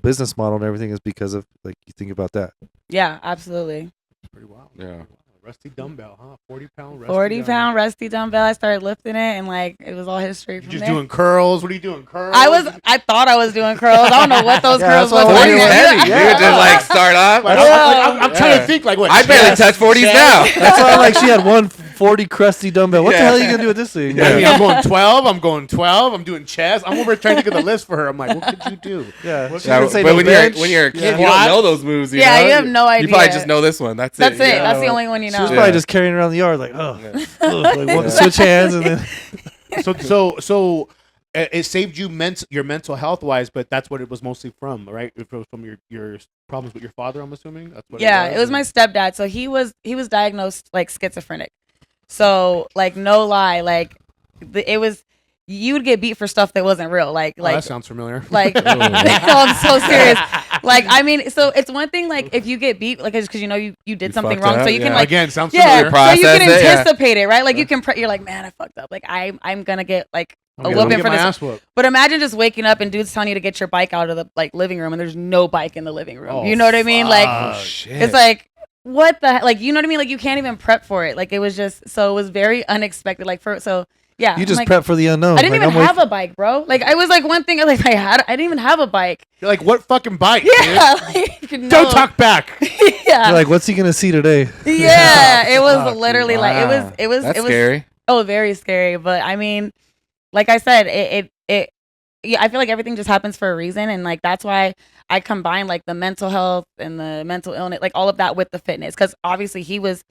Speaker 3: business model and everything is because of like you think about that.
Speaker 4: Yeah, absolutely.
Speaker 5: Pretty wild.
Speaker 2: Yeah.
Speaker 5: Rusty dumbbell, huh? 40-pound rusty
Speaker 4: 40-pound rusty dumbbell. I started lifting it, and like it was all history
Speaker 5: You
Speaker 4: from
Speaker 5: just
Speaker 4: there.
Speaker 5: doing curls? What are you doing? Curls?
Speaker 4: I thought I was doing curls. I don't know what those
Speaker 3: Yeah,
Speaker 4: curls
Speaker 3: that's
Speaker 4: was.
Speaker 3: what I
Speaker 4: but
Speaker 3: wanted
Speaker 4: I
Speaker 3: to
Speaker 4: did-
Speaker 3: say.
Speaker 2: You would just like start off.
Speaker 5: Like, I'm trying
Speaker 2: Yeah.
Speaker 5: to think like what?
Speaker 2: I barely
Speaker 5: chest,
Speaker 2: touch 40s
Speaker 5: chest?
Speaker 2: now.
Speaker 3: That's why like she had one 40 crusty dumbbell. What the
Speaker 2: Yeah.
Speaker 3: hell are you gonna do with this thing?
Speaker 5: I mean, I'm going 12. I'm going 12. I'm doing chest. I'm over trying to get the list for her. I'm like, what could you do?
Speaker 3: Yeah.
Speaker 5: What
Speaker 3: She
Speaker 2: Yeah,
Speaker 3: didn't say
Speaker 2: but
Speaker 3: no
Speaker 2: when
Speaker 3: bench.
Speaker 2: you're a kid,
Speaker 3: Yeah.
Speaker 2: you don't know those moves. You
Speaker 4: Yeah,
Speaker 2: know?
Speaker 4: you have no
Speaker 2: You probably
Speaker 4: idea.
Speaker 2: just know this one. That's
Speaker 4: That's it.
Speaker 2: Yeah.
Speaker 4: That's the only one you
Speaker 3: She was
Speaker 4: know.
Speaker 3: probably just carrying around the yard like, oh,
Speaker 2: Yeah.
Speaker 3: like
Speaker 2: Yeah.
Speaker 3: switch hands and then
Speaker 5: So it saved you your mental health wise, but that's what it was mostly from, right? It was from your problems with your father. I'm assuming that's what.
Speaker 4: Yeah, it was my stepdad. So he was diagnosed like schizophrenic. So like no lie, like it was you would get beat for stuff that wasn't real. Like
Speaker 5: Oh,
Speaker 4: like
Speaker 5: that sounds familiar.
Speaker 4: like no, I'm so serious. Like I mean, so it's one thing like if you get beat like because you know you did
Speaker 2: You
Speaker 4: something
Speaker 2: fucked
Speaker 4: wrong,
Speaker 2: up,
Speaker 4: so you can
Speaker 2: yeah.
Speaker 4: like
Speaker 5: Again, sounds
Speaker 4: yeah,
Speaker 5: familiar.
Speaker 4: so you can
Speaker 2: Process it, yeah.
Speaker 4: anticipate it, right? Like you can you're like, man, I fucked up. Like I'm gonna get like
Speaker 5: I'm
Speaker 4: a
Speaker 5: gonna
Speaker 4: whooping
Speaker 5: get
Speaker 4: for
Speaker 5: my
Speaker 4: this.
Speaker 5: ass whooped.
Speaker 4: But imagine just waking up and dudes telling you to get your bike out of the like living room and there's no bike in the living room.
Speaker 5: Oh,
Speaker 4: You know what I mean? Like
Speaker 5: fuck.
Speaker 2: shit.
Speaker 4: it's like what the like you know what I mean? Like you can't even prep for it. Like it was just so it was very unexpected. Like yeah.
Speaker 3: you just
Speaker 4: like,
Speaker 3: prep for the unknown.
Speaker 4: I didn't
Speaker 3: Like,
Speaker 4: even have a bike, bro. Like I was like one thing I didn't even have a bike.
Speaker 5: You're like, what fucking bike?
Speaker 4: Yeah.
Speaker 5: Dude?
Speaker 4: Like, no.
Speaker 5: Don't talk back.
Speaker 4: Yeah.
Speaker 3: You're like, what's he gonna see today?
Speaker 4: Yeah. It was
Speaker 5: Fuck,
Speaker 4: literally
Speaker 5: dude.
Speaker 4: like
Speaker 2: Wow.
Speaker 4: it was
Speaker 2: That's
Speaker 4: it was
Speaker 2: scary.
Speaker 4: oh very scary. But I mean, like I said, it yeah, I feel like everything just happens for a reason, and like that's why I combine like the mental health and the mental illness, like all of that with the fitness, because obviously he was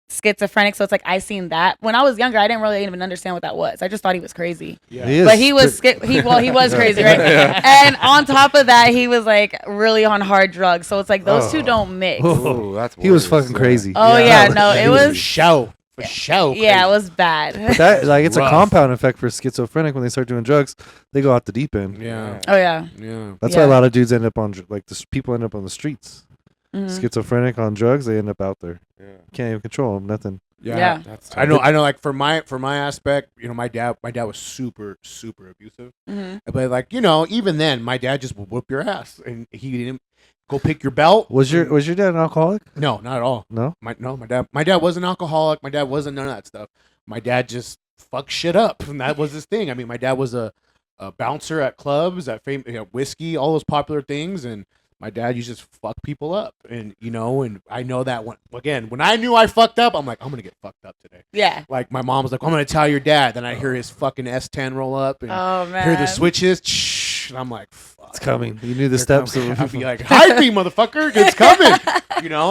Speaker 4: schizophrenic, so it's like I seen that when I was younger. I didn't really even understand what that was. I just thought he was crazy,
Speaker 5: Yeah.
Speaker 3: He is
Speaker 4: but he was
Speaker 3: pretty-
Speaker 4: he was crazy, right?
Speaker 2: Yeah.
Speaker 4: And on top of that, he was like really on hard drugs, so it's like those two don't mix.
Speaker 3: Oh.
Speaker 2: Ooh, that's
Speaker 3: He was
Speaker 2: worse,
Speaker 3: fucking
Speaker 2: yeah.
Speaker 3: crazy.
Speaker 4: Oh yeah, no,
Speaker 5: He
Speaker 4: it was
Speaker 5: show for show.
Speaker 4: yeah, it
Speaker 5: crazy.
Speaker 4: was bad.
Speaker 3: But that like it's
Speaker 5: Rough.
Speaker 3: a compound effect for schizophrenic when they start doing drugs. They go out the deep end.
Speaker 5: Yeah.
Speaker 4: Oh yeah,
Speaker 5: Yeah.
Speaker 3: That's
Speaker 4: Yeah.
Speaker 3: why a lot of dudes end up on like people end up on the streets.
Speaker 4: Mhm.
Speaker 3: schizophrenic on drugs, they end up out there.
Speaker 2: Yeah.
Speaker 3: Can't even control them. Nothing.
Speaker 4: Yeah.
Speaker 2: That's
Speaker 5: I know. Like for my aspect, my dad was super abusive.
Speaker 4: Mhm.
Speaker 5: But like even then, my dad just would whoop your ass, and he didn't go pick your belt.
Speaker 3: Was your dad an alcoholic?
Speaker 5: No, not at all.
Speaker 3: No.
Speaker 5: My dad wasn't an alcoholic. My dad wasn't none of that stuff. My dad just fucked shit up, and that was his thing. I mean, my dad was a bouncer at clubs, at whiskey, all those popular things, and my dad used to just fuck people up, and and I know that when I knew I fucked up, I'm like, I'm gonna get fucked up today.
Speaker 4: Yeah.
Speaker 5: Like my mom was like, I'm gonna tell your dad. Then I hear his fucking S10 roll up, and
Speaker 4: Oh man.
Speaker 5: hear the switches, and I'm like, fuck.
Speaker 3: It's coming. You knew the
Speaker 5: They're
Speaker 3: steps.
Speaker 5: coming.
Speaker 3: Of
Speaker 5: I'd be like, hide me, motherfucker. It's coming.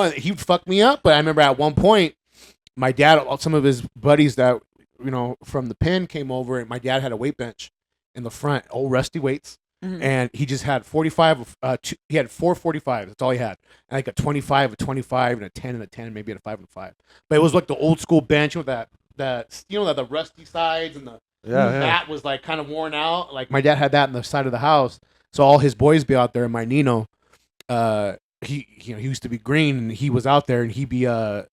Speaker 5: And he'd fuck me up. But I remember at one point, my dad, some of his buddies that, from the pen came over, and my dad had a weight bench in the front, old rusty weights.
Speaker 4: Mhm.
Speaker 5: And he just had 45. He had 4 45s. That's all he had. And like a 25, a 25, and a 10 and a 10, maybe a 5 and a 5. But it was like the old school bench with that the rusty sides, and the mat was like kind of worn out. Like my dad had that in the side of the house. So all his boys be out there, and my Nino, he used to be green, and he was out there, and he'd be out.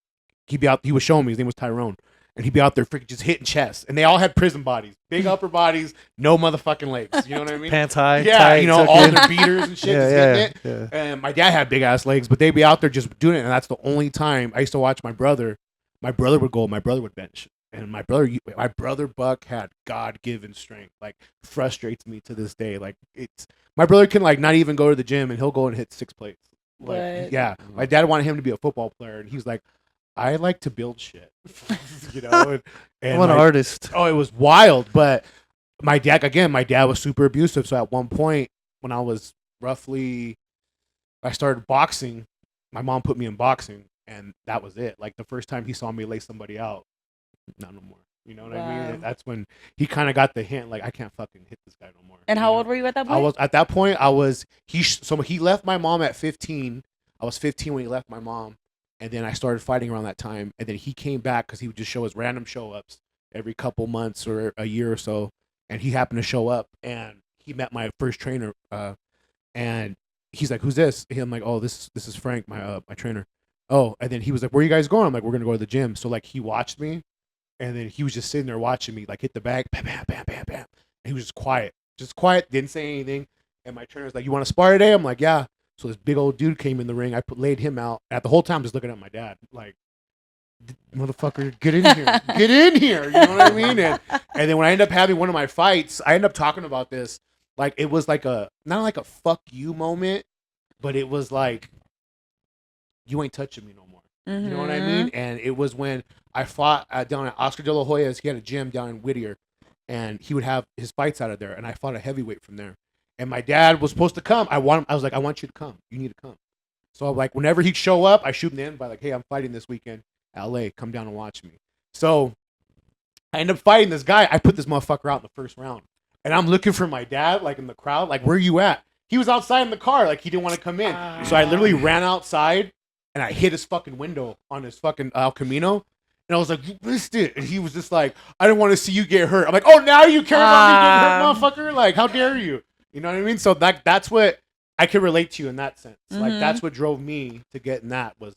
Speaker 5: He was showing me, his name was Tyrone, and he'd be out there freaking just hitting chests, and they all had prison bodies, big upper bodies, no motherfucking legs. You know what I mean?
Speaker 3: Pants high.
Speaker 5: Yeah,
Speaker 3: tight, tucked
Speaker 5: all
Speaker 3: in.
Speaker 5: their beaters and shit, just hitting it.
Speaker 3: Yeah.
Speaker 5: And my dad had big ass legs, but they'd be out there just doing it, and that's the only time I used to watch my brother. My brother would go, my brother would bench. And my brother Buck had God-given strength. Like, frustrates me to this day. Like, my brother can like not even go to the gym, and he'll go and hit 6 plates. Like,
Speaker 4: What?
Speaker 5: yeah, my dad wanted him to be a football player, and he's like, I like to build shit, And
Speaker 3: I'm an artist.
Speaker 5: Oh, it was wild. But my dad was super abusive. So at one point, when I was I started boxing. My mom put me in boxing, and that was it. Like the first time he saw me lay somebody out, not no more. You know what I mean?
Speaker 4: Wow.
Speaker 5: And that's when he kind of got the hint, like I can't fucking hit this guy no more.
Speaker 4: And how old were you at that point?
Speaker 5: At that point. He left my mom at 15. I was 15 when he left my mom, and then I started fighting around that time. And then he came back because he would just show us random show ups every couple months or a year or so. And he happened to show up, and he met my first trainer. And he's like, "Who's this?" And I'm like, "Oh, this is Frank, my trainer." Oh, and then he was like, "Where are you guys going?" I'm like, "We're gonna go to the gym." So like he watched me. And then he was just sitting there watching me, like hit the bag, bam, bam, bam, bam, bam. And he was just quiet, didn't say anything. And my trainer was like, "You want to spar today?" I'm like, "Yeah." So this big old dude came in the ring. I laid him out. At the whole time, just looking at my dad, like, "Motherfucker, get in here, get in here." You know what I mean? And then when I ended up having one of my fights, I ended up talking about this. Like it was like not like a fuck you moment, but it was like, you ain't touching me no more. You know what I mean? And it was when I fought down at Oscar de la Hoya's. He had a gym down in Whittier, and he would have his fights out of there. And I fought a heavyweight from there. And my dad was supposed to come. I was like, "I want you to come. You need to come." So like, whenever he'd show up, I shoot him in by like, "Hey, I'm fighting this weekend, LA. Come down and watch me." So I end up fighting this guy. I put this motherfucker out in the first round, and I'm looking for my dad, like in the crowd, like, "Where you at?" He was outside in the car, like he didn't want to come in. So I literally ran outside. And I hit his fucking window on his fucking El Camino. And I was like, "You missed it." And he was just like, "I didn't want to see you get hurt." I'm like, "Oh, now you care about me getting hurt, motherfucker? Like, how dare you?" You know what I mean? So that's what I can relate to you in that sense. Like, that's what drove me to get in that was,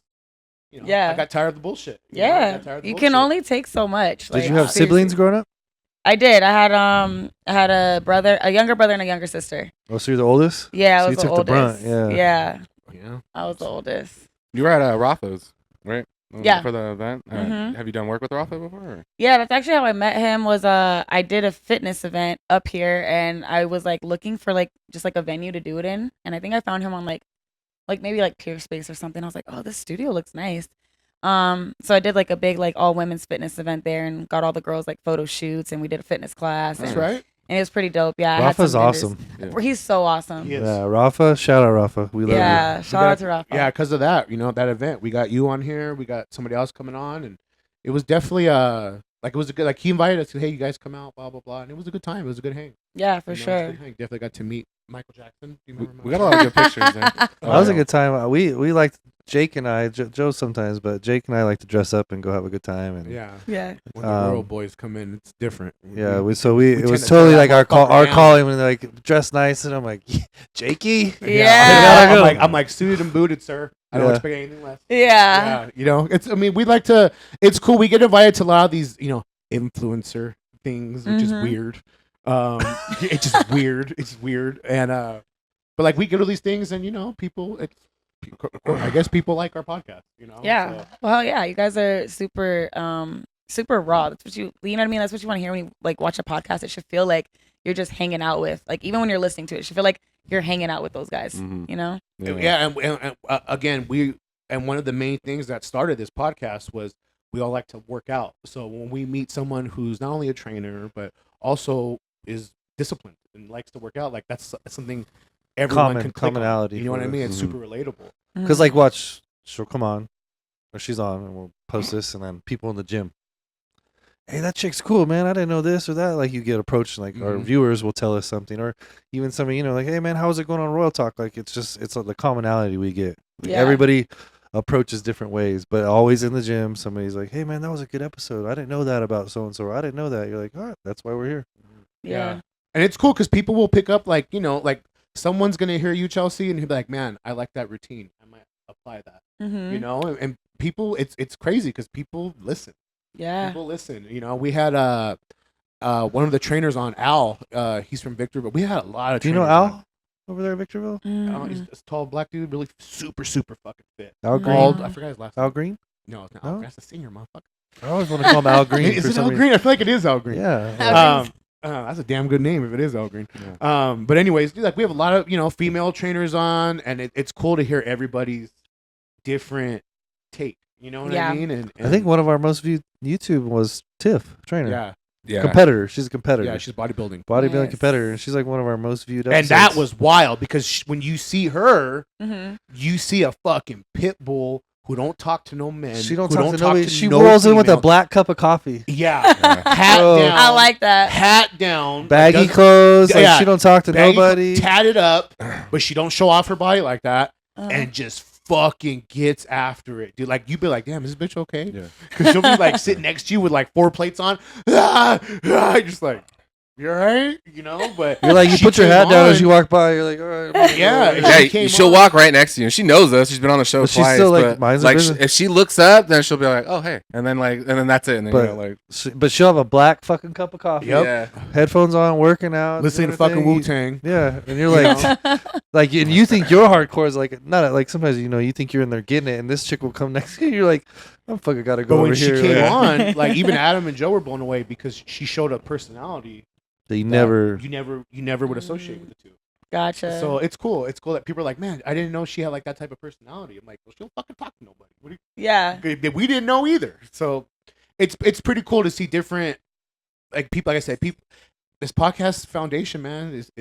Speaker 4: Yeah.
Speaker 5: I got tired of the bullshit. I got
Speaker 4: Yeah.
Speaker 5: tired of the
Speaker 4: You
Speaker 5: bullshit.
Speaker 4: can only take so much.
Speaker 3: Did you have siblings growing up?
Speaker 4: I did. I had a younger brother and a younger sister.
Speaker 3: Oh, so you're the oldest?
Speaker 4: Yeah, I
Speaker 3: So
Speaker 4: was
Speaker 3: you
Speaker 4: the
Speaker 3: took the
Speaker 4: oldest.
Speaker 3: brunt, yeah.
Speaker 4: Yeah,
Speaker 5: Yeah.
Speaker 4: I was the oldest.
Speaker 2: You were at Rafa's, right?
Speaker 4: Yeah.
Speaker 2: For the event.
Speaker 4: Mhm.
Speaker 2: Have you done work with Rafa before? Or?
Speaker 4: Yeah, that's actually how I met him. Was I did a fitness event up here, and I was like looking for like just like a venue to do it in, and I think I found him on like maybe like Peerspace or something. I was like, "Oh, this studio looks nice." So I did like a big like all women's fitness event there, and got all the girls like photo shoots, and we did a fitness class.
Speaker 5: That's
Speaker 4: and,
Speaker 5: right.
Speaker 4: and it was pretty dope. Yeah, I had
Speaker 3: Rafa's
Speaker 4: some vendors.
Speaker 3: awesome.
Speaker 2: Yeah.
Speaker 4: He's so awesome.
Speaker 5: He is.
Speaker 3: Yeah, Rafa. Shout out Rafa. We love
Speaker 4: Yeah, shout out to Rafa.
Speaker 5: Yeah, because of that, that event. We got you on here. We got somebody else coming on, and it was definitely like it was a good. Like he invited us. Said, "Hey, you guys come out." Blah blah blah, and it was a good time. It was a good hang.
Speaker 4: Yeah, for
Speaker 5: You know,
Speaker 4: sure.
Speaker 5: I definitely got to meet Michael Jackson. Do you remember
Speaker 2: We got a lot of good pictures there.
Speaker 3: That was a good time. We liked Jake and I, Joe sometimes, but Jake and I like to dress up and go have a good time. And
Speaker 5: Yeah.
Speaker 4: Yeah.
Speaker 5: When the Royal boys come in, it's different.
Speaker 3: yeah, it was
Speaker 5: tend
Speaker 3: totally
Speaker 5: to
Speaker 3: like
Speaker 5: tear that
Speaker 3: our
Speaker 5: motherfucker
Speaker 3: calling when they're like dress nice, and I'm like, Jakey.
Speaker 4: Yeah.
Speaker 5: I'm like suited and booted, sir. I don't
Speaker 3: Yeah.
Speaker 5: expect anything less.
Speaker 4: Yeah.
Speaker 5: Yeah, you know, it's. I mean, we like to. It's cool. We get invited to a lot of these, you know, influencer things, which is
Speaker 4: Mhm.
Speaker 5: weird. It's just weird. It's weird, and but like we go to these things, and you know, people. I guess people like our podcast. You know.
Speaker 4: Yeah.
Speaker 5: So,
Speaker 4: Well, yeah, you guys are super super raw. That's what you know what I mean? That's what you want to hear when you like watch a podcast. It should feel like you're just hanging out with, like, even when you're listening to it, it should feel like you're hanging out with those guys,
Speaker 2: Mhm.
Speaker 4: you know?
Speaker 5: yeah, and again, one of the main things that started this podcast was we all like to work out. So when we meet someone who's not only a trainer but also is disciplined and likes to work out, like that's something everyone can click on.
Speaker 3: Commonality.
Speaker 5: You know what I
Speaker 3: for
Speaker 5: mean?
Speaker 3: us.
Speaker 5: It's super relatable.
Speaker 3: Because like watch, she'll come on, or she's on, and we'll post this, and then people in the gym. Hey, that chick's cool, man. I didn't know this or that. Like you get approached, like our
Speaker 5: Mhm.
Speaker 3: viewers will tell us something, or even somebody, you know, like, hey man, how's it going on Royal Talk? Like it's the commonality we get. Like,
Speaker 4: Yeah.
Speaker 3: everybody approaches different ways, but always in the gym, somebody's like, hey man, that was a good episode. I didn't know that about so and so. I didn't know that. You're like, all right, that's why we're here.
Speaker 4: Yeah.
Speaker 5: And it's cool because people will pick up, like, you know, like someone's gonna hear you, Chelsea, and he'll be like, man, I like that routine. I might apply that.
Speaker 4: Mm-hmm.
Speaker 5: You know, and people, it's crazy because people listen.
Speaker 4: Yeah.
Speaker 5: People listen. You know, we had one of the trainers on, Al. He's from Victor, but we had a lot of.
Speaker 3: Do you know
Speaker 5: trainers
Speaker 3: Al over there, Victorville?
Speaker 4: Mhm.
Speaker 5: He's this tall black dude, really super fucking fit.
Speaker 3: Al
Speaker 4: Mhm.
Speaker 3: Green.
Speaker 5: Bald. I forgot his last
Speaker 3: Al
Speaker 5: name.
Speaker 3: Green.
Speaker 5: No, it's not
Speaker 3: No?
Speaker 5: Al Green. That's the senior motherfucker.
Speaker 3: I always want to call him Al Green.
Speaker 5: Is
Speaker 3: for
Speaker 5: it
Speaker 3: some
Speaker 5: Al
Speaker 3: reason.
Speaker 5: Green? I feel like it is Al Green.
Speaker 3: Yeah.
Speaker 4: Al Green's-
Speaker 5: That's a damn good name if it is Al Green. But anyways, dude, like we have a lot of, you know, female trainers on, and it's cool to hear everybody's different take. You know what
Speaker 4: Yeah.
Speaker 5: I mean? And
Speaker 3: I think one of our most viewed YouTube was Tiff, trainer.
Speaker 5: yeah,
Speaker 2: Yeah.
Speaker 3: Competitor. She's a competitor.
Speaker 5: yeah, she's bodybuilding.
Speaker 3: Bodybuilding
Speaker 4: Nice.
Speaker 3: competitor, and she's like one of our most viewed
Speaker 5: And
Speaker 3: episodes.
Speaker 5: that was wild because when you see her,
Speaker 4: Mhm.
Speaker 5: you see a fucking pit bull who don't talk to no men.
Speaker 3: she don't
Speaker 5: who
Speaker 3: talk to nobody. She
Speaker 5: no
Speaker 3: rolls in with a
Speaker 5: female.
Speaker 3: black cup of coffee,
Speaker 5: Yeah,
Speaker 2: Yeah.
Speaker 5: hat
Speaker 3: Bro.
Speaker 5: down.
Speaker 4: I like that.
Speaker 5: hat down,
Speaker 3: baggy
Speaker 5: doesn't-
Speaker 3: clothes. Like
Speaker 5: yeah,
Speaker 3: she don't talk to
Speaker 5: baggy,
Speaker 3: nobody.
Speaker 5: tatted up, but she don't show off her body like that,
Speaker 4: Uh,
Speaker 5: and just fucking gets after it, dude. Like you'd be like, damn, is this bitch okay?
Speaker 2: Yeah.
Speaker 5: Because she'll be like sitting next to you with like 4 plates on, just like, you alright, you know? But
Speaker 3: You're like, you
Speaker 5: she
Speaker 3: put your
Speaker 5: came
Speaker 3: hat down
Speaker 5: on-
Speaker 3: as you walk by. You're like, all right. I'm gonna
Speaker 5: Yeah,
Speaker 3: go.
Speaker 5: and
Speaker 2: Yeah,
Speaker 5: she came
Speaker 2: she'll
Speaker 5: on.
Speaker 2: walk right next to you. She knows us. She's been on the show
Speaker 3: But she's
Speaker 2: twice.
Speaker 3: still, like,
Speaker 2: but,
Speaker 3: minds her business.
Speaker 2: if she looks up, then she'll be like, "Oh, hey," and then that's it. And then
Speaker 3: But-
Speaker 2: you know, like,
Speaker 3: But she'll have a black fucking cup of coffee.
Speaker 5: Yep.
Speaker 2: yeah,
Speaker 3: Headphones on, working out,
Speaker 5: listening
Speaker 3: doing
Speaker 5: to
Speaker 3: her
Speaker 5: fucking
Speaker 3: thing.
Speaker 5: Wu Tang.
Speaker 3: Yeah, and you're like, like, and you think your hardcore is like not like sometimes you think you're in there getting it, and this chick will come next to you. You're like, I'm fucking gotta go
Speaker 5: But
Speaker 3: over
Speaker 5: when she
Speaker 3: here.
Speaker 5: came
Speaker 3: like,
Speaker 5: on, like even Adam and Joe were blown away because she showed a personality
Speaker 3: that you
Speaker 5: that
Speaker 3: never.
Speaker 5: you never would associate with the two.
Speaker 4: Gotcha.
Speaker 5: So it's cool. It's cool that people are like, man, I didn't know she had like that type of personality. I'm like, well, she don't fucking talk to nobody. What do
Speaker 4: yeah.
Speaker 5: you, we didn't know either. So it's pretty cool to see different, like people. Like I said, people. This podcast foundation, man, is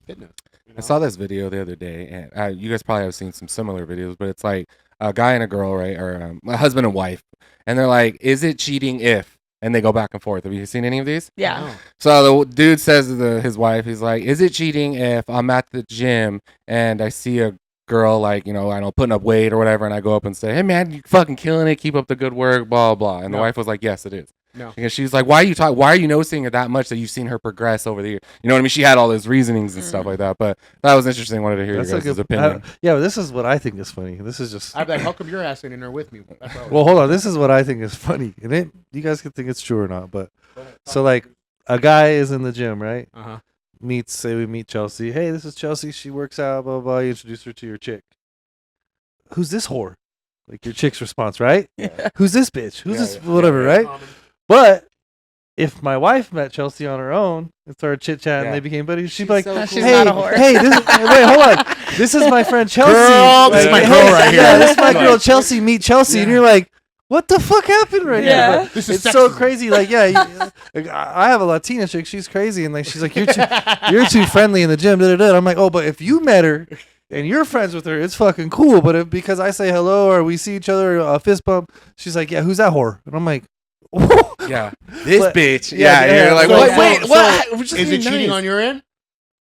Speaker 5: fitness. You know?
Speaker 2: I saw this video the other day, and you guys probably have seen some similar videos, but it's like a guy and a girl, right, or a husband and wife, and they're like, "Is it cheating if?" And they go back and forth. Have you seen any of these?
Speaker 4: Yeah.
Speaker 5: Wow.
Speaker 2: So the dude says to his wife, he's like, "Is it cheating if I'm at the gym and I see a girl, like, you know, I don't know, putting up weight or whatever, and I go up and say, 'Hey man, you fucking killing it, keep up the good work, blah blah,'" and the
Speaker 5: No.
Speaker 2: wife was like, "Yes, it is."
Speaker 5: No.
Speaker 2: Because she's like, why are you noticing it that much that you've seen her progress over the year? You know what I mean? She had all those reasonings and stuff like that. But that was interesting. Wanted to hear
Speaker 3: That's
Speaker 2: your
Speaker 3: a
Speaker 2: guys'
Speaker 3: good
Speaker 2: opinion.
Speaker 3: yeah, but this is what I think is funny. This is just.
Speaker 5: I'd be like, how come your ass ain't in there with me? That's what I would-
Speaker 3: Well, hold on. This is what I think is funny, and you guys can think it's true or not. But so like a guy is in the gym, right?
Speaker 5: Uh-huh.
Speaker 3: Say we meet Chelsea. Hey, this is Chelsea. She works out. Blah blah. You introduce her to your chick. Who's this whore? Like your chick's response, right?
Speaker 4: Yeah.
Speaker 3: Who's this bitch? Who's
Speaker 2: Yeah,
Speaker 3: this
Speaker 2: yeah,
Speaker 3: whatever,
Speaker 5: Yeah,
Speaker 3: right?
Speaker 5: common.
Speaker 3: But if my wife met Chelsea on her own and started chit chatting,
Speaker 2: Yeah.
Speaker 3: they became buddies. She'd
Speaker 2: She's
Speaker 3: be like,
Speaker 2: so
Speaker 4: She's
Speaker 3: "Hey,
Speaker 4: not a whore."
Speaker 3: hey, wait, hold on. This is my friend Chelsea.
Speaker 5: Girl, this is my
Speaker 3: Like,
Speaker 5: girl
Speaker 3: hey,
Speaker 5: right here.
Speaker 3: Yeah, this is my
Speaker 5: Like-
Speaker 3: girl Chelsea. Meet Chelsea, and
Speaker 5: Yeah.
Speaker 3: you're like, what the fuck happened right
Speaker 4: Yeah.
Speaker 3: now? But
Speaker 5: This is
Speaker 3: it's so
Speaker 5: sexism.
Speaker 3: crazy. Like, yeah, like, I have a Latina chick. She's crazy, and like she's like, you're too friendly in the gym. Da, da, da. I'm like, oh, but if you met her and you're friends with her, it's fucking cool. But if because I say hello or we see each other, a fist bump, she's like, yeah, who's that whore? And I'm like,
Speaker 2: Yeah, this
Speaker 3: But-
Speaker 2: bitch.
Speaker 3: yeah,
Speaker 2: Yeah,
Speaker 3: yeah,
Speaker 2: you're like,
Speaker 3: so-
Speaker 2: wait,
Speaker 3: so-
Speaker 2: wait,
Speaker 5: so
Speaker 2: what? We're just
Speaker 5: Is it
Speaker 2: being
Speaker 5: cheating
Speaker 2: nice.
Speaker 5: on your end,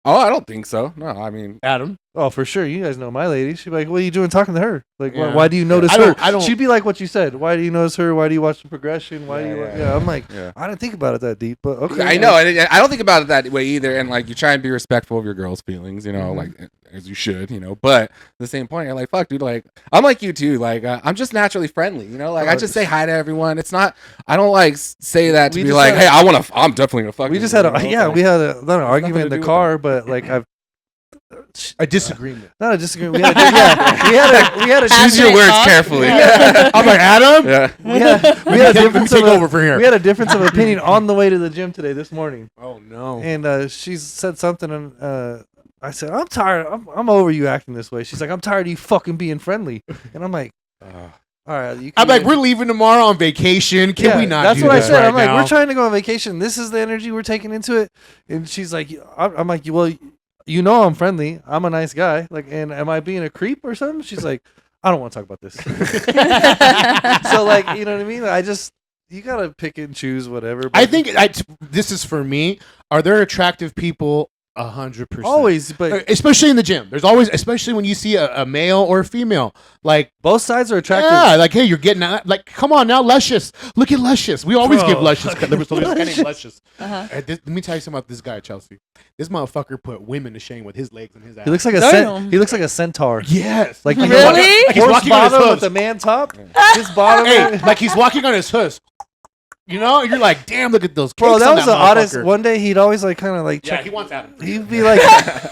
Speaker 2: Oh, I don't think so. No, I mean,
Speaker 5: Adam?
Speaker 3: Oh, for sure. You guys know my lady. She'd be like, "What are you doing talking to her? Like,
Speaker 5: Yeah.
Speaker 3: why do you notice
Speaker 5: I
Speaker 3: her?"
Speaker 5: don't- I don't-
Speaker 3: She'd be like, "What you said. Why do you notice her? Why do you watch the progression? Why do you?"
Speaker 2: Yeah,
Speaker 3: I'm like,
Speaker 2: yeah.
Speaker 3: I didn't think about it that deep, but okay.
Speaker 2: I know. And I don't think about it that way either. And like, you try and be respectful of your girl's feelings, you know,
Speaker 3: Mhm.
Speaker 2: like as you should, you know. But at the same point, you're like, fuck, dude. Like, I'm like you too. Like, I'm just naturally friendly, you know. Like, I just say hi to everyone. It's not. I don't like say that to
Speaker 3: We
Speaker 2: be
Speaker 3: just
Speaker 2: like,
Speaker 3: had
Speaker 2: hey, I'm definitely gonna fuck.
Speaker 3: We
Speaker 2: you,
Speaker 3: just had
Speaker 2: you know?
Speaker 3: a
Speaker 2: Like,
Speaker 3: we had a not an
Speaker 2: nothing
Speaker 3: argument
Speaker 2: to
Speaker 3: in the
Speaker 2: do with
Speaker 3: car, but like I've
Speaker 5: A disagreement.
Speaker 3: not a disagreement. We had a
Speaker 2: choose your
Speaker 4: Passionate
Speaker 2: words
Speaker 4: talk?
Speaker 2: carefully.
Speaker 5: I'm like, Adam.
Speaker 2: Yeah.
Speaker 3: we had a
Speaker 5: Let me
Speaker 3: difference
Speaker 5: take
Speaker 3: of
Speaker 5: over from here.
Speaker 3: we had a difference of opinion on the way to the gym today this morning,
Speaker 5: Oh no.
Speaker 3: and she said something, and I said, "I'm tired. I'm over you acting this way." She's like, "I'm tired of you fucking being friendly," and I'm like, "All right." You
Speaker 5: I'm
Speaker 3: can
Speaker 5: like, we're leaving tomorrow on vacation. Can we not?
Speaker 3: That's
Speaker 5: do
Speaker 3: what I
Speaker 5: this
Speaker 3: said.
Speaker 5: right
Speaker 3: I'm like,
Speaker 5: now?
Speaker 3: we're trying to go on vacation. This is the energy we're taking into it. And she's like, I'm like, well, you know, I'm friendly. I'm a nice guy. Like, and am I being a creep or something? She's like, I don't want to talk about this. So like, you know what I mean? You gotta pick and choose whatever.
Speaker 5: I
Speaker 3: but
Speaker 5: think this is for me. Are there attractive people? 100%.
Speaker 3: always, but
Speaker 5: Especially in the gym. There's always, especially when you see a male or a female. Like,
Speaker 3: both sides are attractive.
Speaker 5: yeah, like, hey, you're getting out. Like, come on now, Luscious. Look at Luscious. We always
Speaker 3: Bro.
Speaker 5: give Luscious. There was this guy named Luscious.
Speaker 4: Uh-huh.
Speaker 5: Let me tell you something about this guy, Chelsea. This motherfucker put women to shame with his legs and his ass.
Speaker 3: He looks like
Speaker 4: Damn.
Speaker 3: he looks like a centaur.
Speaker 5: yes.
Speaker 3: Like
Speaker 4: Really?
Speaker 3: he's
Speaker 5: Like he's
Speaker 3: horse
Speaker 5: walking on his
Speaker 3: bottom with
Speaker 5: hooves.
Speaker 3: the man top. His bottom.
Speaker 5: Hey, like he's walking on his hooves. You know, you're like, damn, look at those cakes
Speaker 3: Bro, that
Speaker 5: on
Speaker 3: was the
Speaker 5: motherfucker.
Speaker 3: oddest. One day he'd always like kind of like
Speaker 5: Yeah,
Speaker 3: check.
Speaker 5: he wants Adam.
Speaker 3: He'd be like,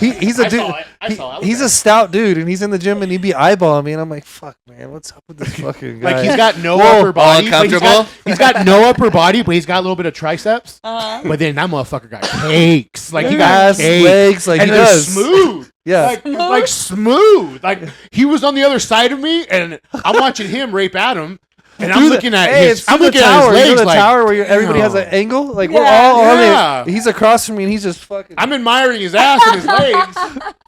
Speaker 3: he's a
Speaker 5: I
Speaker 3: dude.
Speaker 5: saw it. I saw it. I was
Speaker 3: He's
Speaker 5: there.
Speaker 3: a stout dude, and he's in the gym, and he'd be eyeballing me, and I'm like, "Fuck, man, what's up with this fucking guy?"
Speaker 5: Like he's got no
Speaker 3: Whoa,
Speaker 5: upper body. but
Speaker 2: uncomfortable?
Speaker 5: he's got no upper body, but he's got a little bit of triceps.
Speaker 4: Uh-huh.
Speaker 5: But then that motherfucker got cakes. Like he got
Speaker 3: ass,
Speaker 5: cakes.
Speaker 3: legs, like
Speaker 5: and
Speaker 3: he
Speaker 5: they're
Speaker 3: does.
Speaker 5: smooth.
Speaker 3: Yeah,
Speaker 5: Like smooth. Like he was on the other side of me, and I'm watching him rape Adam, and I'm
Speaker 3: Through the-
Speaker 5: looking at
Speaker 3: hey,
Speaker 5: his.
Speaker 3: it's
Speaker 5: I'm
Speaker 3: through the
Speaker 5: looking at
Speaker 3: tower.
Speaker 5: his
Speaker 3: You know
Speaker 5: legs
Speaker 3: the
Speaker 5: like
Speaker 3: tower where everybody has
Speaker 5: damn.
Speaker 3: an angle. Like we're
Speaker 4: Yeah.
Speaker 3: all on
Speaker 5: Yeah.
Speaker 3: it. He's across from me, and he's just fucking.
Speaker 5: I'm admiring his ass and his legs,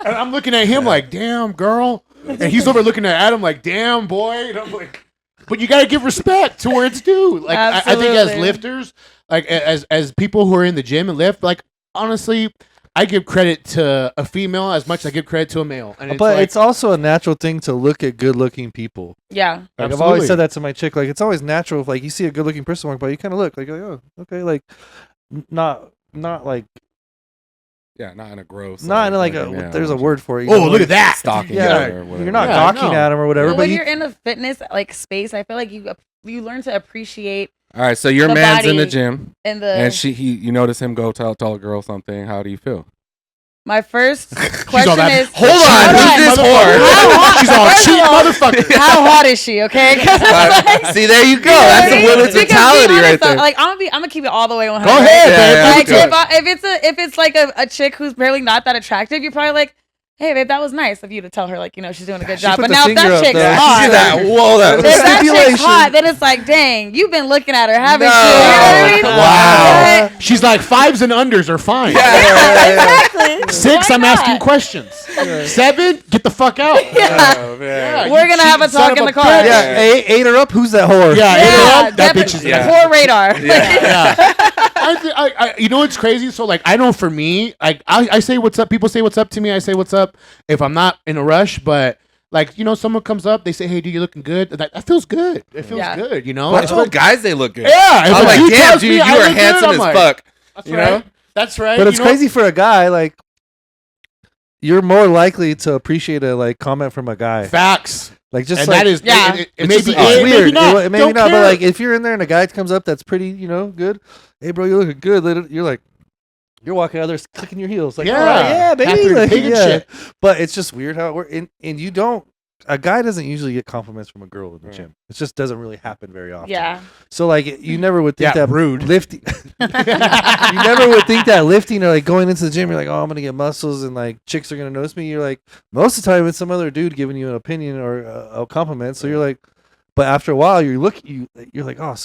Speaker 5: and I'm looking at him like, damn, girl, and he's over looking at Adam like, damn, boy, and I'm like, but you gotta give respect to where it's due. Like I think as
Speaker 4: Absolutely.
Speaker 5: lifters, like as people who are in the gym and lift, like honestly, I give credit to a female as much as I give credit to a male. And
Speaker 3: but
Speaker 5: like,
Speaker 3: it's also a natural thing to look at good-looking people.
Speaker 4: Yeah.
Speaker 3: Like I've always
Speaker 5: Absolutely.
Speaker 3: said that to my chick. Like it's always natural if like you see a good-looking person walk by, you kind of look like, oh, okay, like not like
Speaker 2: Yeah, not in a gross.
Speaker 3: not in like a.
Speaker 2: yeah,
Speaker 3: There's a word for it. you
Speaker 5: oh,
Speaker 3: know,
Speaker 5: look
Speaker 3: like-
Speaker 5: at that.
Speaker 2: stalking.
Speaker 3: Yeah,
Speaker 2: or whatever.
Speaker 3: you're not
Speaker 5: Yeah,
Speaker 3: gawking
Speaker 5: no.
Speaker 3: at him or whatever,
Speaker 4: Well,
Speaker 3: but
Speaker 4: when
Speaker 3: you,
Speaker 4: you're in a fitness like space, I feel like you learn to appreciate
Speaker 2: All right, so your
Speaker 4: The
Speaker 2: man's in the
Speaker 4: body
Speaker 2: gym,
Speaker 4: in the
Speaker 2: and you notice him go tell a girl something. How do you feel?
Speaker 4: my first
Speaker 5: She's all
Speaker 4: question
Speaker 5: that.
Speaker 4: is
Speaker 2: Hold on,
Speaker 4: Hold
Speaker 2: who's
Speaker 4: on.
Speaker 2: this
Speaker 4: How
Speaker 2: whore?
Speaker 4: hot-
Speaker 5: She's all
Speaker 4: first of
Speaker 5: cheap
Speaker 4: all,
Speaker 5: motherfucker.
Speaker 4: How hot is she? Okay. 'Cause it's like-
Speaker 2: See, there you go.
Speaker 4: You know
Speaker 2: That's
Speaker 4: what I
Speaker 2: a
Speaker 4: mean?
Speaker 2: woman's
Speaker 4: Because be
Speaker 2: mentality
Speaker 4: honest,
Speaker 2: right
Speaker 4: though,
Speaker 2: there.
Speaker 4: Like I'm gonna keep it all the way 100.
Speaker 5: Go ahead,
Speaker 2: Yeah,
Speaker 5: babe.
Speaker 2: yeah,
Speaker 4: Like
Speaker 2: let's go.
Speaker 4: if it's like a chick who's barely not that attractive, you're probably like, hey babe, that was nice of you to tell her like she's doing a good
Speaker 3: She
Speaker 4: job.
Speaker 3: put
Speaker 4: But
Speaker 3: the
Speaker 4: now if
Speaker 3: finger
Speaker 4: that
Speaker 3: up
Speaker 4: chick's
Speaker 3: there.
Speaker 4: hot,
Speaker 2: See that? Whoa, that.
Speaker 4: if that chick's
Speaker 3: Stipulation.
Speaker 4: hot, then it's like, dang, you've been looking at her, haven't
Speaker 2: No.
Speaker 4: you? You know what I mean?
Speaker 5: Wow.
Speaker 4: But-
Speaker 5: She's like 5s and unders are fine.
Speaker 4: exactly.
Speaker 5: 6,
Speaker 4: Why
Speaker 5: I'm
Speaker 4: not?
Speaker 5: asking questions. 7, get the fuck out.
Speaker 2: Oh, man.
Speaker 4: We're gonna have a talk in the car.
Speaker 5: bitch.
Speaker 3: yeah, ate her up. Who's that whore?
Speaker 5: Yeah,
Speaker 4: Yeah,
Speaker 5: that bitch is
Speaker 2: Yeah.
Speaker 4: poor radar.
Speaker 5: yeah. You know what's crazy? So like, I know for me, I say what's up. People say what's up to me. I say what's up if I'm not in a rush. But like, someone comes up, they say, "Hey, dude, you looking good?" That feels good. It feels
Speaker 4: Yeah.
Speaker 5: good.
Speaker 2: Well, I told guys they look good.
Speaker 5: Yeah, if
Speaker 2: I'm
Speaker 5: a
Speaker 2: like,
Speaker 5: dude
Speaker 2: damn,
Speaker 5: tells
Speaker 2: dude,
Speaker 5: me
Speaker 2: you
Speaker 5: I
Speaker 2: are
Speaker 5: look good,
Speaker 2: handsome
Speaker 5: I'm
Speaker 2: as
Speaker 5: like,
Speaker 2: fuck.
Speaker 5: That's
Speaker 2: You
Speaker 5: right.
Speaker 2: know?
Speaker 5: That's right.
Speaker 3: But it's crazy for a guy. Like you're more likely to appreciate a like comment from a guy.
Speaker 5: Facts.
Speaker 3: Like just
Speaker 5: And
Speaker 3: like
Speaker 5: that is,
Speaker 4: Yeah.
Speaker 5: it may
Speaker 3: it's
Speaker 5: be
Speaker 3: just- it's
Speaker 5: it may
Speaker 3: weird.
Speaker 5: be not.
Speaker 3: Maybe
Speaker 5: Don't
Speaker 3: not.
Speaker 5: care.
Speaker 3: But like if you're in there and a guy comes up that's pretty, good. Hey, bro, you're looking good. You're like. You're walking out there clicking your heels. Like,
Speaker 5: Yeah.
Speaker 3: all right, yeah, baby.
Speaker 5: Catherine
Speaker 3: Like,
Speaker 5: Pig and
Speaker 3: yeah.
Speaker 5: shit.
Speaker 3: But it's just weird how it works. And you don't, a guy doesn't usually get compliments from a girl in the gym. It just doesn't really happen very often.
Speaker 4: Yeah.
Speaker 3: So, like, you never would think
Speaker 5: Yeah,
Speaker 3: that
Speaker 5: rude.
Speaker 3: lifting, you never would think that lifting or like going into the gym, you're like, oh, I'm going to get muscles and like chicks are going to notice me. You're like, most of the time it's some other dude giving you an opinion or a compliment. So you're like, but after a while, you're like, oh,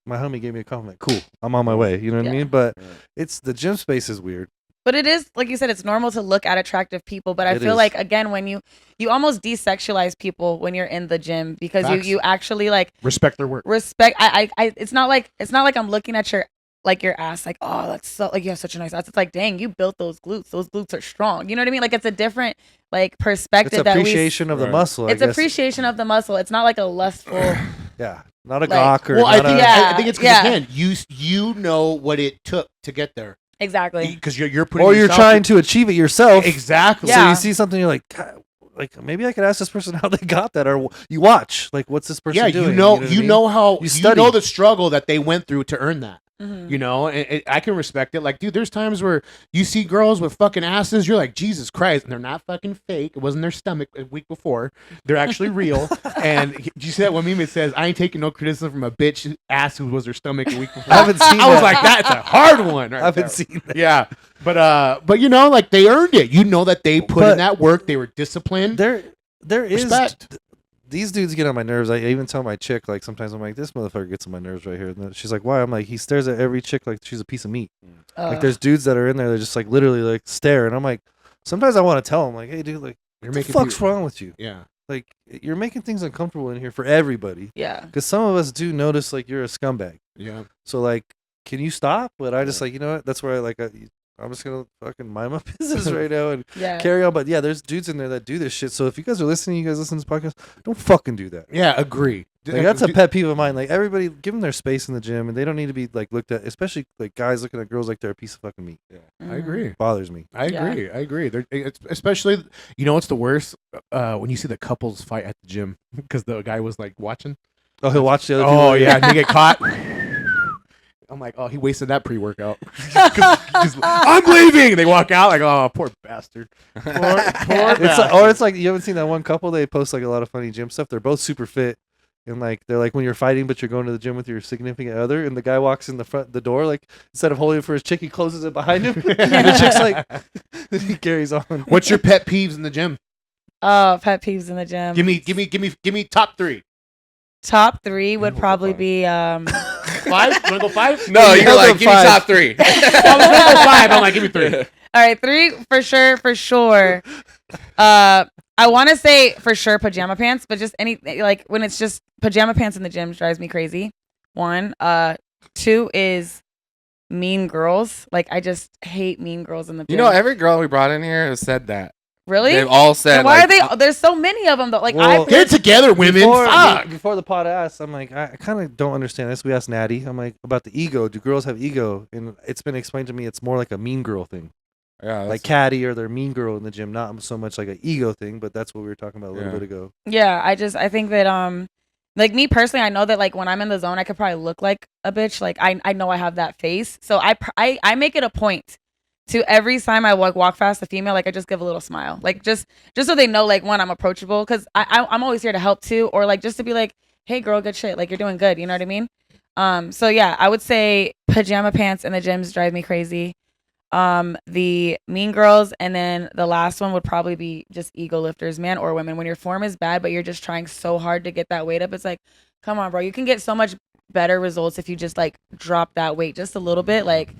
Speaker 3: my homie gave me a compliment. Cool. I'm on my way. You know what I
Speaker 4: Yeah.
Speaker 3: mean? But
Speaker 2: Yeah.
Speaker 3: it's the gym space is weird.
Speaker 4: But it is, like you said, it's normal to look at attractive people. But I
Speaker 3: It
Speaker 4: feel
Speaker 3: is.
Speaker 4: like, again, when you almost desexualize people when you're in the gym because
Speaker 5: Facts.
Speaker 4: you actually like
Speaker 5: Respect their work.
Speaker 4: respect. I it's not like I'm looking at your ass like, oh, that's so, like, you have such a nice ass. It's like, dang, you built those glutes. Those glutes are strong. You know what I mean? Like, it's a different like perspective
Speaker 3: It's appreciation of the
Speaker 2: Right.
Speaker 3: muscle. I
Speaker 4: It's
Speaker 3: guess.
Speaker 4: appreciation of the muscle. It's not like a lustful.
Speaker 3: Yeah, not a
Speaker 4: Like-
Speaker 3: gawk or
Speaker 5: Well, I
Speaker 3: not
Speaker 5: think
Speaker 3: a,
Speaker 4: Yeah.
Speaker 5: I think it's because
Speaker 4: yeah.
Speaker 5: again, you know what it took to get there
Speaker 4: Exactly.
Speaker 5: because you're putting
Speaker 3: or you're
Speaker 5: yourself
Speaker 3: trying to achieve it yourself.
Speaker 5: exactly.
Speaker 4: Yeah.
Speaker 3: So you see something, you're like, God, like maybe I could ask this person how they got that, or you watch, like, what's this person
Speaker 5: Yeah,
Speaker 3: doing?
Speaker 5: you know,
Speaker 3: what I mean?
Speaker 5: how
Speaker 3: You study.
Speaker 5: know the struggle that they went through to earn that.
Speaker 4: Mhm.
Speaker 5: You know, and I can respect it. Like, dude, there's times where you see girls with fucking asses. You're like, Jesus Christ, and they're not fucking fake. It wasn't their stomach a week before. They're actually real. And did you see that one meme? It says, "I ain't taking no criticism from a bitch ass who was their stomach a week before."
Speaker 3: I haven't seen
Speaker 5: I was
Speaker 3: that.
Speaker 5: like, that's a hard one. Right
Speaker 3: I haven't
Speaker 5: there.
Speaker 3: seen that.
Speaker 5: Yeah, but you know, like they earned it. You know that they put
Speaker 3: But-
Speaker 5: in that work. They were disciplined.
Speaker 3: There is
Speaker 5: Respect.
Speaker 3: these dudes get on my nerves. I even tell my chick, like, sometimes I'm like, this motherfucker gets on my nerves right here. And then she's like, why? I'm like, he stares at every chick like she's a piece of meat. Like, there's dudes that are in there that just like literally like stare, and I'm like, sometimes I want to tell him like, hey, dude, like,
Speaker 5: You're
Speaker 3: what the
Speaker 5: making
Speaker 3: fuck's
Speaker 5: people-
Speaker 3: wrong with you?
Speaker 5: Yeah,
Speaker 3: Like, you're making things uncomfortable in here for everybody.
Speaker 4: Yeah.
Speaker 3: Because some of us do notice like you're a scumbag.
Speaker 5: yeah.
Speaker 3: So like, can you stop? But I just like, you know what? That's where I like, I'm just gonna fucking mind my business right now and
Speaker 4: Yeah.
Speaker 3: carry on. But yeah, there's dudes in there that do this shit. So if you guys are listening, you guys listen to this podcast, don't fucking do that.
Speaker 5: Yeah, agree.
Speaker 3: Like, that's a pet peeve of mine. Like, everybody, give them their space in the gym, and they don't need to be like looked at. Especially like guys looking at girls like they're a piece of fucking meat.
Speaker 5: I agree.
Speaker 3: Bothers me.
Speaker 5: I
Speaker 4: Yeah.
Speaker 5: agree. I agree. It's, especially, you know, what's the worst? When you see the couples fight at the gym because the guy was like watching.
Speaker 3: Oh, he'll watch the other people.
Speaker 5: Oh yeah, and they get caught. I'm like, oh, he wasted that pre-workout. 'Cause I'm leaving. They walk out like, oh, poor bastard. Poor
Speaker 3: It's
Speaker 5: bastard.
Speaker 3: like, or it's like, you haven't seen that one couple. They post like a lot of funny gym stuff. They're both super fit, and like they're like when you're fighting, but you're going to the gym with your significant other, and the guy walks in the door, like instead of holding it for his chick, he closes it behind him. And the chick's like, he carries on.
Speaker 5: What's your pet peeves in the gym?
Speaker 4: Oh, pet peeves in the gym.
Speaker 5: Give me top 3.
Speaker 4: Top 3 would
Speaker 3: We'll go
Speaker 4: probably
Speaker 3: five.
Speaker 4: be
Speaker 5: 5? You wanna go 5?
Speaker 2: No,
Speaker 3: You
Speaker 2: you're
Speaker 3: held
Speaker 2: like,
Speaker 3: up
Speaker 2: give me
Speaker 3: five.
Speaker 2: top 3.
Speaker 5: I was gonna go 5. I'm like, give me 3.
Speaker 4: all right, 3 for sure. I want to say for sure pajama pants, but just any, like, when it's just pajama pants in the gym drives me crazy. 1, 2 is mean girls. Like, I just hate mean girls in the gym.
Speaker 2: You know, every girl we brought in here has said that.
Speaker 4: really?
Speaker 2: They've all said,
Speaker 4: Then why
Speaker 2: like,
Speaker 4: are they? There's so many of them though. Like,
Speaker 3: Well,
Speaker 5: Get it together, women. Fuck.
Speaker 3: Before the pod asked, I'm like, I kind of don't understand this. We asked Natty, I'm like, about the ego. Do girls have ego? And it's been explained to me it's more like a mean girl thing.
Speaker 2: yeah,
Speaker 3: Like Caddy or their mean girl in the gym, not so much like an ego thing, but that's what we were talking about a little
Speaker 2: Yeah.
Speaker 3: bit ago.
Speaker 4: Yeah, I think that like me personally, I know that like when I'm in the zone, I could probably look like a bitch. Like I know I have that face, so I make it a point to every time I walk past a female, like I just give a little smile, like just so they know, like, one, I'm approachable, because I'm always here to help too, or like just to be like, hey girl, good shit, like you're doing good, you know what I mean? So yeah, I would say pajama pants in the gyms drive me crazy. The mean girls, and then the last one would probably be just ego lifters, man or women. When your form is bad, but you're just trying so hard to get that weight up, it's like, come on, bro. You can get so much better results if you just like drop that weight just a little bit. Like,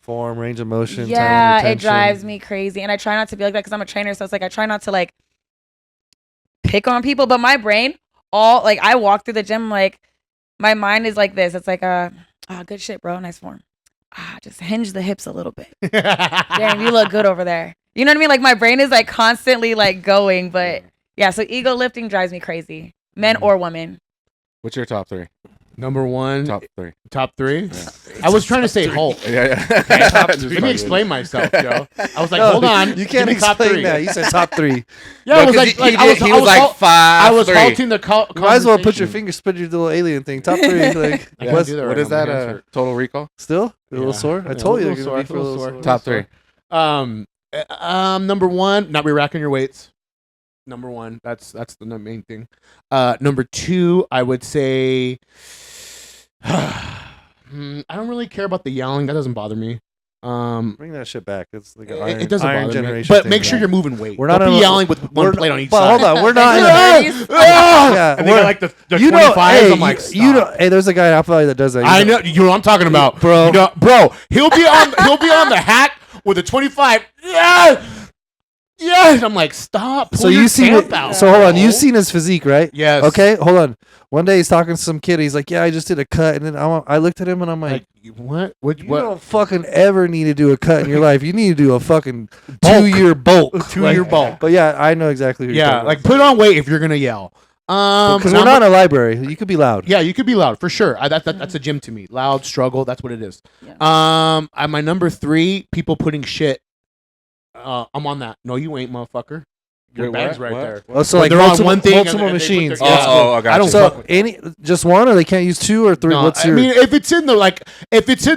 Speaker 3: Form, range of motion,
Speaker 4: yeah,
Speaker 3: time
Speaker 4: it
Speaker 3: retention.
Speaker 4: drives me crazy. And I try not to be like that because I'm a trainer. So it's like I try not to like pick on people, but my brain, all like I walk through the gym, like my mind is like this. It's like good shit, bro. Nice form. Just hinge the hips a little bit. Damn, you look good over there. You know what I mean? Like my brain is like constantly like going, but yeah, so ego lifting drives me crazy. Men or women.
Speaker 2: What's your top 3?
Speaker 5: Number 1,
Speaker 2: Top 3.
Speaker 5: top 3.
Speaker 2: Yeah.
Speaker 5: I was trying to say Hulk.
Speaker 2: Yeah,
Speaker 5: Okay,
Speaker 2: yeah.
Speaker 5: Let me explain myself, yo. I was like,
Speaker 3: No,
Speaker 5: hold on.
Speaker 3: You
Speaker 5: give
Speaker 3: can't
Speaker 5: me top
Speaker 3: explain
Speaker 5: 3.
Speaker 3: that. You said top 3.
Speaker 5: Yeah, I was
Speaker 2: No,
Speaker 5: like,
Speaker 2: 'cause
Speaker 5: I was
Speaker 2: like 5.
Speaker 5: I was
Speaker 2: 3.
Speaker 5: halting the
Speaker 3: You might as well put your
Speaker 5: conversation.
Speaker 3: finger, spread your little alien thing. Top 3. Like,
Speaker 5: I can't
Speaker 3: what's,
Speaker 5: do that
Speaker 2: What
Speaker 5: right
Speaker 2: is
Speaker 5: now.
Speaker 2: that?
Speaker 5: My hands hurt.
Speaker 2: Total Recall?
Speaker 3: still? A little
Speaker 5: Yeah.
Speaker 3: sore? I
Speaker 5: Yeah,
Speaker 3: told
Speaker 5: a
Speaker 3: you
Speaker 5: little
Speaker 3: they're going to be
Speaker 5: sore,
Speaker 3: for a
Speaker 5: a little
Speaker 3: little
Speaker 5: sore.
Speaker 3: sore.
Speaker 2: Top 3.
Speaker 5: Number 1, not re-racking your weights. Number 1, that's the main thing. Number 2, I would say, I don't really care about the yelling. That doesn't bother me.
Speaker 3: Bring that shit back. It's like an
Speaker 5: It doesn't
Speaker 3: iron
Speaker 5: bother me.
Speaker 3: generation
Speaker 5: But
Speaker 3: thing,
Speaker 5: make sure
Speaker 3: man.
Speaker 5: you're moving weight.
Speaker 3: We're
Speaker 5: Don't
Speaker 3: not
Speaker 5: be
Speaker 3: in a-
Speaker 5: yelling with one
Speaker 3: We're-
Speaker 5: plate on each
Speaker 3: but
Speaker 5: side.
Speaker 3: hold on, we're not in
Speaker 4: Like,
Speaker 3: a-
Speaker 5: Ah!
Speaker 3: Yeah,
Speaker 5: And they
Speaker 3: we're-
Speaker 5: got like the
Speaker 3: you
Speaker 5: 25s.
Speaker 3: know, hey,
Speaker 5: I'm like,
Speaker 3: you know,
Speaker 5: stop.
Speaker 3: hey, there's a guy in Alpha Valley that does that.
Speaker 5: I know. You know what I'm talking about,
Speaker 3: Bro.
Speaker 5: You know, bro, he'll be on the hack with a 25. Yeah. Yeah. And I'm like, stop.
Speaker 3: So
Speaker 5: Pull your
Speaker 3: you seen
Speaker 5: camp
Speaker 3: it?
Speaker 5: out.
Speaker 3: So hold on, you seen his physique, right?
Speaker 5: Yes.
Speaker 3: Okay, hold on. One day he's talking to some kid. He's like, "Yeah, I just did a cut," and then I looked at him and I'm like,
Speaker 5: What? What?
Speaker 3: "You
Speaker 5: What?
Speaker 3: don't fucking ever need to do a cut in your life. You need to do a fucking 2-year bulk,
Speaker 5: 2-year bulk.
Speaker 3: But yeah, I know exactly who you're
Speaker 5: Yeah,
Speaker 3: talking
Speaker 5: like put on weight if you're gonna yell.
Speaker 3: because
Speaker 5: and
Speaker 3: we're
Speaker 5: I'm-
Speaker 3: not in a library. You could be loud.
Speaker 5: Yeah, you could be loud for sure. That's a gym to me. Loud, struggle. That's what it is.
Speaker 4: Yeah.
Speaker 5: My number 3, people putting shit. I'm on that. No, you ain't, motherfucker. Your
Speaker 2: Wait,
Speaker 5: bag's
Speaker 2: what?
Speaker 5: right
Speaker 2: What?
Speaker 5: there.
Speaker 3: Oh, so
Speaker 5: But
Speaker 3: like
Speaker 5: they're on
Speaker 3: multiple,
Speaker 5: one thing and
Speaker 3: multiple
Speaker 5: they put
Speaker 3: machines.
Speaker 5: their-
Speaker 3: Multiple.
Speaker 2: Oh, I got
Speaker 5: I don't
Speaker 2: you.
Speaker 3: So
Speaker 5: fuck with
Speaker 3: any just one, or they can't use 2 or 3.
Speaker 5: No,
Speaker 3: What's
Speaker 5: I
Speaker 3: your?
Speaker 5: mean, if it's in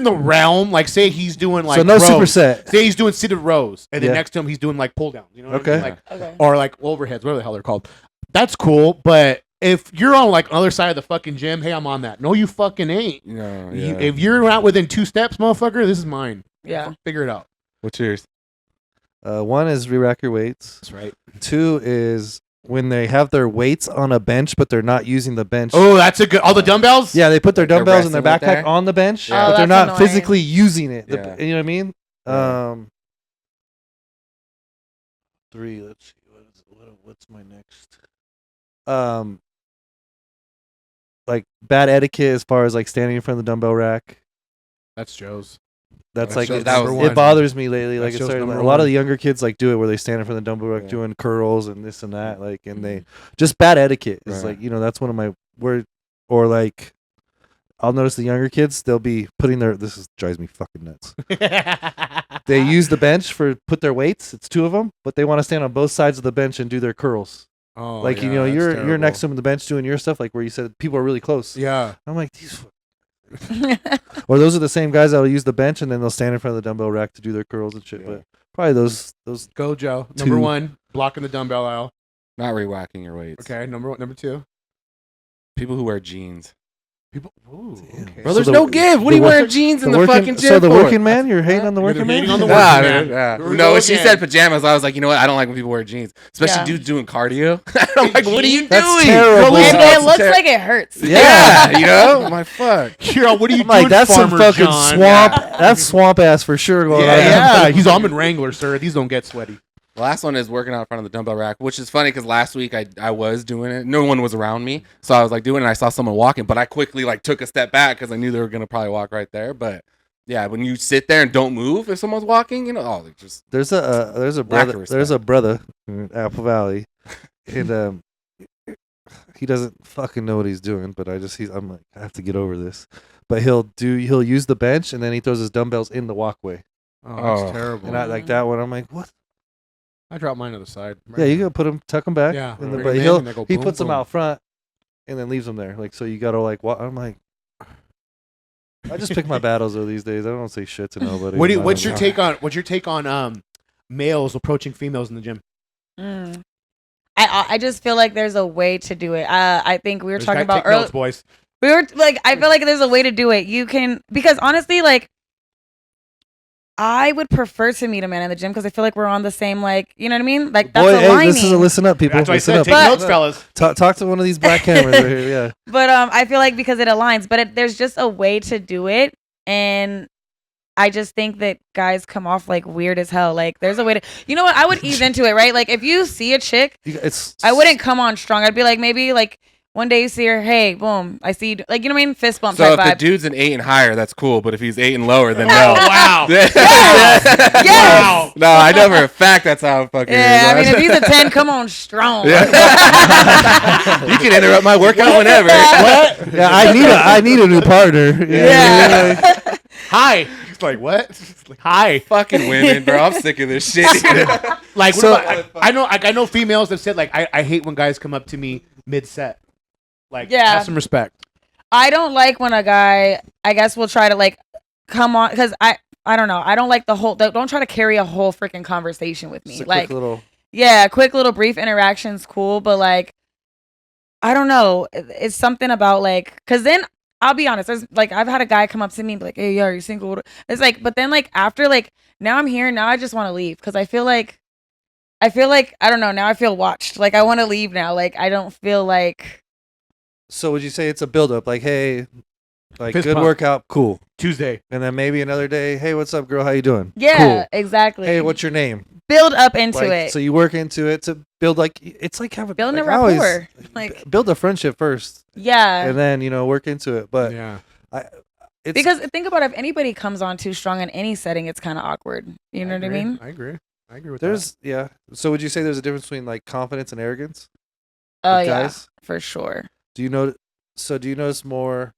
Speaker 5: the realm, like say he's doing like
Speaker 3: so no
Speaker 5: rows.
Speaker 3: superset.
Speaker 5: Say he's doing seated rows, and then
Speaker 3: Yeah.
Speaker 5: next to him he's doing like pull downs. You know what
Speaker 3: Okay.
Speaker 5: I mean? Like,
Speaker 4: Okay.
Speaker 5: or like overheads, whatever the hell they're called. That's cool, but if you're on like other side of the fucking gym, hey, I'm on that. No, you fucking ain't.
Speaker 2: No,
Speaker 5: If you're not within 2 steps, motherfucker, this is mine.
Speaker 4: Yeah.
Speaker 5: Figure it out.
Speaker 2: What's yours?
Speaker 3: 1 is re-rack your weights.
Speaker 5: That's right.
Speaker 3: 2 is when they have their weights on a bench, but they're not using the bench.
Speaker 5: Oh, that's a good. All the dumbbells.
Speaker 3: Yeah, they put their
Speaker 2: They're
Speaker 3: dumbbells in their
Speaker 2: resting right
Speaker 3: backpack
Speaker 2: there?
Speaker 3: on the bench,
Speaker 2: Yeah.
Speaker 3: but
Speaker 4: Oh,
Speaker 3: they're
Speaker 4: that's
Speaker 3: not
Speaker 4: annoying.
Speaker 3: physically using it.
Speaker 2: Yeah.
Speaker 3: You know what I mean?
Speaker 2: Yeah.
Speaker 3: 3. Let's see. What's my next? Like bad etiquette as far as like standing in front of the dumbbell rack.
Speaker 5: That's Joe's.
Speaker 3: That's
Speaker 2: That
Speaker 3: like
Speaker 2: shows
Speaker 3: it,
Speaker 2: number
Speaker 3: it
Speaker 5: one.
Speaker 3: bothers me lately.
Speaker 5: That
Speaker 3: Like it's
Speaker 5: shows
Speaker 3: starting,
Speaker 5: number
Speaker 3: a lot of
Speaker 5: one.
Speaker 3: the younger kids like do it where they stand in front of the dumbbell rack
Speaker 2: Yeah.
Speaker 3: doing curls and this and that. Like and they just bad etiquette is
Speaker 2: Right.
Speaker 3: like that's one of my word or like. I'll notice the younger kids, they'll be putting drives me fucking nuts. They use the bench put their weights. It's 2 of them, but they want to stand on both sides of the bench and do their curls.
Speaker 5: Oh,
Speaker 3: Like
Speaker 5: yeah, that's
Speaker 3: you're
Speaker 5: terrible.
Speaker 3: next to them on the bench doing your stuff, like where you said people are really close.
Speaker 5: Yeah.
Speaker 3: I'm like these, or those are the same guys that'll use the bench and then they'll stand in front of the dumbbell rack to do their curls and shit.
Speaker 2: Yeah.
Speaker 3: But probably those.
Speaker 5: Go, Joe. Number
Speaker 3: 2.
Speaker 5: 1, blocking the dumbbell aisle.
Speaker 2: Not re-whacking your weights.
Speaker 5: Okay. Number 2.
Speaker 2: People who wear jeans.
Speaker 5: People. Ooh.
Speaker 3: Damn.
Speaker 5: Okay.
Speaker 2: Bro,
Speaker 3: So
Speaker 2: there's
Speaker 3: the-
Speaker 2: no give. What
Speaker 3: the
Speaker 2: are you
Speaker 3: work-
Speaker 2: wearing jeans in the
Speaker 3: working,
Speaker 2: fucking gym
Speaker 3: so the
Speaker 2: for?
Speaker 3: working man, you're hating on the
Speaker 5: You're
Speaker 3: working man.
Speaker 5: hating on the
Speaker 2: Nah,
Speaker 5: working
Speaker 2: dude,
Speaker 5: man.
Speaker 2: yeah.
Speaker 5: Here we
Speaker 2: No,
Speaker 5: go
Speaker 2: when she
Speaker 5: again.
Speaker 2: said pajamas, I was like, you know what? I don't like when people wear jeans, especially
Speaker 4: Yeah.
Speaker 2: dudes doing cardio. I'm like, what are you
Speaker 3: That's
Speaker 2: doing?
Speaker 3: terrible.
Speaker 4: And
Speaker 2: That's
Speaker 4: it looks
Speaker 2: ter-
Speaker 4: like it hurts.
Speaker 2: Yeah, you know, my fuck.
Speaker 5: Kira, what are you
Speaker 3: I'm
Speaker 5: doing,
Speaker 3: like that's some
Speaker 5: Farmer
Speaker 3: fucking
Speaker 5: John?
Speaker 3: swamp. That's swamp ass for sure going on.
Speaker 5: Yeah. He's almond wrangler, sir. These don't get sweaty.
Speaker 2: The last one is working out in front of the dumbbell rack, which is funny because last week I was doing it. No one was around me, so I was like doing it. And I saw someone walking, but I quickly like took a step back because I knew they were gonna probably walk right there. But yeah, when you sit there and don't move if someone's walking, they just
Speaker 3: There's a
Speaker 2: Lack of
Speaker 3: brother. There's a brother in Apple Valley, and he doesn't fucking know what he's doing. But I'm like, I have to get over this. But he'll use the bench and then he throws his dumbbells in the walkway.
Speaker 5: Oh, that's
Speaker 2: Oh.
Speaker 5: terrible.
Speaker 3: And I like that one. I'm like, what?
Speaker 5: I drop mine to the side.
Speaker 3: Yeah, you gotta tuck them back.
Speaker 5: Yeah,
Speaker 3: and
Speaker 5: bring
Speaker 3: but
Speaker 5: 'em in
Speaker 3: he'll
Speaker 5: and they go
Speaker 3: he
Speaker 5: boom,
Speaker 3: puts them
Speaker 5: boom.
Speaker 3: out front, and then leaves them there. Like so, you gotta like. I'm like, I just pick my battles though these days. I don't say shit to nobody.
Speaker 5: What's your take on males approaching females in the gym?
Speaker 4: Mm. I just feel like there's a way to do it. I think we were talking about
Speaker 5: take
Speaker 4: earlier.
Speaker 5: notes, boys.
Speaker 4: We were like, I feel like there's a way to do it. You can, because honestly, like, I would prefer to meet a man in the gym because I feel like we're on the same, like, you know what I mean? Like, that's
Speaker 3: Boy, hey,
Speaker 4: aligning.
Speaker 3: this is a listen up, people.
Speaker 5: That's why I
Speaker 3: Listen
Speaker 5: said
Speaker 3: up.
Speaker 5: take
Speaker 4: But-
Speaker 5: notes, fellas.
Speaker 3: Talk to one of these black cameras right here. Yeah.
Speaker 4: But I feel like because it aligns, but there's just a way to do it, and I just think that guys come off like weird as hell. Like, there's a way to, you know what? I would ease into it, right? Like, if you see a chick,
Speaker 3: It's.
Speaker 4: I wouldn't come on strong. I'd be like, maybe like one day you see her, hey, boom, I see, like, you know what I mean? Fist bump
Speaker 2: so if
Speaker 4: type
Speaker 2: the
Speaker 4: vibe.
Speaker 2: dude's an 8 and higher, that's cool. But if he's 8 and lower, then no.
Speaker 5: Wow.
Speaker 4: Yes!
Speaker 5: Wow.
Speaker 2: No, I know for a fact that's how it fucking
Speaker 4: Yeah, I
Speaker 2: is.
Speaker 4: mean, if he's a 10, come on strong.
Speaker 2: Yeah. You can interrupt my workout whenever.
Speaker 5: What?
Speaker 3: Yeah, I need a new partner.
Speaker 4: Yeah.
Speaker 5: Hi. He's like, what? He's like, hi.
Speaker 2: Fucking women, bro. I'm sick of this shit.
Speaker 5: Like,
Speaker 3: So-
Speaker 5: what about, I know females have said like I hate when guys come up to me mid set. Like,
Speaker 4: Yeah.
Speaker 5: have some respect.
Speaker 4: I don't like when a guy, I guess, will try to like come on, because I don't know. I don't like the whole, don't try to carry a whole freaking conversation with me.
Speaker 3: Just a
Speaker 4: Like,
Speaker 3: quick little.
Speaker 4: yeah, quick little brief interaction's cool, but like, I don't know. It's something about like, because then I'll be honest, there's like, I've had a guy come up to me and be like, hey, yeah, are you single? It's like, but then like after like, now I'm here, now I just want to leave because I feel like, I don't know, now I feel watched. Like, I want to leave now. Like, I don't feel like,
Speaker 3: So would you say it's a build up? Like, hey, Like
Speaker 5: Fist
Speaker 3: good
Speaker 5: pump.
Speaker 3: workout, cool.
Speaker 5: Tuesday.
Speaker 3: And then maybe another day, hey, what's up, girl? How you doing?
Speaker 4: Yeah,
Speaker 3: Cool.
Speaker 4: exactly.
Speaker 3: Hey, what's your name?
Speaker 4: build up into
Speaker 3: Like,
Speaker 4: it?
Speaker 3: so you work into it to build like it's like having
Speaker 4: Building
Speaker 3: like
Speaker 4: a
Speaker 3: I always
Speaker 4: rapport. Like,
Speaker 3: build a friendship first,
Speaker 4: yeah.
Speaker 3: and then work into it. But
Speaker 5: Yeah.
Speaker 3: it's
Speaker 4: Because think about it, if anybody comes on too strong in any setting, it's kind of awkward. You know what I
Speaker 5: agree.
Speaker 4: mean?
Speaker 5: I agree. I agree with
Speaker 3: there's So would you say there's a difference between like confidence and arrogance?
Speaker 4: Oh
Speaker 3: with
Speaker 4: yeah,
Speaker 3: guys?
Speaker 4: for sure.
Speaker 3: Do you know? So do you notice more?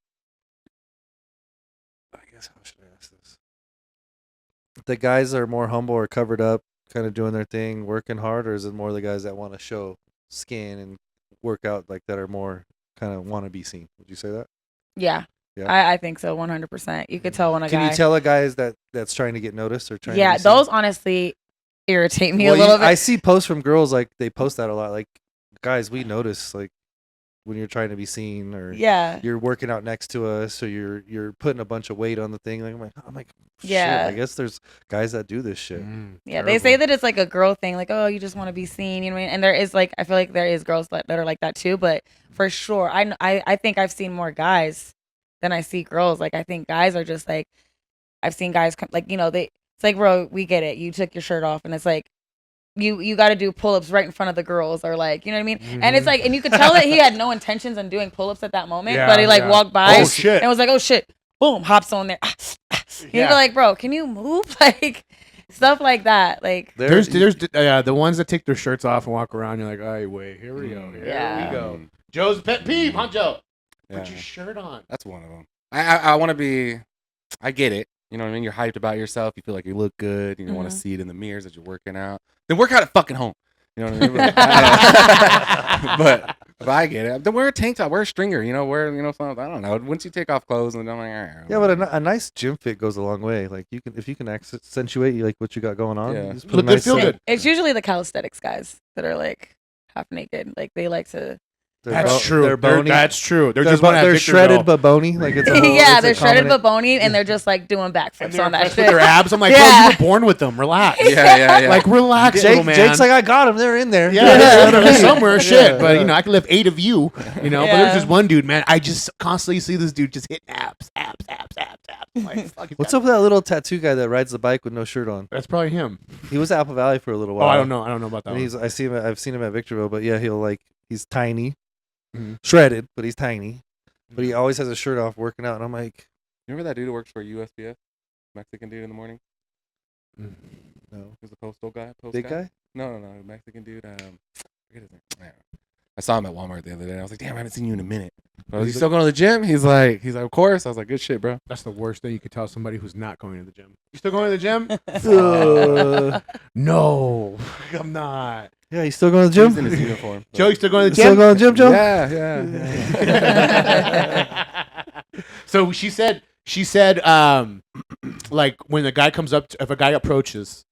Speaker 3: I guess how should I ask this? The guys that are more humble or covered up, kind of doing their thing, working hard, or is it more the guys that want to show skin and work out like that are more kind of want to be seen? Would you say that?
Speaker 4: Yeah.
Speaker 3: Yeah.
Speaker 4: I think so, 100%. You could tell when a
Speaker 3: Can
Speaker 4: guy.
Speaker 3: you tell a guy is that's trying to get noticed or trying?
Speaker 4: Yeah,
Speaker 3: to be seen?
Speaker 4: those honestly irritate me
Speaker 3: Well,
Speaker 4: a little bit.
Speaker 3: I see posts from girls like they post that a lot. Like, guys, we notice like when you're trying to be seen or
Speaker 4: yeah.
Speaker 3: you're working out next to us or you're putting a bunch of weight on the thing. Like I'm like,
Speaker 4: Yeah.
Speaker 3: shit, I guess there's guys that do this shit.
Speaker 4: Yeah, they say that it's like a girl thing, like, oh, you just want to be seen, you know what I mean? And there is like, I feel like there is girls that are like that too, but for sure, I think I've seen more guys than I see girls. Like, I think guys are just like, I've seen guys come, like, it's like, bro, we get it. You took your shirt off, and it's like, you got to do pull-ups right in front of the girls, or like, you know what I mean? And it's like, and you could tell that he had no intentions on doing pull-ups at that moment,
Speaker 5: Yeah,
Speaker 4: but he like
Speaker 5: yeah.
Speaker 4: walked by
Speaker 5: Oh, shit.
Speaker 4: and was like, oh shit, boom, hops on there. You're
Speaker 5: Yeah.
Speaker 4: like, bro, can you move? Like, stuff like that. Like,
Speaker 5: There's the ones that take their shirts off and walk around. You're like, oh wait, here we go. Here
Speaker 4: Yeah.
Speaker 5: we go. Joe's pet peeve, huh, Joe?
Speaker 2: Yeah.
Speaker 5: Put your shirt on.
Speaker 2: That's one of them. I want to be. I get it. You know what I mean? You're hyped about yourself. You feel like you look good. You want to see it in the mirrors as you're working out. Then work out at fucking home. You know what I mean? But I get it. Then wear a tank top. Wear a stringer. Wear something. I don't know. Once you take off clothes and I'm like, all right.
Speaker 3: Yeah, but a nice gym fit goes a long way. Like if you can accentuate like what you got going on.
Speaker 2: Yeah.
Speaker 3: You just
Speaker 5: Look good, feel good.
Speaker 4: it's usually the calisthenics guys that are like half naked. Like, they like to.
Speaker 5: That's true.
Speaker 3: They're bony.
Speaker 5: That's true. They're
Speaker 3: They're,
Speaker 5: just wanna have
Speaker 3: they're
Speaker 5: Victor
Speaker 3: shredded
Speaker 5: Bell.
Speaker 3: but bony. Like it's a whole,
Speaker 4: Yeah,
Speaker 3: it's a
Speaker 4: they're shredded
Speaker 3: combina-
Speaker 4: but bony, and they're just like doing
Speaker 5: And
Speaker 4: backflips
Speaker 5: they're
Speaker 4: on that
Speaker 5: impressed with
Speaker 4: shit.
Speaker 5: their abs. I'm like,
Speaker 4: Yeah.
Speaker 5: bro, you were born with them. Relax.
Speaker 2: Yeah.
Speaker 5: Like, relax, little man.
Speaker 3: Jake's like, I got them. They're in there.
Speaker 5: yeah, they're somewhere, shit.
Speaker 3: Yeah,
Speaker 5: But
Speaker 3: yeah.
Speaker 5: I can lift 8 of you. But
Speaker 4: Yeah.
Speaker 5: there's just one dude, man. I just constantly see this dude just hitting abs. I'm like, fuck, he's
Speaker 3: What's
Speaker 5: got-
Speaker 3: up with that little tattoo guy that rides the bike with no shirt on?
Speaker 5: That's probably him.
Speaker 3: He was at Apple Valley for a little
Speaker 5: Oh,
Speaker 3: while.
Speaker 5: I don't know. I don't know about that.
Speaker 3: And
Speaker 5: One.
Speaker 3: I've seen him at Victorville, but yeah, he's tiny,
Speaker 5: Mhm.
Speaker 3: shredded, but he's tiny. But
Speaker 5: Mm-hmm.
Speaker 3: he always has his shirt off working out, and I'm like,
Speaker 2: You remember that dude who works for USPS? Mexican dude in the morning?
Speaker 3: no,
Speaker 2: Who's the postal guy?
Speaker 3: big guy.
Speaker 2: No. Mexican dude. I forget his name. I saw him at Walmart the other day. I was like, damn, I haven't seen you in a minute. But was you still going to the gym? He's like, of course. I was like, good shit, bro.
Speaker 5: That's the worst thing you could tell somebody who's not going to the gym. You still going to the gym?
Speaker 3: Uh,
Speaker 5: No, I'm not.
Speaker 3: yeah, he's still going to the
Speaker 2: He's in
Speaker 3: gym.
Speaker 2: his uniform. but-
Speaker 5: Joe, you still going to the
Speaker 3: Still
Speaker 5: gym?
Speaker 3: going to the gym, Joe?
Speaker 2: Yeah.
Speaker 5: So she said, like when the guy comes up, if a guy approaches,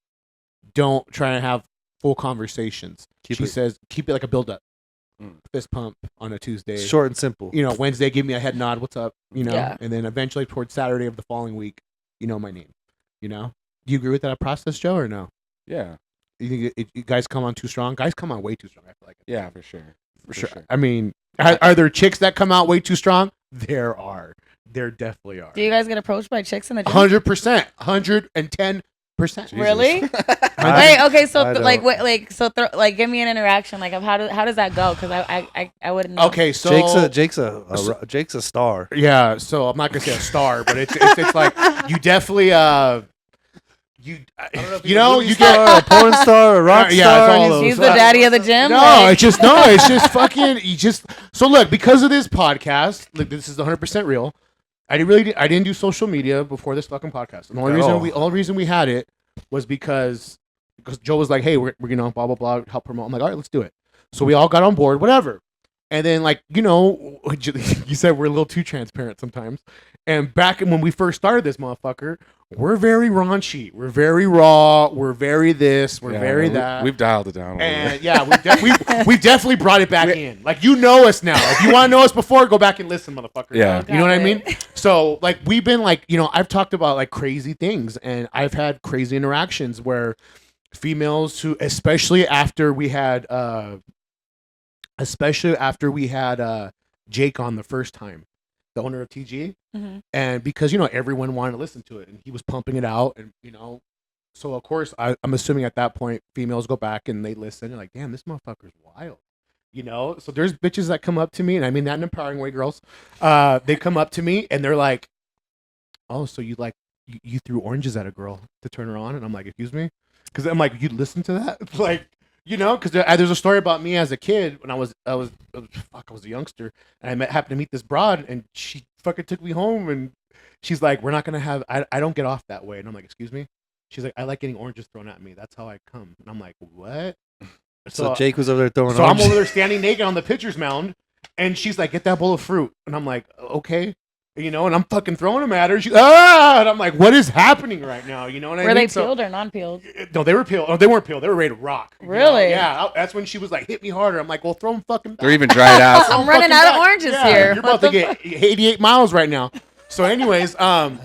Speaker 5: don't try to have full conversations. She says, keep it like a build up, fist pump on a Tuesday.
Speaker 3: Short and simple.
Speaker 5: Wednesday, give me a head nod. What's up?
Speaker 4: Yeah.
Speaker 5: And then eventually towards Saturday of the following week, my name. Do you agree with that process, Joe, or no?
Speaker 2: Yeah.
Speaker 5: You think you guys come on too strong? Guys come on way too strong. I feel like.
Speaker 2: Yeah, for sure.
Speaker 5: For sure. I mean, are there chicks that come out way too strong? There are. There definitely are.
Speaker 4: Do you guys get approached by chicks in the gym?
Speaker 5: 100%, 110%.
Speaker 4: Really?
Speaker 3: I-
Speaker 4: Wait, okay, so
Speaker 3: I
Speaker 4: like,
Speaker 3: don't.
Speaker 4: like, give me an interaction. Like, of how does that go? Because I wouldn't know.
Speaker 5: Okay, so
Speaker 3: Jake's a star.
Speaker 5: yeah. So I'm not gonna say a star, but it's like you definitely you
Speaker 3: Movie
Speaker 5: get.
Speaker 3: star, a porn star, a rock
Speaker 5: Yeah,
Speaker 3: star.
Speaker 5: it's all those.
Speaker 4: He's the daddy of the gym.
Speaker 5: No,
Speaker 4: like-
Speaker 5: it's just fucking. You just so look because of this podcast. Like this is 100% real. I didn't do social media before this fucking podcast. And the only reason we had it was because Joe was like, hey, we're blah blah blah, help promote. I'm like, all right, let's do it. So we all got on board, whatever. And then you said we're a little too transparent sometimes. And back when we first started this motherfucker, we're very raunchy, we're very raw, we're very this, we're very that.
Speaker 2: We've dialed it down.
Speaker 5: And yeah, we've definitely brought it back in. Like, you know us now. If you want to know us before, go back and listen, motherfucker.
Speaker 2: Yeah.
Speaker 5: You know what I
Speaker 4: Got
Speaker 5: mean?
Speaker 4: it.
Speaker 5: So, like, we've been like, I've talked about like crazy things, and I've had crazy interactions where females who, especially after we had Jake on the first time, the owner of TG,
Speaker 4: Mhm.
Speaker 5: and because everyone wanted to listen to it, and he was pumping it out, and so of course I'm assuming at that point females go back and they listen and like, damn, this motherfucker's wild. So there's bitches that come up to me, and I mean that in an empowering way, girls. They come up to me and they're like, oh, so you threw oranges at a girl to turn her on? And I'm like, excuse me? Because I'm like, you listen to that? Like, because there's a story about me as a kid when I was a youngster, and happened to meet this broad, and she fucking took me home, and she's like, we're not gonna have, I don't get off that way. And I'm like, excuse me? She's like, I like getting oranges thrown at me. That's how I come. And I'm like, what?
Speaker 3: So Jake was over there throwing.
Speaker 5: So I'm over there standing naked on the pitcher's mound, and she's like, "Get that bowl of fruit," and I'm like, "Okay," and I'm fucking throwing them at her. She's and I'm like, "What is happening right now?" You know what I mean?
Speaker 4: Were they peeled or non-peeled?
Speaker 5: No, they were peeled. Oh, they weren't peeled. They were ready to rock.
Speaker 4: Really?
Speaker 5: Yeah. That's when she was like, "Hit me harder." I'm like, "Well, throw them fucking back."
Speaker 2: They're even dried out.
Speaker 4: I'm running out of oranges here.
Speaker 5: You're about to get 88 miles right now. So, anyways, and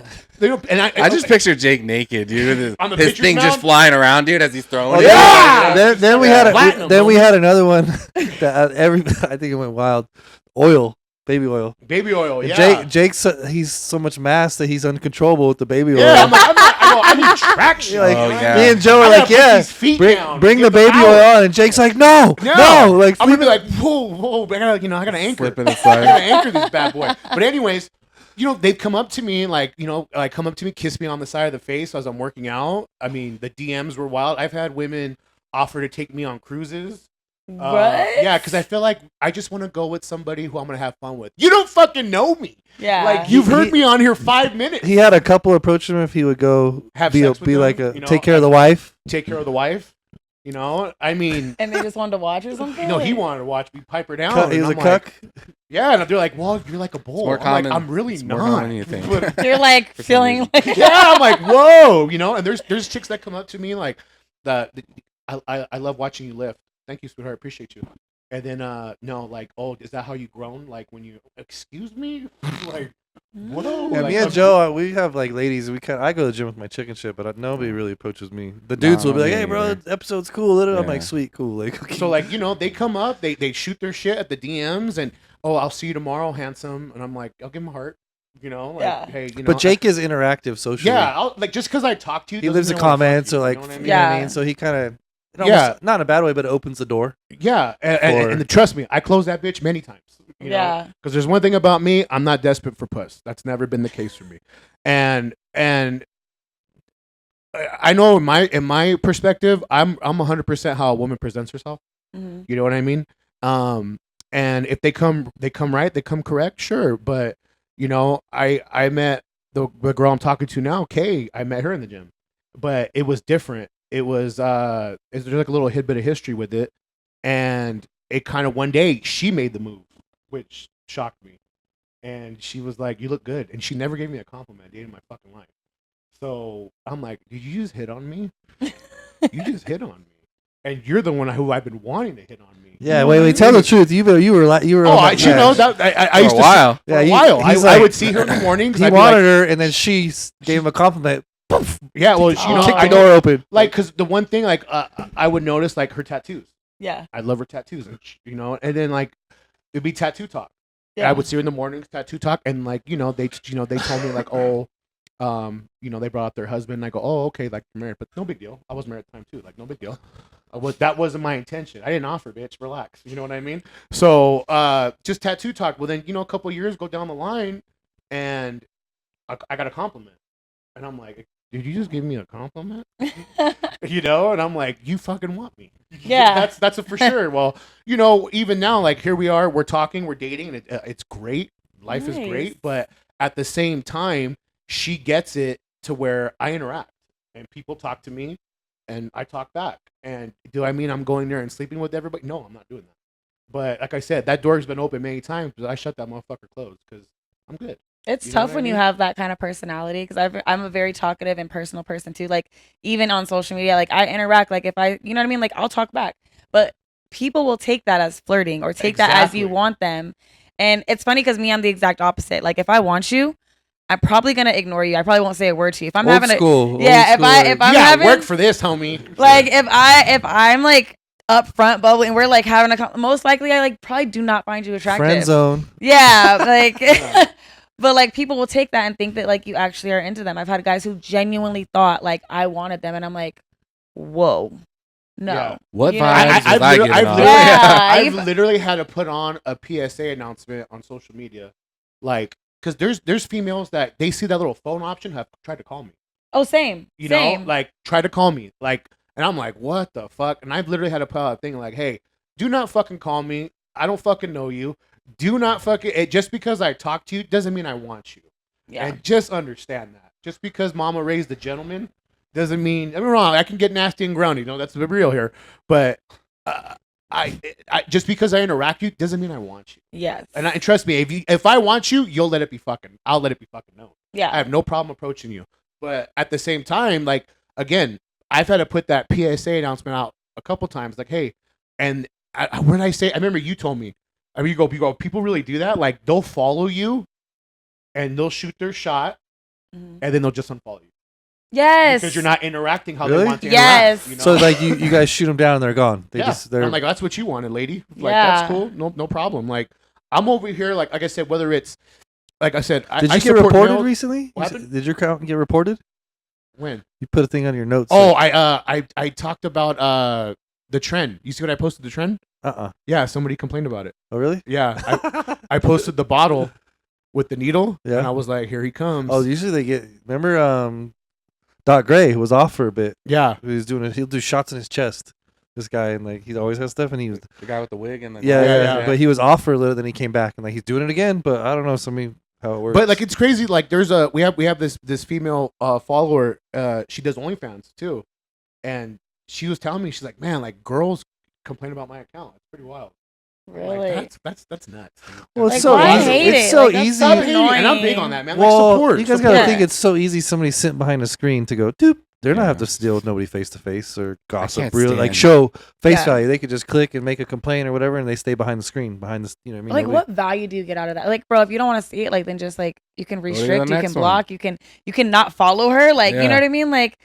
Speaker 2: I just picture Jake naked, dude. With
Speaker 5: On the
Speaker 2: his
Speaker 5: pitcher's
Speaker 2: thing
Speaker 5: mound?
Speaker 2: just flying around, dude, as he's throwing
Speaker 3: Oh,
Speaker 2: it.
Speaker 3: yeah. Then we had
Speaker 5: Platinum,
Speaker 3: we had another one that I think it went wild. Baby oil.
Speaker 5: baby oil.
Speaker 3: And
Speaker 5: Yeah.
Speaker 3: Jake's he's so much mass that he's uncontrollable with the baby oil.
Speaker 5: Yeah, I need traction.
Speaker 3: You're like,
Speaker 2: Oh, yeah.
Speaker 3: Me and Joe
Speaker 5: I
Speaker 3: are
Speaker 5: gotta
Speaker 3: like,
Speaker 5: put
Speaker 3: yeah,
Speaker 5: these feet down
Speaker 3: bring
Speaker 5: and
Speaker 3: the
Speaker 5: get them
Speaker 3: baby
Speaker 5: out.
Speaker 3: oil on, and Jake's like, no, like
Speaker 5: I'm gonna be like, whoa, I gotta anchor.
Speaker 2: Flipping
Speaker 5: I
Speaker 2: aside.
Speaker 5: gotta anchor these bad boys. But anyways, they've come up to me and come up to me, kiss me on the side of the face as I'm working out. I mean, the DMs were wild. I've had women offer to take me on cruises.
Speaker 4: What?
Speaker 5: Yeah, because I feel like I just want to go with somebody who I'm gonna have fun with. You don't fucking know me.
Speaker 4: Yeah.
Speaker 5: Like you've heard me on here 5 minutes.
Speaker 3: He had a couple approach him if he would go
Speaker 5: Have
Speaker 3: be
Speaker 5: sex with
Speaker 3: like
Speaker 5: them,
Speaker 3: take care of the wife.
Speaker 5: Take care of the wife. I mean.
Speaker 4: And they just wanted to watch or something?
Speaker 5: No, he wanted to watch me pipe her down.
Speaker 3: He was a
Speaker 5: and I'm
Speaker 3: cuck.
Speaker 5: like, yeah, and they're like, well, you're like a bull.
Speaker 2: more
Speaker 5: I'm
Speaker 2: common-
Speaker 5: like, I'm really
Speaker 2: it's
Speaker 5: not.
Speaker 2: more common than you think.
Speaker 5: But-
Speaker 4: You're like
Speaker 2: For some
Speaker 4: feeling
Speaker 2: reason.
Speaker 4: like
Speaker 5: yeah, I'm like, whoa, and there's chicks that come up to me like, I love watching you lift. Thank you, sweetheart. Appreciate you. And then no, like, oh, is that how you grown? Like when you excuse me, like, whoa.
Speaker 3: Yeah,
Speaker 5: like,
Speaker 3: me and Joe, we have like ladies. I go to the gym with my chick and shit, but nobody really approaches me. The dudes will be like,
Speaker 2: me
Speaker 3: "Hey, bro,
Speaker 2: neither.
Speaker 3: the episode's cool." I'm
Speaker 2: Yeah.
Speaker 3: like, "Sweet, cool." Like, okay.
Speaker 5: So like they come up, they shoot their shit at the DMs, and I'll see you tomorrow, handsome, and I'm like, I'll give him a heart,
Speaker 4: Yeah.
Speaker 5: hey,
Speaker 3: but Jake is interactive socially.
Speaker 5: yeah, I'll, like just because I talk to you,
Speaker 3: he
Speaker 5: doesn't
Speaker 3: lives in
Speaker 5: mean I wanna fuck
Speaker 3: comments
Speaker 5: you,
Speaker 3: or like,
Speaker 5: you know what I
Speaker 3: you
Speaker 5: mean?
Speaker 3: know what I
Speaker 4: Yeah.
Speaker 3: mean. So he kind of,
Speaker 5: Yeah.
Speaker 3: not in a bad way, but it opens the door.
Speaker 5: Yeah, and trust me, I close that bitch many times.
Speaker 4: Yeah.
Speaker 5: Because there's one thing about me, I'm not desperate for puss. That's never been the case for me. And I know in my perspective, I'm 100% how a woman presents herself.
Speaker 4: Mhm.
Speaker 5: You know what I mean? And if they come right, they come correct, sure. But I met the girl I'm talking to now, Kay. I met her in the gym, but it was different. It was there's like a little bit of history with it, and it kind of one day she made the move, which shocked me, and she was like, "You look good," and she never gave me a compliment a day in my fucking life. So I'm like, "Did you just hit on me? You just hit on me, and you're the one who I've been wanting to hit on me."
Speaker 3: Yeah, wait, tell the truth. You were
Speaker 5: Oh,
Speaker 3: on
Speaker 5: I,
Speaker 3: that-
Speaker 5: you know that I
Speaker 2: For
Speaker 5: used
Speaker 2: a
Speaker 5: to
Speaker 2: while.
Speaker 5: for a while. I would see her in the mornings.
Speaker 3: He
Speaker 5: I'd be
Speaker 3: wanted
Speaker 5: like,
Speaker 3: her, and then she gave him a compliment. Poof,
Speaker 5: yeah, well,
Speaker 4: Oh.
Speaker 5: know,
Speaker 3: kicked
Speaker 5: I
Speaker 3: the door open.
Speaker 5: like because the one thing like I would notice like her tattoos.
Speaker 4: Yeah.
Speaker 5: I love her tattoos, and and then like it'd be tattoo talk.
Speaker 4: Yeah.
Speaker 5: I would see her in the mornings, tattoo talk, and like they told me like, oh, they brought out their husband. And I go, oh, okay, like you're married, but no big deal. I was married at the time too, like no big deal. That wasn't my intention. I didn't offer, bitch. Relax. You know what I mean? So just tattoo talk. Well, then a couple years go down the line, and I got a compliment, and I'm like, did you just give me a compliment? And I'm like, you fucking want me.
Speaker 4: Yeah.
Speaker 5: That's a for sure. Well, even now, like here we are, we're talking, we're dating, and it's great. Life is
Speaker 4: Nice.
Speaker 5: great, but at the same time, she gets it to where I interact and people talk to me and I talk back. And do I mean I'm going there and sleeping with everybody? No, I'm not doing that. But like I said, that door's been open many times, but I shut that motherfucker closed because I'm good.
Speaker 4: It's
Speaker 5: You know
Speaker 4: tough
Speaker 5: what I
Speaker 4: when you
Speaker 5: mean?
Speaker 4: have that kind of personality because I'm a very talkative and personal person too. Like even on social media, like I interact. Like if you know what I mean, like I'll talk back. But people will take that as flirting or take that as you
Speaker 5: Exactly.
Speaker 4: want them. And it's funny because I'm the exact opposite. Like if I want you, I'm probably gonna ignore you. I probably won't say a word to you. If I'm
Speaker 3: Old
Speaker 4: having
Speaker 3: school.
Speaker 4: a yeah,
Speaker 3: old school.
Speaker 4: if I'm
Speaker 5: you gotta
Speaker 4: having
Speaker 5: work for this, homie.
Speaker 4: like if I'm like up front bubbly and we're like having most likely I like probably do not find you attractive.
Speaker 3: friend zone.
Speaker 4: Yeah, like But like people will take that and think that like you actually are into them. I've had guys who genuinely thought like I wanted them, and I'm like, whoa, no.
Speaker 5: Yeah.
Speaker 2: What
Speaker 4: You know?
Speaker 2: vibes was
Speaker 5: I've
Speaker 2: I
Speaker 5: literally-
Speaker 2: giving
Speaker 5: I've
Speaker 2: off?
Speaker 5: literally-
Speaker 4: Yeah,
Speaker 5: I've
Speaker 4: you've-
Speaker 5: literally had to put on a PSA announcement on social media, like, because there's females that they see that little phone option have tried to call me.
Speaker 4: Oh, same.
Speaker 5: You
Speaker 4: same.
Speaker 5: know, like try to call me, like, and I'm like, what the fuck? And I've literally had to put out a thing like, hey, do not fucking call me. I don't fucking know you. Do not fucking just because I talk to you doesn't mean I want you.
Speaker 4: yeah.
Speaker 5: And just understand that. Just because mama raised a gentleman doesn't mean I'm wrong. I can get nasty and ground, you know, that's the real here. But I just because I interact with you doesn't mean I want you.
Speaker 4: Yes.
Speaker 5: And trust me, if I want you, I'll let it be fucking known.
Speaker 4: yeah.
Speaker 5: I have no problem approaching you. But at the same time, like, again, I've had to put that PSA announcement out a couple times, like, hey, and when I say, I remember you told me, I mean, you go, people really do that? Like, they'll follow you and they'll shoot their shot
Speaker 4: Mhm.
Speaker 5: and then they'll just unfollow you.
Speaker 4: Yes.
Speaker 5: Because you're not interacting how
Speaker 3: Really?
Speaker 5: they want to
Speaker 4: Yes.
Speaker 5: interact. You know?
Speaker 3: So like you guys shoot them down and they're gone. They
Speaker 5: yeah.
Speaker 3: just they're
Speaker 5: I'm like, that's what you wanted, lady. Like,
Speaker 4: Yeah.
Speaker 5: that's cool. No problem. Like, I'm over here, like I said, whether it's, like I said,
Speaker 3: Did
Speaker 5: I
Speaker 3: you get
Speaker 5: support
Speaker 3: reported
Speaker 5: male-
Speaker 3: recently?
Speaker 5: What
Speaker 3: You
Speaker 5: happened?
Speaker 3: did your account get reported?
Speaker 5: When?
Speaker 3: You put a thing on your notes.
Speaker 5: Oh,
Speaker 3: like,
Speaker 5: I talked about the trend. You see what I posted, the trend? Yeah, somebody complained about it.
Speaker 3: Oh really?
Speaker 5: Yeah, I posted the bottle with the needle,
Speaker 3: Yeah.
Speaker 5: and I was like, here he comes.
Speaker 3: Oh, usually they get. Remember, Doc Gray was off for a bit.
Speaker 5: yeah.
Speaker 3: He was doing it. He'll do shots in his chest. This guy, and like he always has stuff, and he was
Speaker 2: The guy with the wig and the
Speaker 5: Yeah.
Speaker 3: But he was off for a little, then he came back, and like he's doing it again. But I don't know, how it works.
Speaker 5: But like it's crazy. Like we have this female follower. She does OnlyFans too, and she was telling me, she's like, man, like girls complain about my account. It's pretty wild. I'm
Speaker 4: Really?
Speaker 5: like, that's nuts.
Speaker 3: well, it's
Speaker 4: Like,
Speaker 3: so
Speaker 4: why
Speaker 3: easy.
Speaker 4: hate
Speaker 3: It's
Speaker 4: it?
Speaker 3: so
Speaker 4: Like, that's
Speaker 3: easy.
Speaker 4: so
Speaker 5: Stop hating, and I'm big
Speaker 4: annoying.
Speaker 5: on that, man.
Speaker 3: Well,
Speaker 5: like support.
Speaker 3: you guys
Speaker 5: support.
Speaker 3: gotta think it's so easy. Somebody sitting behind a screen to go, doop. They're not
Speaker 2: Yeah.
Speaker 3: have to deal with nobody face to face or gossip.
Speaker 2: can't
Speaker 3: Really, like
Speaker 2: stand-
Speaker 3: show face
Speaker 4: Yeah.
Speaker 3: value. They could just click and make a complaint or whatever, and they stay behind the screen, behind the. You know what I mean?
Speaker 4: Like,
Speaker 3: Nobody-
Speaker 4: what value do you get out of that? Like, bro, if you don't want to see it, like, then just like you can
Speaker 2: to the
Speaker 4: restrict, you
Speaker 2: next
Speaker 4: can
Speaker 2: one.
Speaker 4: block, you can not follow her. Like, you
Speaker 2: Yeah.
Speaker 4: know what I mean? Like,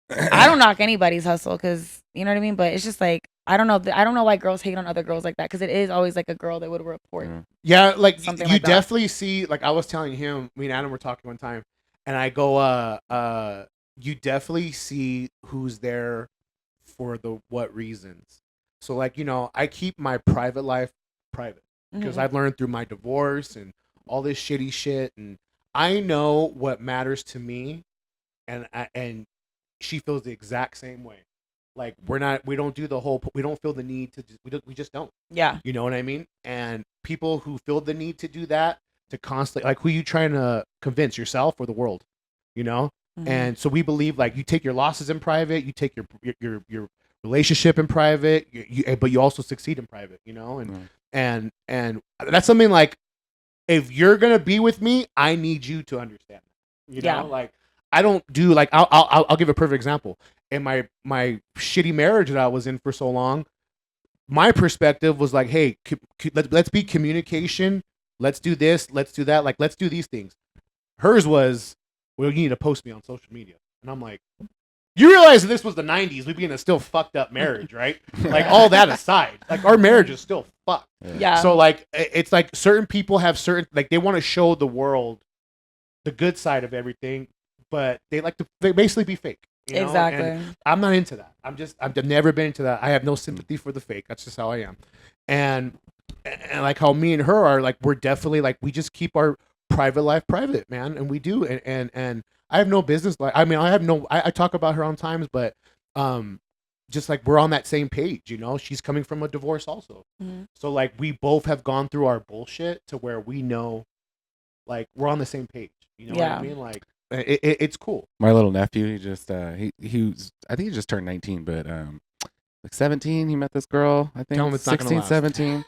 Speaker 4: I don't knock anybody's hustle because you know what I mean. But it's just like I don't know. I don't know why girls hate on other girls like that because it is always like a girl that would report.
Speaker 2: Yeah.
Speaker 5: Yeah, like
Speaker 4: Something
Speaker 5: you
Speaker 4: like that.
Speaker 5: definitely see. Like I was telling him, me and Adam were talking one time, and I go, you definitely see who's there for what reasons. So like I keep my private life private because
Speaker 4: Mhm.
Speaker 5: I've learned through my divorce and all this shitty shit, and I know what matters to me, and she feels the exact same way. Like we don't feel the need to, we just don't.
Speaker 4: Yeah.
Speaker 5: You know what I mean? And people who feel the need to do that, to constantly, like, who you trying to convince, yourself or the world? You know?
Speaker 4: Mhm.
Speaker 5: And so we believe, like, you take your losses in private, you take your relationship in private, but you also succeed in private, you know? And and that's something like, if you're gonna be with me, I need you to understand. You know,
Speaker 4: Yeah.
Speaker 5: like I don't do like I'll give a perfect example. In my shitty marriage that I was in for so long, my perspective was like, hey, let's be communication. Let's do this. Let's do that. Like, let's do these things. Hers was, well, you need to post me on social media. And I'm like, you realize this was the 90s. We'd be in a still fucked up marriage, right? Like, all that aside, like, our marriage is still fucked.
Speaker 4: Yeah.
Speaker 5: So, like, it's like certain people have certain, like, they want to show the world the good side of everything, but they basically be fake. You know?
Speaker 4: Exactly.
Speaker 5: And I'm not into that. I've never been into that. I have no sympathy for the fake. That's just how I am. And like how me and her are, like, we're definitely like, we just keep our private life private, man. And we do. And I have no business. Like, I mean, I talk about her on times, but, just like we're on that same page, you know, she's coming from a divorce also.
Speaker 4: Mhm.
Speaker 5: So like we both have gone through our bullshit to where we know, like, we're on the same page. You know what
Speaker 4: Yeah.
Speaker 5: I mean? Like, it's cool.
Speaker 2: My little nephew, he just he was, I think he just turned 19, but like 17, he met this girl, I think
Speaker 5: Tell him it's not gonna
Speaker 2: 16,
Speaker 5: last.
Speaker 2: 17.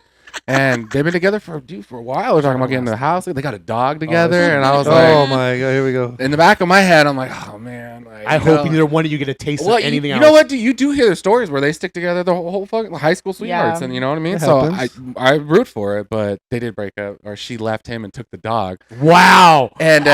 Speaker 2: And they've been together for a while. We're talking about getting the house. They got a dog together,
Speaker 3: that's-
Speaker 2: and I was
Speaker 3: Oh
Speaker 2: like,
Speaker 3: my god, here we go.
Speaker 2: in the back of my head, I'm like, oh man. Like,
Speaker 5: I hope neither one of you get a taste
Speaker 2: Well,
Speaker 5: of anything
Speaker 2: you
Speaker 5: else.
Speaker 2: know what? You do hear stories where they stick together the whole fucking high school sweethearts,
Speaker 4: Yeah.
Speaker 2: and you know what I mean.
Speaker 3: It
Speaker 2: So
Speaker 3: happens.
Speaker 2: I root for it, but they did break up, or she left him and took the dog,
Speaker 5: Wow.
Speaker 2: and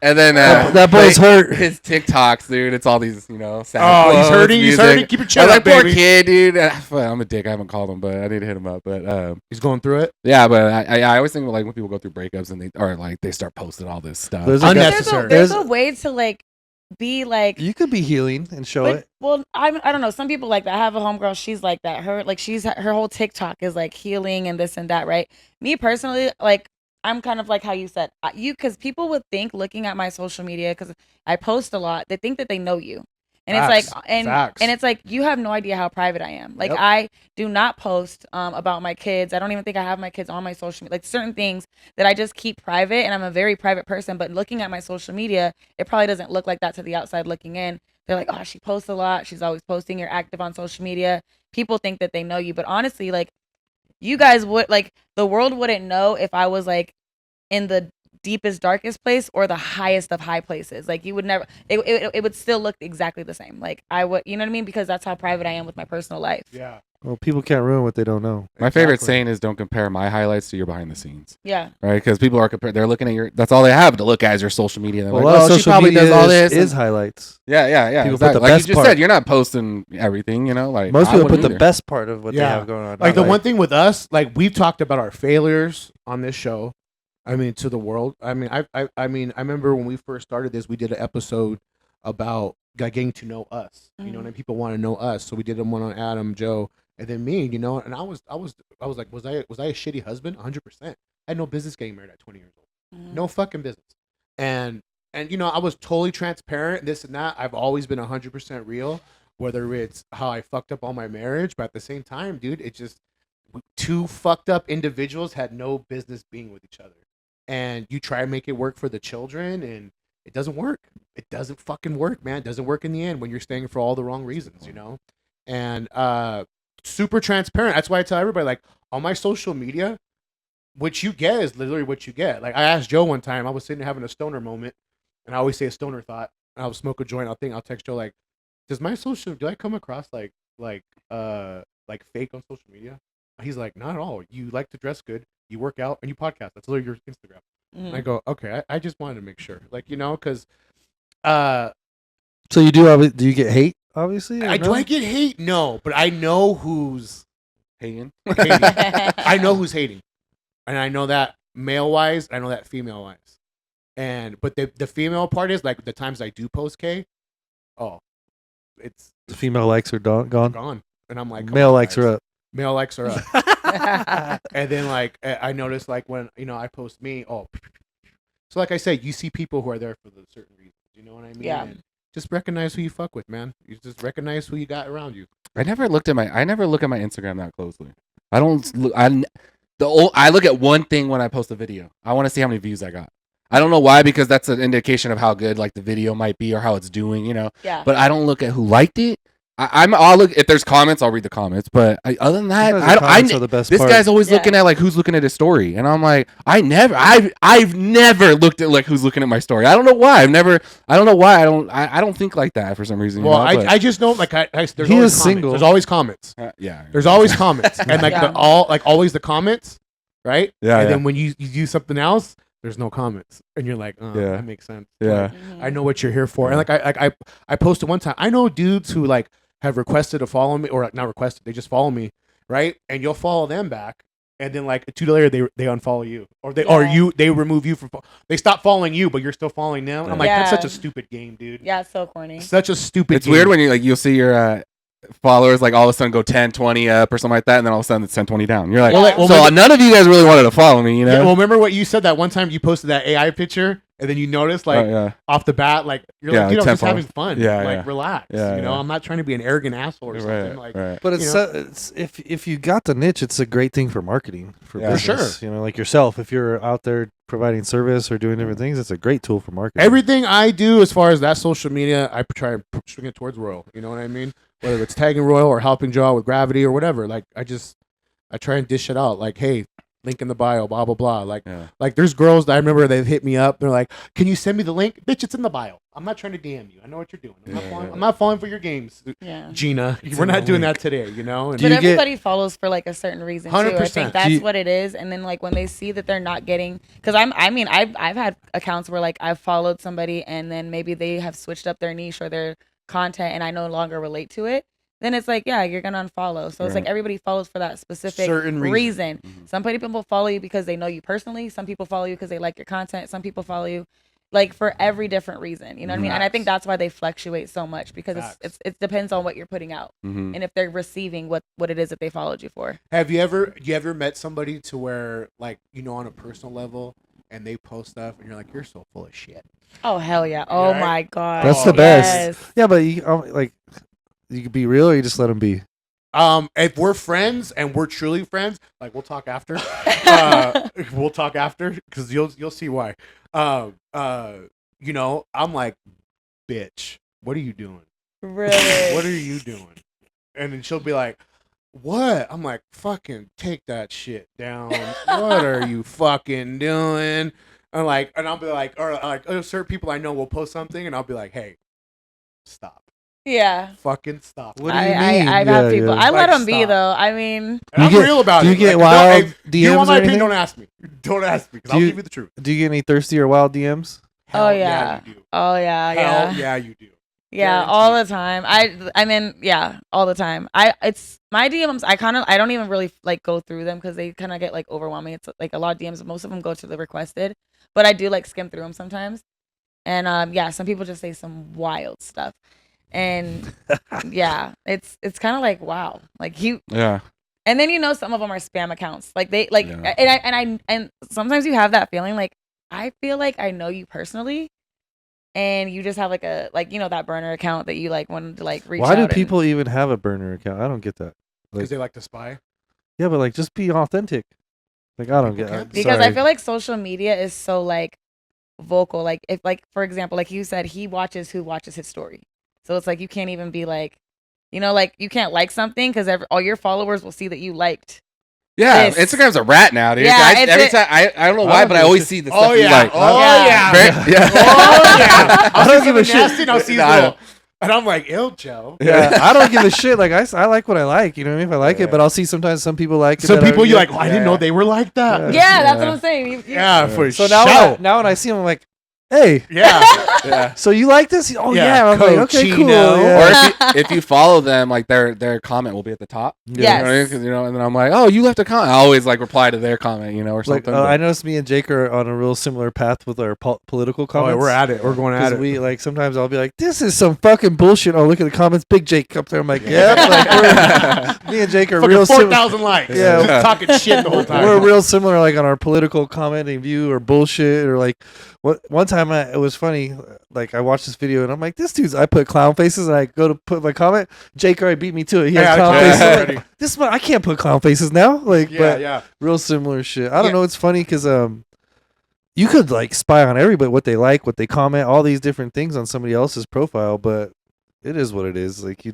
Speaker 2: and then
Speaker 3: That boy's
Speaker 2: like,
Speaker 3: hurt.
Speaker 2: His TikToks, dude. It's all these, you know, sad
Speaker 5: Oh, he's
Speaker 2: quotes,
Speaker 5: hurting. He's
Speaker 2: music.
Speaker 5: hurting. Keep your chin
Speaker 2: I'm
Speaker 5: up,
Speaker 2: like, poor
Speaker 5: baby.
Speaker 2: kid, dude. I'm a dick. I haven't called him, but I need to hit him up. But
Speaker 5: He's going through it.
Speaker 2: yeah, but I always think like when people go through breakups and they start posting all this stuff.
Speaker 3: There's a guy-
Speaker 5: Unnecessary.
Speaker 4: There's a way to like be like.
Speaker 3: You could be healing and show
Speaker 4: But,
Speaker 3: it.
Speaker 4: well, I don't know. Some people like that. I have a homegirl. She's like that. Her whole TikTok is like healing and this and that, right? Me personally, like I'm kind of like how you said because people would think looking at my social media because I post a lot, they think that they know you, and
Speaker 5: Facts.
Speaker 4: it's like and
Speaker 5: Facts.
Speaker 4: and it's like you have no idea how private I am. Like
Speaker 3: Yep.
Speaker 4: I do not post about my kids. I don't even think I have my kids on my social media. Like certain things that I just keep private, and I'm a very private person. But looking at my social media, it probably doesn't look like that to the outside looking in. They're like, oh, she posts a lot. She's always posting. You're active on social media. People think that they know you. But honestly, like, you guys would, like, the world wouldn't know if I was, like, in the deepest, darkest place or the highest of high places. Like, you would never, it would still look exactly the same. Like, I would, you know what I mean? Because that's how private I am with my personal life.
Speaker 5: Yeah.
Speaker 3: Well, people can't ruin what they don't know.
Speaker 2: My favorite
Speaker 5: Exactly.
Speaker 2: saying is don't compare my highlights to your behind the scenes,
Speaker 4: Yeah.
Speaker 2: right? Because people are they're looking at that's all they have to look at is your social media. They're
Speaker 3: Well,
Speaker 2: like,
Speaker 3: a lot
Speaker 2: oh,
Speaker 3: of
Speaker 2: she
Speaker 3: social
Speaker 2: probably
Speaker 3: media
Speaker 2: does all this.
Speaker 3: is
Speaker 2: and-
Speaker 3: highlights.
Speaker 2: yeah.
Speaker 3: People put
Speaker 2: Exactly.
Speaker 3: the
Speaker 2: Like you
Speaker 3: best
Speaker 2: just
Speaker 3: part.
Speaker 2: said, you're not posting everything, you know? Like
Speaker 3: Most
Speaker 2: I
Speaker 3: people put
Speaker 2: wouldn't
Speaker 3: the
Speaker 2: either.
Speaker 3: best part of what they
Speaker 5: Yeah.
Speaker 3: have going on.
Speaker 5: Like the
Speaker 3: not
Speaker 5: one thing with us, like we've talked about our failures on this show. I mean, to the world. I mean, I mean, I remember when we first started this, we did an episode about getting to know us. You know, and people want to know us, so we did one on Adam, Joe, and then me. You know, and I was like, was I a shitty husband? 100%. I had no business getting married at 20 years old. No fucking business. And you know, I was totally transparent, this and that. I've always been 100% real, whether it's how I fucked up on my marriage, but at the same time, dude, it just two fucked up individuals had no business being with each other. And you try to make it work for the children, and it doesn't work. It doesn't fucking work, man. It doesn't work in the end when you're staying for all the wrong reasons, you know? And super transparent. That's why I tell everybody, like, on my social media, what you get is literally what you get. Like, I asked Joe one time, I was sitting there having a stoner moment, and I always say a stoner thought, and I'll smoke a joint, I'll text Joe, like, do I come across like fake on social media? He's like, not at all. You like to dress good, you work out, and you podcast. That's literally your Instagram. And I go, okay, I just wanted to make sure, like, you know, because
Speaker 3: So you do you get hate, obviously? or
Speaker 5: do
Speaker 3: no?
Speaker 5: I get hate? No, but I know who's
Speaker 2: Hating.
Speaker 5: hating. I know who's hating, and I know that male wise, I know that female wise, but the female part is like the times I do post K, oh, it's
Speaker 3: The female likes are gone.
Speaker 5: gone, and I'm like, come
Speaker 3: Male
Speaker 5: on,
Speaker 3: likes
Speaker 5: guys.
Speaker 3: are up.
Speaker 5: Male likes are up. And then like I noticed like when you know I post me, oh, so like I said, you see people who are there for the certain reasons. You know what I mean?
Speaker 4: Yeah.
Speaker 5: And just recognize who you fuck with, man. You just recognize who you got around you.
Speaker 2: I never look at my Instagram that closely. I don't look. I look at one thing when I post a video. I want to see how many views I got. I don't know why, because that's an indication of how good like the video might be or how it's doing, you know.
Speaker 4: Yeah.
Speaker 2: But I don't look at who liked it. I'll look if there's comments. I'll read the comments. But other than that,
Speaker 3: Sometimes the comments are the best
Speaker 2: this
Speaker 3: part.
Speaker 2: guy's always
Speaker 4: Yeah.
Speaker 2: looking at like who's looking at his story, and I'm like, I've never looked at like who's looking at my story. I don't know why. I don't know why. I don't think like that for some reason. you
Speaker 5: Well,
Speaker 2: know, but-
Speaker 5: I just know like there's
Speaker 3: He
Speaker 5: always
Speaker 3: is
Speaker 5: comments.
Speaker 3: single.
Speaker 5: There's always comments.
Speaker 2: yeah.
Speaker 5: There's always comments, and like
Speaker 4: Yeah.
Speaker 5: always the comments, right?
Speaker 2: Yeah,
Speaker 5: And
Speaker 2: yeah.
Speaker 5: then when you do something else, there's no comments, and you're like, oh,
Speaker 2: Yeah.
Speaker 5: that makes sense.
Speaker 2: Yeah.
Speaker 5: Like, I know what you're here for. And like I posted one time. I know dudes who like have requested to follow me, or not requested, they just follow me, right? And you'll follow them back, and then like 2 days later they unfollow you, or they remove you from. They stop following you, but you're still following them. I'm like, that's
Speaker 4: Yeah.
Speaker 5: such a stupid game, dude.
Speaker 4: Yeah, it's so corny.
Speaker 5: Such a stupid.
Speaker 2: It's
Speaker 5: game.
Speaker 2: weird when you'll see your followers like all of a sudden go 10, 20 up or something like that, and then all of a sudden it's 10, 20 down. You're like,
Speaker 4: Well, like,
Speaker 5: well,
Speaker 2: so
Speaker 5: maybe-
Speaker 2: none of you guys really wanted to follow me, you know?
Speaker 5: Yeah, well, remember what you said that one time you posted that AI picture, and then you noticed like
Speaker 2: Oh, yeah.
Speaker 5: off the bat, like you're
Speaker 2: Yeah,
Speaker 5: like, dude,
Speaker 2: like
Speaker 5: I'm just
Speaker 2: 10
Speaker 5: having fun.
Speaker 2: Yeah,
Speaker 5: like
Speaker 2: yeah.
Speaker 5: relax.
Speaker 2: Yeah,
Speaker 5: you know,
Speaker 2: yeah.
Speaker 5: I'm not trying to be an arrogant asshole or something.
Speaker 2: Right,
Speaker 5: Like,
Speaker 2: right.
Speaker 3: But it's,
Speaker 5: You know?
Speaker 3: it's if you got the niche, it's a great thing for marketing for
Speaker 2: Yeah. For
Speaker 3: business. You know, like yourself, if you're out there providing service or doing different things, it's a great tool for marketing.
Speaker 5: everything I do as far as that social media, I try and swing it towards Roil. You know what I mean? Whether it's tagging Roil or helping Joe out with Gravity or whatever. Like I try and dish it out. Like, hey, link in the bio, blah blah blah. Like
Speaker 2: Yeah.
Speaker 5: like there's girls that I remember they've hit me up. They're like, can you send me the link? Bitch, it's in the bio. I'm not trying to DM you. I know what you're doing. I'm not falling for your games,
Speaker 4: Yeah.
Speaker 5: Gina.
Speaker 3: It's
Speaker 5: We're
Speaker 3: in
Speaker 5: not
Speaker 3: the
Speaker 5: doing
Speaker 3: link.
Speaker 5: that today. You know. And
Speaker 3: Do
Speaker 4: But
Speaker 3: you get-
Speaker 4: everybody follows for like a certain reason too. I
Speaker 5: 100%.
Speaker 4: think
Speaker 3: Do
Speaker 4: that's
Speaker 3: you-
Speaker 4: what it is. And then like when they see that they're not getting, because I've had accounts where like I've followed somebody and then maybe they have switched up their niche or their content and I no longer relate to it. then it's like, yeah, you're gonna unfollow. So it's like
Speaker 2: Right.
Speaker 4: everybody follows for that specific
Speaker 5: Certain reason.
Speaker 2: Mhm.
Speaker 4: Some people follow you because they know you personally. Some people follow you because they like your content. Some people follow you like for every different reason. You know what I mean? And I think
Speaker 5: Facts.
Speaker 4: that's why they fluctuate so much because
Speaker 5: Facts.
Speaker 4: it depends on what you're putting out
Speaker 2: Mhm.
Speaker 4: and if they're receiving what it is that they followed you for.
Speaker 5: Have you ever met somebody to where, like, you know, on a personal level, and they post stuff, and you're like, you're so full of shit.
Speaker 4: Oh hell yeah! Oh
Speaker 5: Right?
Speaker 4: my god,
Speaker 3: That's
Speaker 5: Oh,
Speaker 3: the best.
Speaker 4: Yes.
Speaker 3: Yeah, but you like you could be real or you just let them be.
Speaker 5: If we're friends and we're truly friends, like, we'll talk after. We'll talk after because you'll see why. You know, I'm like, bitch, what are you doing?
Speaker 4: Really?
Speaker 5: What are you doing? And then she'll be like, what? I'm like, fucking take that shit down. What are you fucking doing? And I'll be like, or like, certain people I know will post something, and I'll be like, hey, stop.
Speaker 4: Yeah.
Speaker 5: Fucking stop.
Speaker 3: What do you mean?
Speaker 4: I've
Speaker 3: Yeah,
Speaker 4: had people.
Speaker 3: yeah.
Speaker 4: I let
Speaker 5: Like,
Speaker 4: them be
Speaker 5: stop.
Speaker 4: though. I mean,
Speaker 5: And I'm
Speaker 3: get-
Speaker 5: real about
Speaker 3: do
Speaker 5: it.
Speaker 3: you get
Speaker 5: Like,
Speaker 3: wild
Speaker 5: if you
Speaker 3: DMs
Speaker 5: want
Speaker 3: or
Speaker 5: my opinion?
Speaker 3: anything?
Speaker 5: Don't ask me. Don't ask me because
Speaker 3: Do
Speaker 5: I'll
Speaker 3: you-
Speaker 5: give you the truth.
Speaker 3: Do you get any thirsty or wild DMs?
Speaker 4: Oh,
Speaker 5: Hell
Speaker 4: yeah.
Speaker 5: you do.
Speaker 4: oh yeah,
Speaker 5: Hell
Speaker 4: yeah,
Speaker 5: yeah, you do.
Speaker 4: yeah, all the time. I mean, yeah, all the time. It's my DMs. I don't even really like go through them because they kind of get like overwhelming. It's like a lot of DMs. Most of them go to the requested, but I do like skim through them sometimes. And yeah, some people just say some wild stuff, and yeah, it's kind of like wow, like you.
Speaker 2: Yeah.
Speaker 4: And then some of them are spam accounts. Like they like,
Speaker 2: Yeah.
Speaker 4: and sometimes you have that feeling like I feel like I know you personally, and you just have like a that burner account that you like wanted to like reach.
Speaker 3: Why do
Speaker 4: out
Speaker 3: people even have a burner account? I don't get that.
Speaker 5: Because they like to spy.
Speaker 3: Yeah, but like just be authentic. Like I don't
Speaker 5: People
Speaker 3: get
Speaker 5: can't
Speaker 3: it.
Speaker 5: be.
Speaker 4: because I feel like social media is so like vocal. Like if like for example, like you said, he watches who watches his story, so it's like you can't even be like, like you can't like something because all your followers will see that you liked.
Speaker 2: Yeah,
Speaker 4: This.
Speaker 2: Instagram's a rat now, dude.
Speaker 4: Yeah,
Speaker 2: Guys,
Speaker 4: it's
Speaker 2: every
Speaker 4: a-
Speaker 2: time I don't know
Speaker 3: I
Speaker 2: why,
Speaker 3: don't
Speaker 2: but I
Speaker 3: give a
Speaker 2: always
Speaker 3: shit.
Speaker 2: see the
Speaker 5: Oh
Speaker 2: stuff you
Speaker 5: yeah.
Speaker 2: like.
Speaker 5: Oh
Speaker 4: Yeah.
Speaker 5: yeah.
Speaker 2: Very- yeah.
Speaker 5: Oh yeah.
Speaker 3: I don't give a
Speaker 5: see
Speaker 3: shit.
Speaker 5: something nasty and I'll see
Speaker 2: Nah.
Speaker 5: little, and I'm like, ill Joe.
Speaker 3: Yeah, I don't give a shit. Like I like what I like. You know what I mean? If I like
Speaker 2: Yeah.
Speaker 3: it, but I'll see sometimes some people like it.
Speaker 5: Some
Speaker 3: that
Speaker 5: people
Speaker 3: aren't
Speaker 5: you
Speaker 3: good.
Speaker 5: like, oh, I didn't know they were like that.
Speaker 4: Yeah, that's what I'm saying.
Speaker 5: Yeah, for
Speaker 3: So
Speaker 5: sure.
Speaker 3: now when I see them, I'm like, hey,
Speaker 5: Yeah.
Speaker 2: Yeah.
Speaker 3: so you like this? Oh
Speaker 5: Yeah,
Speaker 3: yeah. I'm like, okay, cool.
Speaker 5: Cochino.
Speaker 3: Yeah.
Speaker 2: Or if you follow them, like their comment will be at the top.
Speaker 3: Yeah.
Speaker 2: You know what I mean?
Speaker 4: Yes.
Speaker 2: 'Cause, and then I'm like, oh, you left a comment. I always like reply to their comment, or
Speaker 3: Like,
Speaker 2: something.
Speaker 3: I
Speaker 2: but-
Speaker 3: noticed me and Jake are on a real similar path with our political
Speaker 5: Oh,
Speaker 3: comments.
Speaker 5: we're at it. We're going at
Speaker 3: Because
Speaker 5: it.
Speaker 3: we like sometimes I'll be like, this is some fucking bullshit. Oh, look at the comments. Big Jake up there. I'm like, yeah. Like, me and Jake are
Speaker 5: Fucking
Speaker 3: real similar.
Speaker 5: 4,000 likes.
Speaker 3: Yeah.
Speaker 5: Just talking shit the whole time.
Speaker 3: We're real similar, like on our political commenting view or bullshit or like. One time it was funny. Like I watched this video and I'm like, this dude's. I put clown faces and I go to put my comment. Jake already beat me to it. He has
Speaker 5: Yeah,
Speaker 3: clown
Speaker 5: yeah,
Speaker 3: faces. I'm
Speaker 5: already.
Speaker 3: like, this one I can't put clown faces now. Like,
Speaker 5: Yeah,
Speaker 3: but
Speaker 5: yeah.
Speaker 3: real similar shit. I don't
Speaker 5: Yeah.
Speaker 3: know. It's funny because you could like spy on everybody, what they like, what they comment, all these different things on somebody else's profile. But it is what it is. Like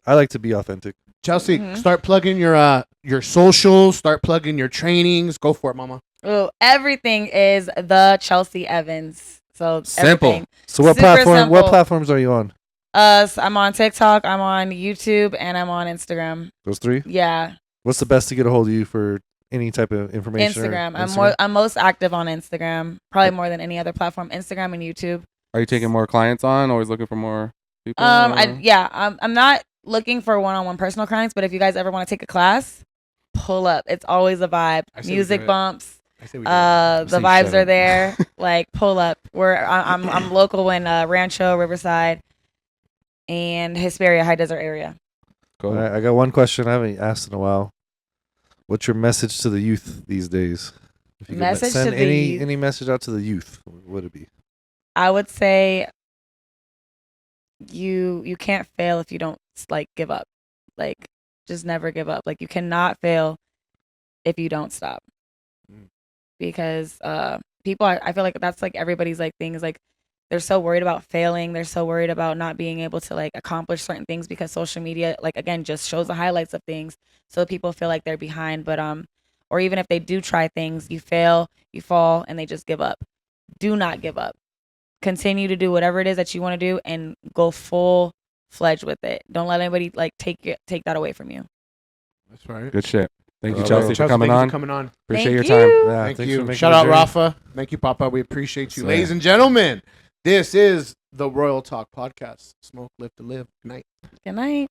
Speaker 3: I like to be authentic.
Speaker 5: Chelsea,
Speaker 4: Mhm.
Speaker 5: start plugging your socials. Start plugging your trainings. Go for it, mama.
Speaker 4: Oh, everything is the Chelsea Evans. So
Speaker 2: Simple.
Speaker 4: everything.
Speaker 3: So what
Speaker 4: Super
Speaker 3: platform? What
Speaker 4: simple.
Speaker 3: platforms are you on?
Speaker 4: So I'm on TikTok, I'm on YouTube, and I'm on Instagram.
Speaker 3: Those three.
Speaker 4: Yeah,
Speaker 3: What's the best to get a hold of you for any type of information? or
Speaker 4: Instagram. I'm most active on Instagram, probably more than any other platform. Instagram and YouTube.
Speaker 2: Are you taking more clients on? Always looking for more people? or-
Speaker 4: I'm not looking for one-on-one personal clients, but if you guys ever want to take a class, pull up. It's always a vibe.
Speaker 5: I say we do
Speaker 4: Music
Speaker 5: it.
Speaker 4: bumps.
Speaker 5: I say we do it.
Speaker 4: The
Speaker 2: Say
Speaker 4: vibes
Speaker 2: shut
Speaker 4: are
Speaker 2: up.
Speaker 4: there. Like pull up. I'm local in Rancho, Riverside, and Hesperia, High Desert area.
Speaker 2: Cool.
Speaker 3: All right, I got one question I haven't asked in a while. What's your message to the youth these days? If you could
Speaker 4: Message
Speaker 3: send
Speaker 4: to the
Speaker 3: any
Speaker 4: youth.
Speaker 3: any message out to the youth, what would it be?
Speaker 4: I would say you can't fail if you don't like give up. Like just never give up. Like you cannot fail if you don't stop. Because people I feel like that's like everybody's like thing is like they're so worried about failing, they're so worried about not being able to like accomplish certain things because social media like again just shows the highlights of things so people feel like they're behind, but or even if they do try things, you fail, you fall, and they just give up. Do not give up. Continue to do whatever it is that you want to do and go full-fledged with it. Don't let anybody like take that away from you.
Speaker 5: That's right.
Speaker 2: Good shit. Thank you,
Speaker 3: Well,
Speaker 2: Chelsea, for coming
Speaker 5: thank you
Speaker 2: on.
Speaker 5: for coming on.
Speaker 2: Appreciate
Speaker 4: Thank
Speaker 2: your time.
Speaker 4: you.
Speaker 3: Yeah,
Speaker 5: Thank
Speaker 3: thanks for
Speaker 5: you.
Speaker 3: making
Speaker 5: Shout
Speaker 3: the
Speaker 5: out
Speaker 3: journey.
Speaker 5: Rafa. Thank you, Papa. We appreciate you.
Speaker 2: Sir.
Speaker 5: Ladies and gentlemen, this is the Royal Talk Podcast. Smoke, live to live. Good night.
Speaker 4: Good night.